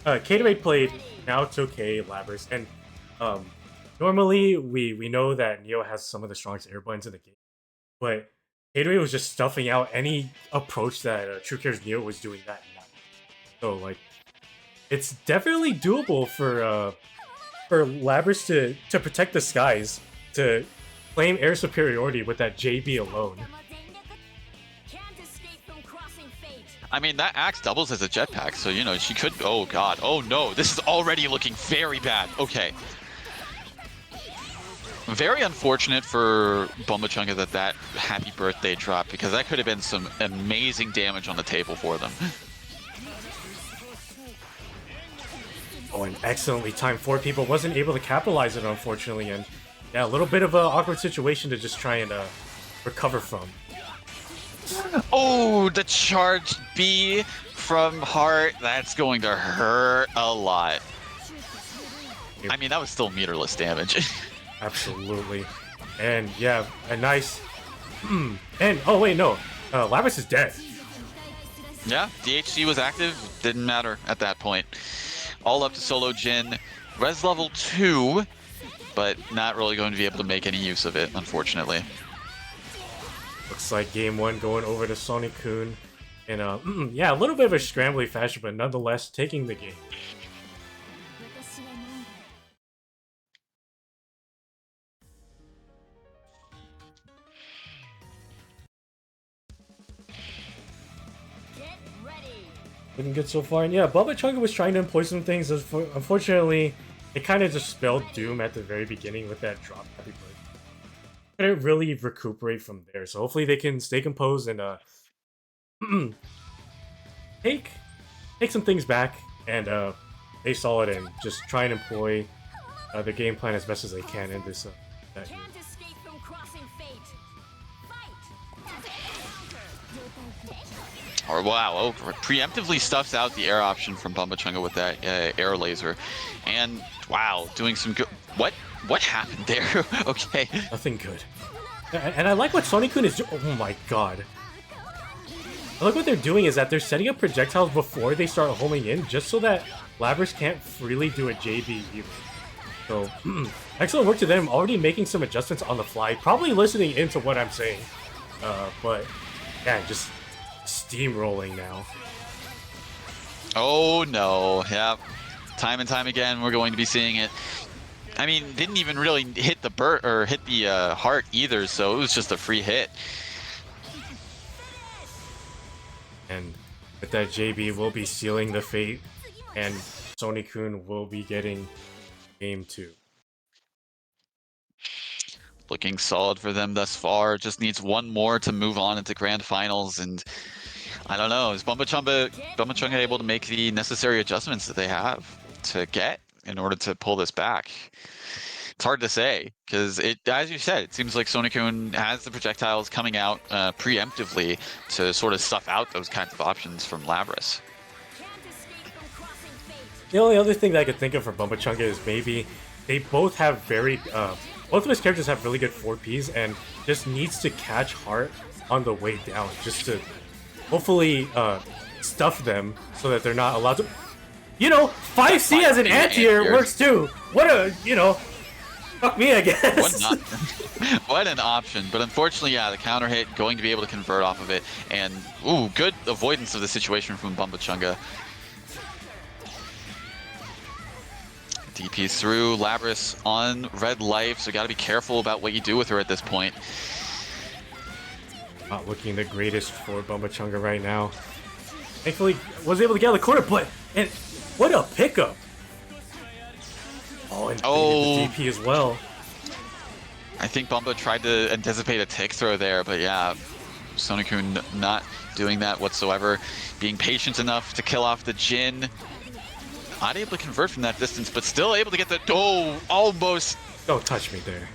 Caterade played Naotoke, Labris, and normally we know that Neo has some of the strongest air buttons in the game, but Caterade was just stuffing out any approach that True Care's Neo was doing that night. So like, it's definitely doable for Labris to protect the skies, to claim air superiority with that JB alone. I mean, that axe doubles as a jetpack, so, she could... Oh, God. Oh, no. This is already looking very bad. Okay. Very unfortunate for Bumba Chunga that happy birthday drop, because that could have been some amazing damage on the table for them. Oh, and excellently timed 4 people. Wasn't able to capitalize it, unfortunately, and yeah, a little bit of an awkward situation to just try and recover from. Oh, the charged B from Heart. That's going to hurt a lot. I mean, that was still meterless damage. Absolutely. And yeah, a nice... And, oh wait, no. Labris is dead. Yeah, DHC was active. Didn't matter at that point. All up to Solo Jin. Res level 2, but not really going to be able to make any use of it, unfortunately. Looks like game 1 going over to Sonic-kun. in a yeah, a little bit of a scrambly fashion, but nonetheless taking the game. 私はなんだ Get ready. Looking good so far. And yeah, Bubba Chunga was trying to employ some things. Unfortunately, it kind of just spelled doom at the very beginning with that drop. Happy birthday. Couldn't really recuperate from there. So hopefully they can stay composed and take some things back and stay solid and just try and employ the game plan as best as they can in this. That year. Can't escape from crossing fate. Fight. Or wow, oh, preemptively stuffs out the air option from Bumba Chunga with that air laser, and wow, doing some good. What happened there? Okay. Nothing good. And I like what Sonic-kun is doing. Oh my god. I like what they're doing is that they're setting up projectiles before they start homing in, just so that Labrys can't freely do a JB either. So, excellent work to them, already making some adjustments on the fly, probably listening into what I'm saying. But, yeah, just steamrolling now. Oh no, yeah. Time and time again, we're going to be seeing it. I mean, didn't even really hit the heart either, so it was just a free hit. And with that, JB will be sealing the fate, and Sonic-kun will be getting game 2. Looking solid for them thus far. Just needs one more to move on into grand finals, and I don't know. Is Bumba Chunga able to make the necessary adjustments that they have to get in order to pull this back? It's hard to say, because as you said, it seems like Sonic-kun has the projectiles coming out preemptively to sort of stuff out those kinds of options from Labrys. Can't escape from crossing fate. The only other thing that I could think of for Bumba Chunga is maybe they both have both of his characters have really good 4Ps and just needs to catch Heart on the way down, just to hopefully stuff them so that they're not allowed to. 5C as an anti-air works too. What a, fuck me, I guess. What an option. But unfortunately, yeah, the counter hit going to be able to convert off of it. And, ooh, good avoidance of the situation from Bumba Chunga. DP's through. Labrys on red life, so got to be careful about what you do with her at this point. Not looking the greatest for Bumba Chunga right now. Thankfully, was able to get out of the corner, but what a pickup! Oh, and the DP as well. I think Bumba tried to anticipate a tick throw there, but yeah, Sonic-kun not doing that whatsoever. Being patient enough to kill off the Jin. Not able to convert from that distance, but still able to get the... Oh, almost... Don't touch me there.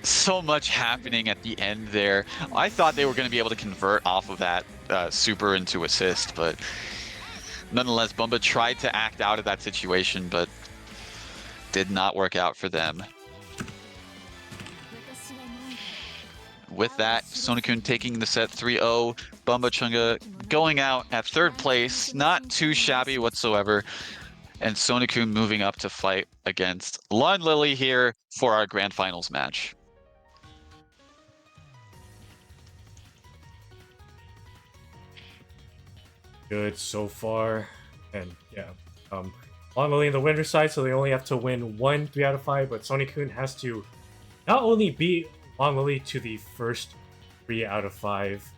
So much happening at the end there. I thought they were going to be able to convert off of that super into assist, but nonetheless, Bumba tried to act out of that situation, but did not work out for them. With that, Sonic-kun taking the set 3-0. Bumba Chunga going out at 3rd place. Not too shabby whatsoever. And Sonic-kun moving up to fight against Lon Lily here for our grand finals match. Good so far. And yeah, Lon Lily in the winner's side, so they only have to win 1 3 out of 5, but Sonic-kun has to not only beat Lon Lily to the first 3 out of 5,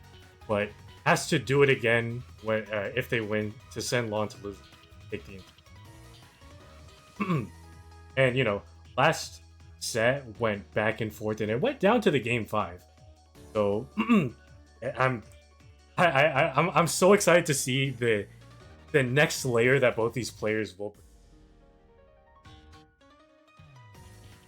but has to do it again when if they win to send Lon to lose, take the and last set went back and forth, and it went down to the game 5. So I'm so excited to see the next layer that both these players will bring.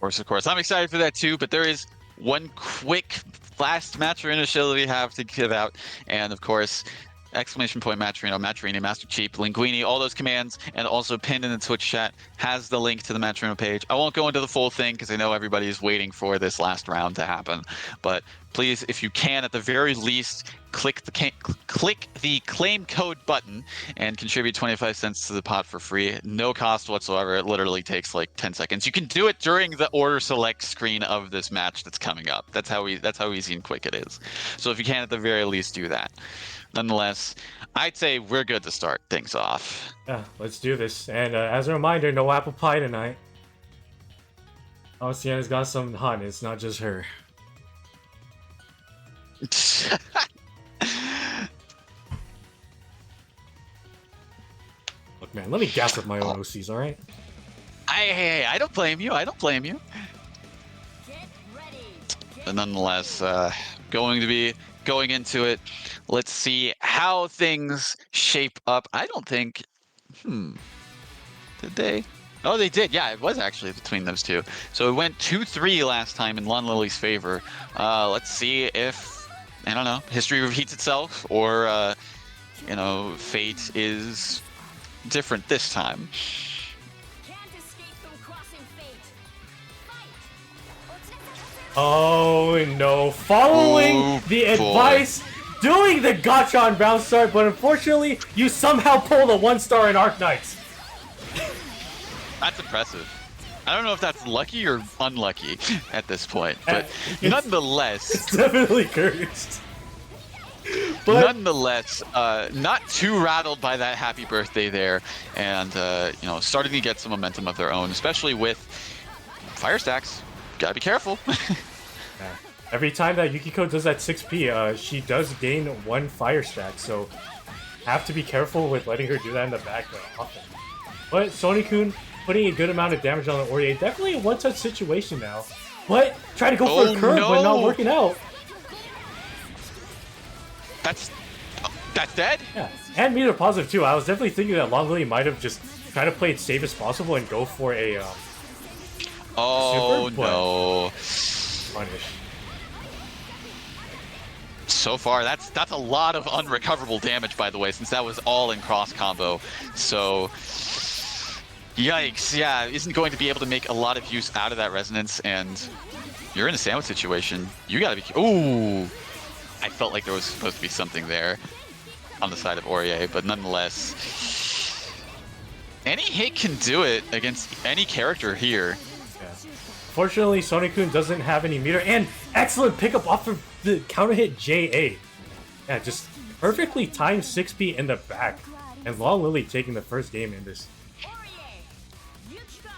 Of course. I'm excited for that too, but there is one quick last match arena show that we have to give out, and of course, !Matcherino, Master Chief, Linguini, all those commands, and also pinned in the Twitch chat has the link to the Matcherino page. I won't go into the full thing because I know everybody is waiting for this last round to happen, but please, if you can, at the very least, click the claim code button and contribute 25 cents to the pot for free. No cost whatsoever. It literally takes like 10 seconds. You can do it during the order select screen of this match that's coming up. That's how easy and quick it is. So if you can, at the very least, do that. Nonetheless, I'd say we're good to start things off. Yeah, let's do this. And as a reminder, no apple pie tonight. Oh, Sienna's got some hunt. It's not just her. Look, man, let me gas up my own OCs, all right? I don't blame you. I don't blame you. Get ready. But nonetheless, going to be going into it. Let's see how things shape up. I don't think. Did they? Oh, they did. Yeah, it was actually between those two. So it went 2-3 last time in Lon Lily's favor. Let's see if, I don't know, history repeats itself, or you know, fate is different this time. Can't escape from crossing fate. Fight. Oh no! Following the advice, doing the gotcha on bounce start, but unfortunately, you somehow pulled a 1-star in Arc Knights. That's impressive. I don't know if that's lucky or unlucky at this point, but nonetheless, It's definitely cursed. But nonetheless, not too rattled by that happy birthday there, and you know, starting to get some momentum of their own, especially with fire stacks. Gotta be careful. yeah, every time that Yukiko does that 6P, she does gain 1 fire stack, so have to be careful with letting her do that in the back often. But Sony-kun putting a good amount of damage on the Aurier, definitely a one-touch situation now. But try to go for a curve, but not working out. That's dead. Yeah, and meter positive too. I was definitely thinking that Long Lily might have just tried to play it safe as possible and go for a Oh super, no! punish. So far, that's a lot of unrecoverable damage, by the way, since that was all in cross combo. So, yikes! Yeah, isn't going to be able to make a lot of use out of that resonance, and you're in a sandwich situation. You gotta be. Ooh! I felt like there was supposed to be something there on the side of Aurier, but nonetheless, any hit can do it against any character here. Yeah. Fortunately, Sony-kun doesn't have any meter, and excellent pickup off of the counter hit JA. Yeah, just perfectly timed 6P in the back, and Long Lily taking the first game in this. Aurier. Yukiko.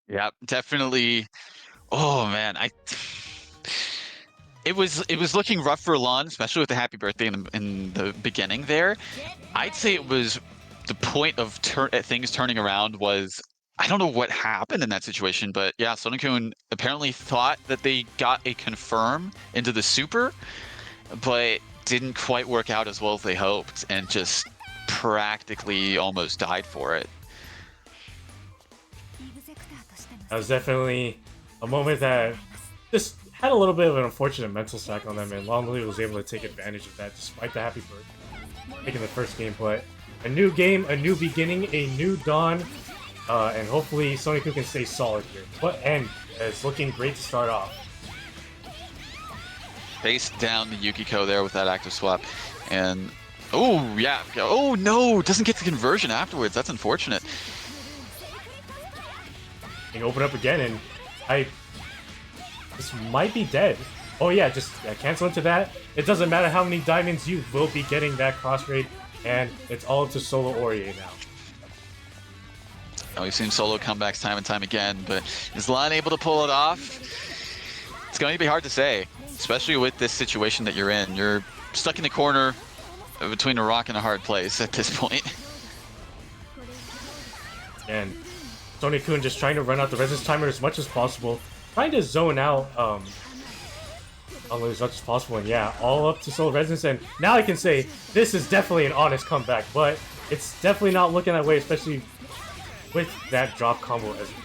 Yeah, definitely. Oh man, it was looking rough for Lon, especially with the happy birthday in the beginning there. I'd say it was the point of things turning around was, I don't know what happened in that situation, but yeah, Sony-kun apparently thought that they got a confirm into the super, but didn't quite work out as well as they hoped, and just practically almost died for it. That was definitely a moment that just had a little bit of an unfortunate mental sack on them, and Long Lily was able to take advantage of that despite the happy birthday, taking the first game. But a new game, a new beginning, a new dawn, and hopefully Sony-kun can stay solid here. And it's looking great to start off. Face down the Yukiko there with that active swap, and oh yeah, oh no, doesn't get the conversion afterwards. That's unfortunate. And open up again, and this might be dead. Oh yeah, just cancel into that. It doesn't matter how many diamonds, you will be getting that cross raid, and it's all up to solo Aurier now. We've seen solo comebacks time and time again, but is Lon able to pull it off? It's going to be hard to say, especially with this situation that you're in. You're stuck in the corner between a rock and a hard place at this point. And Sony-kun just trying to run out the resistance timer as much as possible, trying to zone out as much as possible, and yeah, all up to solo resistance. And now I can say this is definitely an honest comeback, but it's definitely not looking that way, especially with that drop combo as well.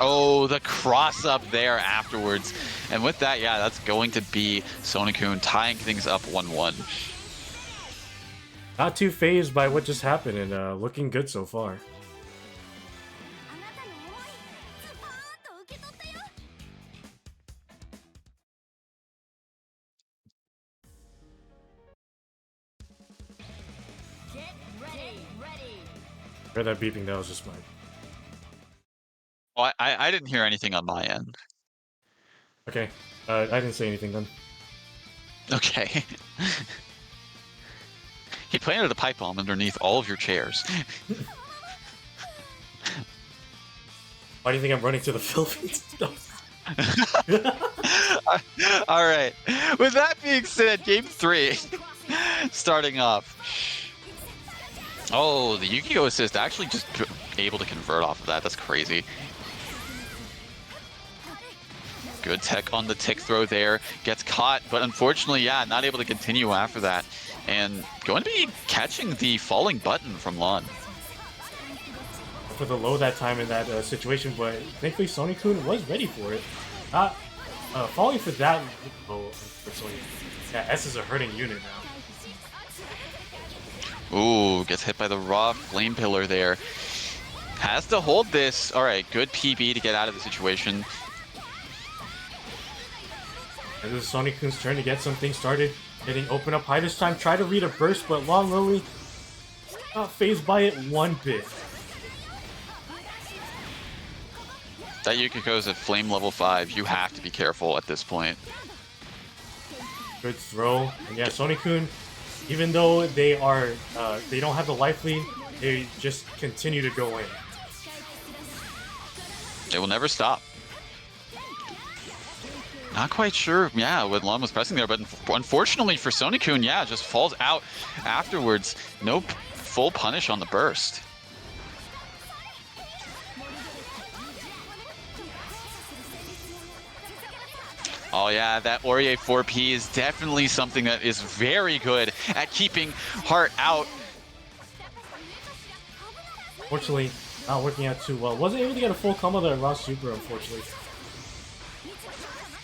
Oh, the cross up there afterwards. And with that, yeah, that's going to be Sony-kun tying things up 1-1. Not too phased by what just happened and looking good so far. あなたの思いスパーンと受け取ったよ Get ready. Heard that beeping, that was just mine. Oh, I didn't hear anything on my end. Okay, I didn't say anything then. Okay. He planted a pipe bomb underneath all of your chairs. Why do you think I'm running to the Philippines? No. All right. With that being said, game 3 starting off. Oh, the Yu-Gi-Oh assist actually just able to convert off of that. That's crazy. Good tech on the tick throw there. Gets caught, but unfortunately, yeah, not able to continue after that. And going to be catching the falling button from Lon. For the low that time in that situation, but thankfully Sony-kun was ready for it. Not falling for that low, unfortunately. Yeah, S's a hurting unit now. Ooh, gets hit by the raw flame pillar there. Has to hold this. All right, good PB to get out of the situation. And this is Sony-kun's turn to get something started. Getting open up high this time. Try to read a burst, but Long Lily not phased by it one bit. That Yukiko's at flame level 5. You have to be careful at this point. Good throw. And yeah, Sony-kun, even though they are they don't have the life lead, they just continue to go in. They will never stop. Not quite sure, yeah, what Lon was pressing there, but unfortunately for Sony-kun, yeah, just falls out afterwards. No full punish on the burst. Oh yeah, that Aurier 4P is definitely something that is very good at keeping Heart out. Unfortunately, not working out too well. Wasn't able to get a full combo there, Raw Super, unfortunately.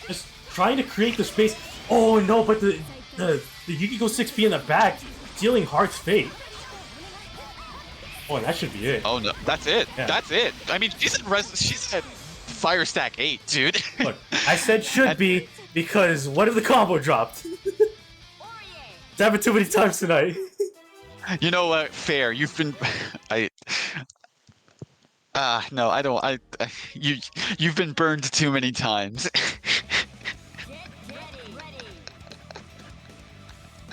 Just trying to create the space. Oh no, but the Yukiko 6P in the back, dealing Heart's fate. Oh, and that should be it. Oh no, that's it. Yeah. That's it. I mean, she's at Fire Stack 8, dude. Look, I said should be because what if the combo dropped? It's happened too many times tonight. You know what? Fair. You've been. No, I don't. You've been burned too many times.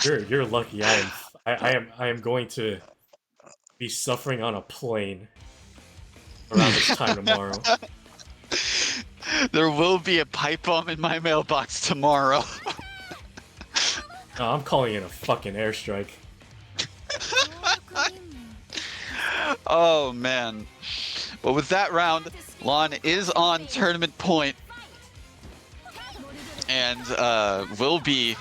You're lucky. I am going to be suffering on a plane around this time tomorrow. There will be a pipe bomb in my mailbox tomorrow. No, I'm calling it a fucking airstrike. Oh man. Well, with that round, Lon is on tournament point. And will be.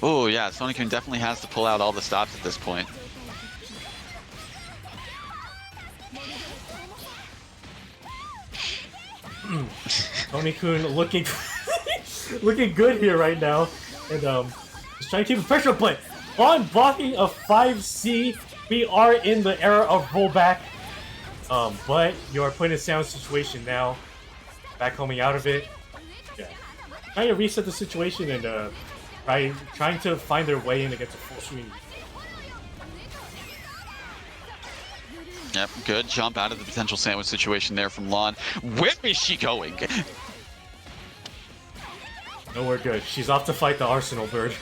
Oh yeah, Sony-kun definitely has to pull out all the stops at this point. Sony-kun looking looking good here right now, and just trying to keep the pressure up. But on blocking a 5C, we are in the era of rollback. But you are put in a sound situation now. Back coming out of it. Yeah, trying to reset the situation and trying to find their way in against a full swing. Yep, good jump out of the potential sandwich situation there from Lon. Where is she going? Nowhere good. She's off to fight the Arsenal bird.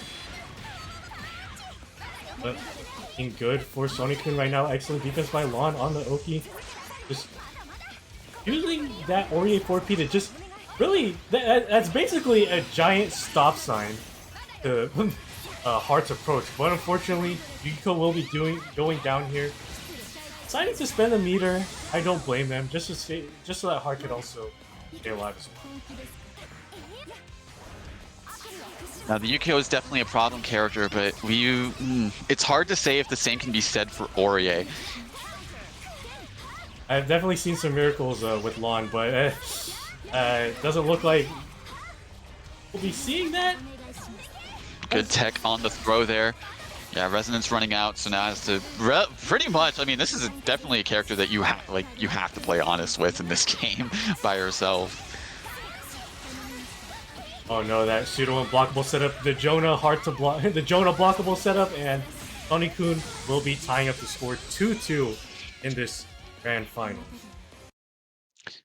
But looking good for Sony-kun right now. Excellent defense by Lon on the Oki. Just using that Aurier 4P to just really... That's basically a giant stop sign to Heart's approach. But unfortunately, Yukiko will be going down here. Deciding to spend the meter, I don't blame them. Just so that Heart could also stay alive as well. Now, the Yukio is definitely a problem character, but it's hard to say if the same can be said for Aurier. I've definitely seen some miracles with Lon, but it doesn't look like we'll be seeing that. Good tech on the throw there. Yeah, Resonance running out, so now has to pretty much. I mean, this is definitely a character that you have to play honest with in this game by yourself. Oh no, that pseudo unblockable setup, the Jonah hard to block, the Jonah blockable setup, and Tony-kun will be tying up the score 2-2 in this grand final.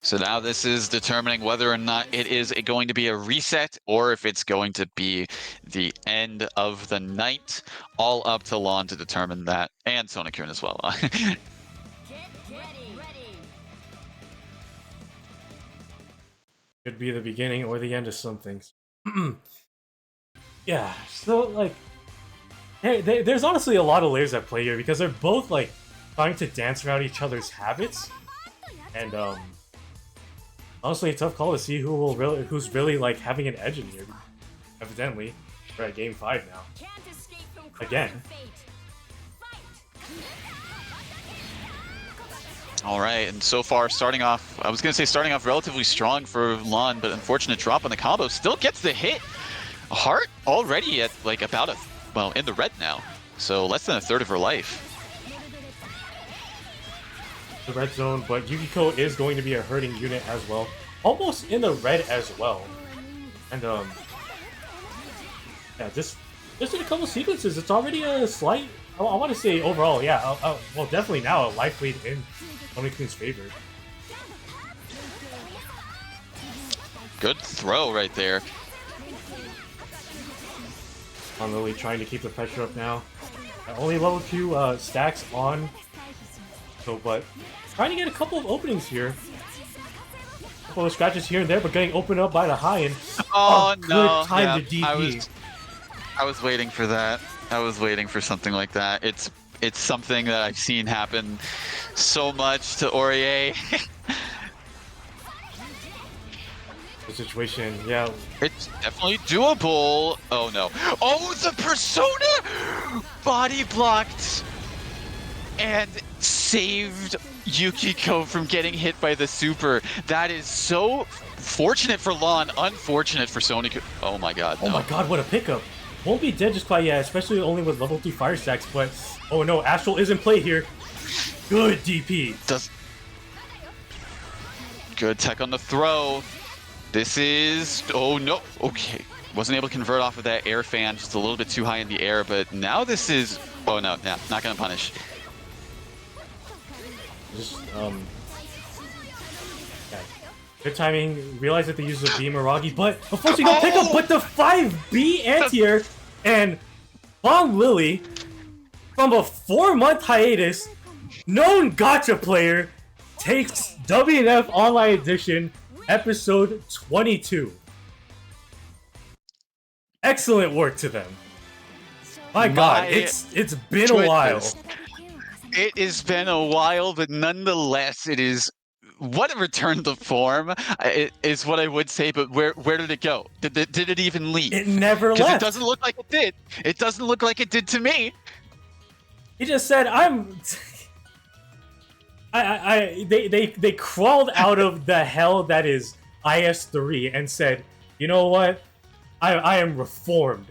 So now this is determining whether or not it is going to be a reset or if it's going to be the end of the night. All up to Lon to determine that, and Sonokun as well. Get ready. Could be the beginning or the end of some things. Yeah, so like, hey, there's honestly a lot of layers at play here because they're both like trying to dance around each other's habits, and honestly, a tough call to see who's really like having an edge in here. Evidently, we're at game 5 now. Can't escape from Again. crossing fate. All right, and so far starting off relatively strong for Lon, but unfortunate drop on the combo. Still gets the hit. Heart already at like about in the red now, so less than a third of her life. The red zone, but Yukiko is going to be a hurting unit as well. Almost in the red as well. And yeah, just in a couple sequences, it's already a slight, I want to say overall, yeah, well definitely now a life lead in Tony-kun's favor. Good throw right there. I'm really trying to keep the pressure up now. Only level 2 stacks on, so but trying to get a couple of openings here. A couple of scratches here and there, but getting opened up by the high and Oh good no! time to DP. I was waiting for that. I was waiting for something like that. It's something that I've seen happen so much to Aurier. The situation, yeah. It's definitely doable. Oh no. Oh, the Persona! Body blocked and saved Yukiko from getting hit by the super. That is so fortunate for Lon, unfortunate for Sonic. Oh my god, Oh no. my god, what a pickup. Won't be dead just quite yet, especially only with level 3 fire stacks, but oh no, Astral is in play here. Good DP. Good tech on the throw. This is, oh no, okay. Wasn't able to convert off of that air fan, just a little bit too high in the air, but now this is, oh no, not gonna punish. Just, yeah. Good timing, realize that they use the B Miragi, but unfortunately no pickup, but the 5B anti-air, and Long Lily, from a 4-month hiatus, known gacha player, takes WNF Online Edition Episode 22. Excellent work to them. My god, it's been a while. It has been a while, but nonetheless, it is what a return to form is what I would say. But where did it go? Did it even leave? It never left. It doesn't look like it did. It doesn't look like it did to me. He just said, They crawled out of the hell that is IS3 and said, you know what? I am reformed.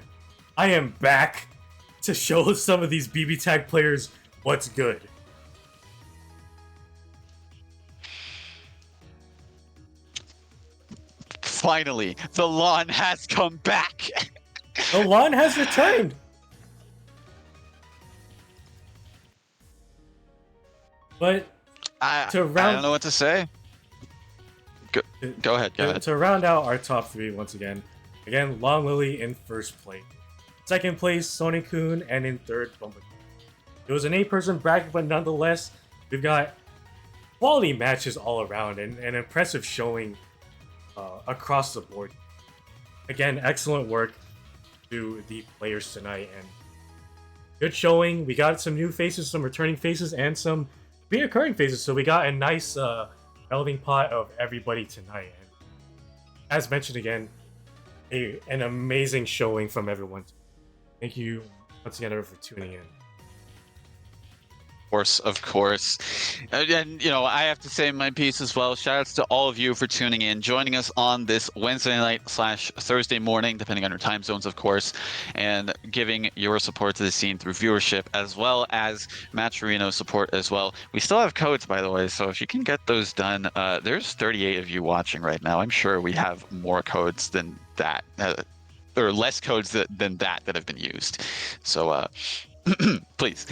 I am back to show some of these BBTAG players what's good. Finally, the lawn has come back. The lawn has returned. But I don't know what to say. Go ahead. To round out our top 3 once again, Long Lily in first place. Second place, Sonokun, and in third, Bumblebee. It was an 8-person bracket, but nonetheless, we've got quality matches all around and an impressive showing across the board. Again, excellent work to the players tonight, and good showing. We got some new faces, some returning faces, and some reoccurring faces, so we got a nice melting pot of everybody tonight. And as mentioned again, an amazing showing from everyone. Thank you once again for tuning in. Of course. And, you know, I have to say my piece as well. Shout outs to all of you for tuning in, joining us on this Wednesday night / Thursday morning, depending on your time zones, of course, and giving your support to the scene through viewership as well as Matcherino support as well. We still have codes, by the way, so if you can get those done, there's 38 of you watching right now. I'm sure we have more codes than that, or less codes than that have been used. So, please.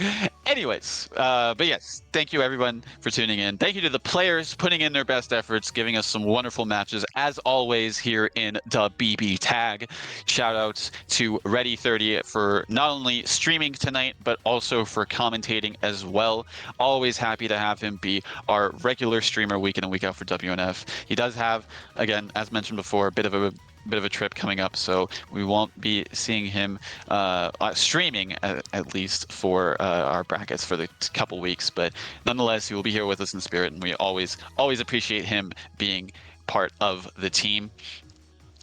Anyways, but yes, thank you everyone for tuning in. Thank you to the players putting in their best efforts, giving us some wonderful matches as always here in the BB tag. Shout outs to Ready30 for not only streaming tonight, but also for commentating as well. Always happy to have him be our regular streamer week in and week out for WNF. He does have, again, as mentioned before, a bit of a trip coming up, so we won't be seeing him streaming at least for our brackets for the couple weeks, but nonetheless he will be here with us in spirit, and we always appreciate him being part of the team.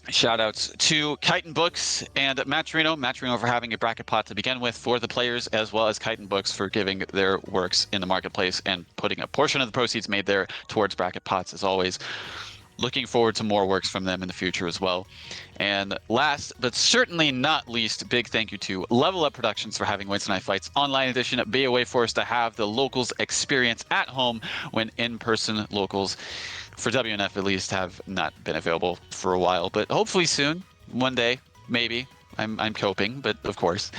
Shout outs to Chitin Books and Matcherino for having a bracket pot to begin with for the players, as well as Chitin Books for giving their works in the marketplace and putting a portion of the proceeds made there towards bracket pots as always. Looking forward to more works from them in the future as well. And last, but certainly not least, big thank you to Level Up Productions for having Wednesday Night Fights Online Edition be a way for us to have the locals experience at home when in-person locals, for WNF at least, have not been available for a while. But hopefully soon, one day, maybe. I'm coping, but of course.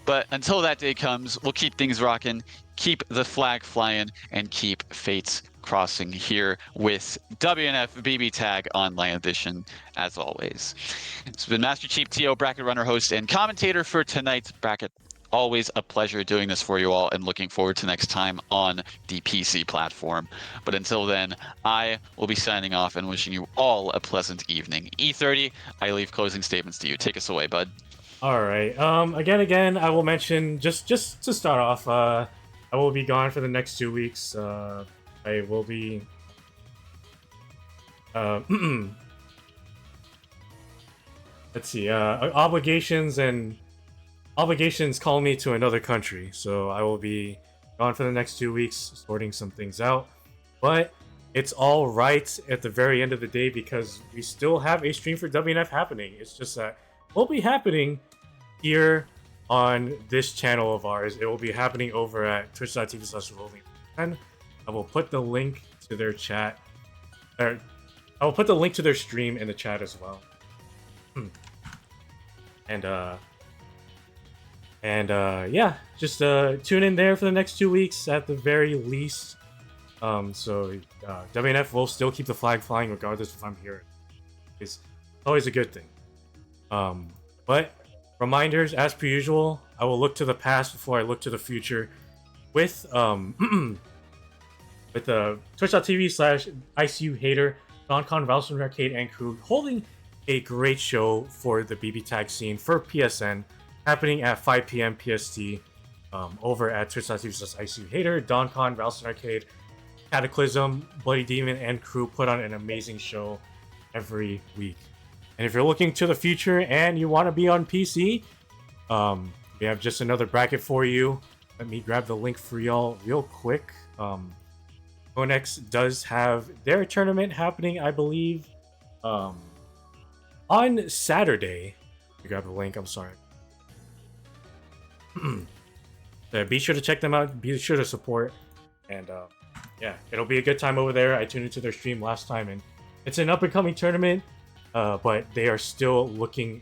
But until that day comes, we'll keep things rocking, keep the flag flying, and keep fates crossing here with WNF BBTAG Online Edition, as always. It's been Master Chief TO, bracket runner, host, and commentator for tonight's bracket. Always a pleasure doing this for you all, and looking forward to next time on the PC platform. But until then, I will be signing off and wishing you all a pleasant evening. E30, I leave closing statements to you. Take us away, bud. All right. Again, I will mention just to start off. I will be gone for the next 2 weeks. I will be. Let's see. Obligations call me to another country, so I will be gone for the next 2 weeks, sorting some things out. But it's all right at the very end of the day because we still have a stream for WNF happening. It's just that it will be happening here on this channel of ours. It will be happening over at twitch.tv/rolling10. I will put the link to their chat, or I will put the link to their stream in the chat as well. Yeah, just tune in there for the next 2 weeks at the very least. WNF will still keep the flag flying regardless if I'm here. It's always a good thing. But reminders, as per usual, I will look to the past before I look to the future with twitch.tv/ICU Hater, DonCon, Valsman Arcade, and crew holding a great show for the BB tag scene for PSN, happening at 5 p.m. PST over at twitch.tv/ICU Hater, DonCon, Valsman Arcade, Cataclysm, Bloody Demon, and crew put on an amazing show every week. And if you're looking to the future and you want to be on PC, we have just another bracket for you. Let me grab the link for y'all real quick. Onex does have their tournament happening, I believe, on Saturday. Let me grab the link, I'm sorry. So be sure to check them out, be sure to support, and yeah, it'll be a good time over there. I tuned into their stream last time, and it's an up-and-coming tournament, but they are still looking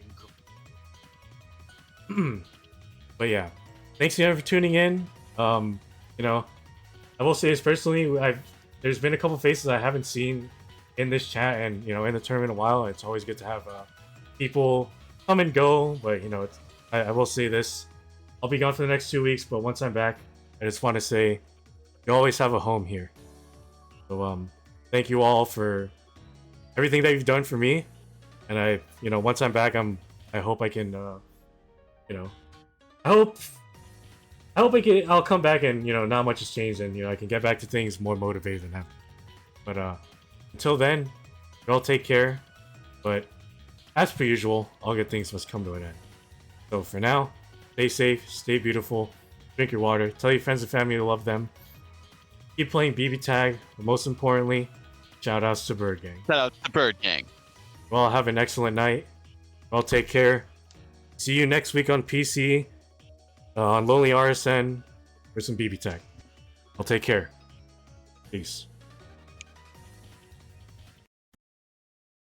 great. But yeah, thanks again for tuning in. You know, I will say this personally, there's been a couple faces I haven't seen in this chat and, you know, in the tournament in a while. It's always good to have people come and go, but, you know, I will say this. I'll be gone for the next 2 weeks, but once I'm back, I just want to say you always have a home here. So thank you all for everything that you've done for me. And you know, once I'm back, I hope I can, you know, I'll come back and, you know, not much has changed, and, you know, I can get back to things more motivated than ever. But until then, you all take care. But as per usual, all good things must come to an end. So for now, stay safe, stay beautiful. Drink your water. Tell your friends and family you love them. Keep playing BB Tag. But most importantly, shout outs to Bird Gang. Shout out to Bird Gang. Well, have an excellent night. Well, take care. See you next week on PC, on Lonely RSN, for some BB Tag. Well, take care. Peace.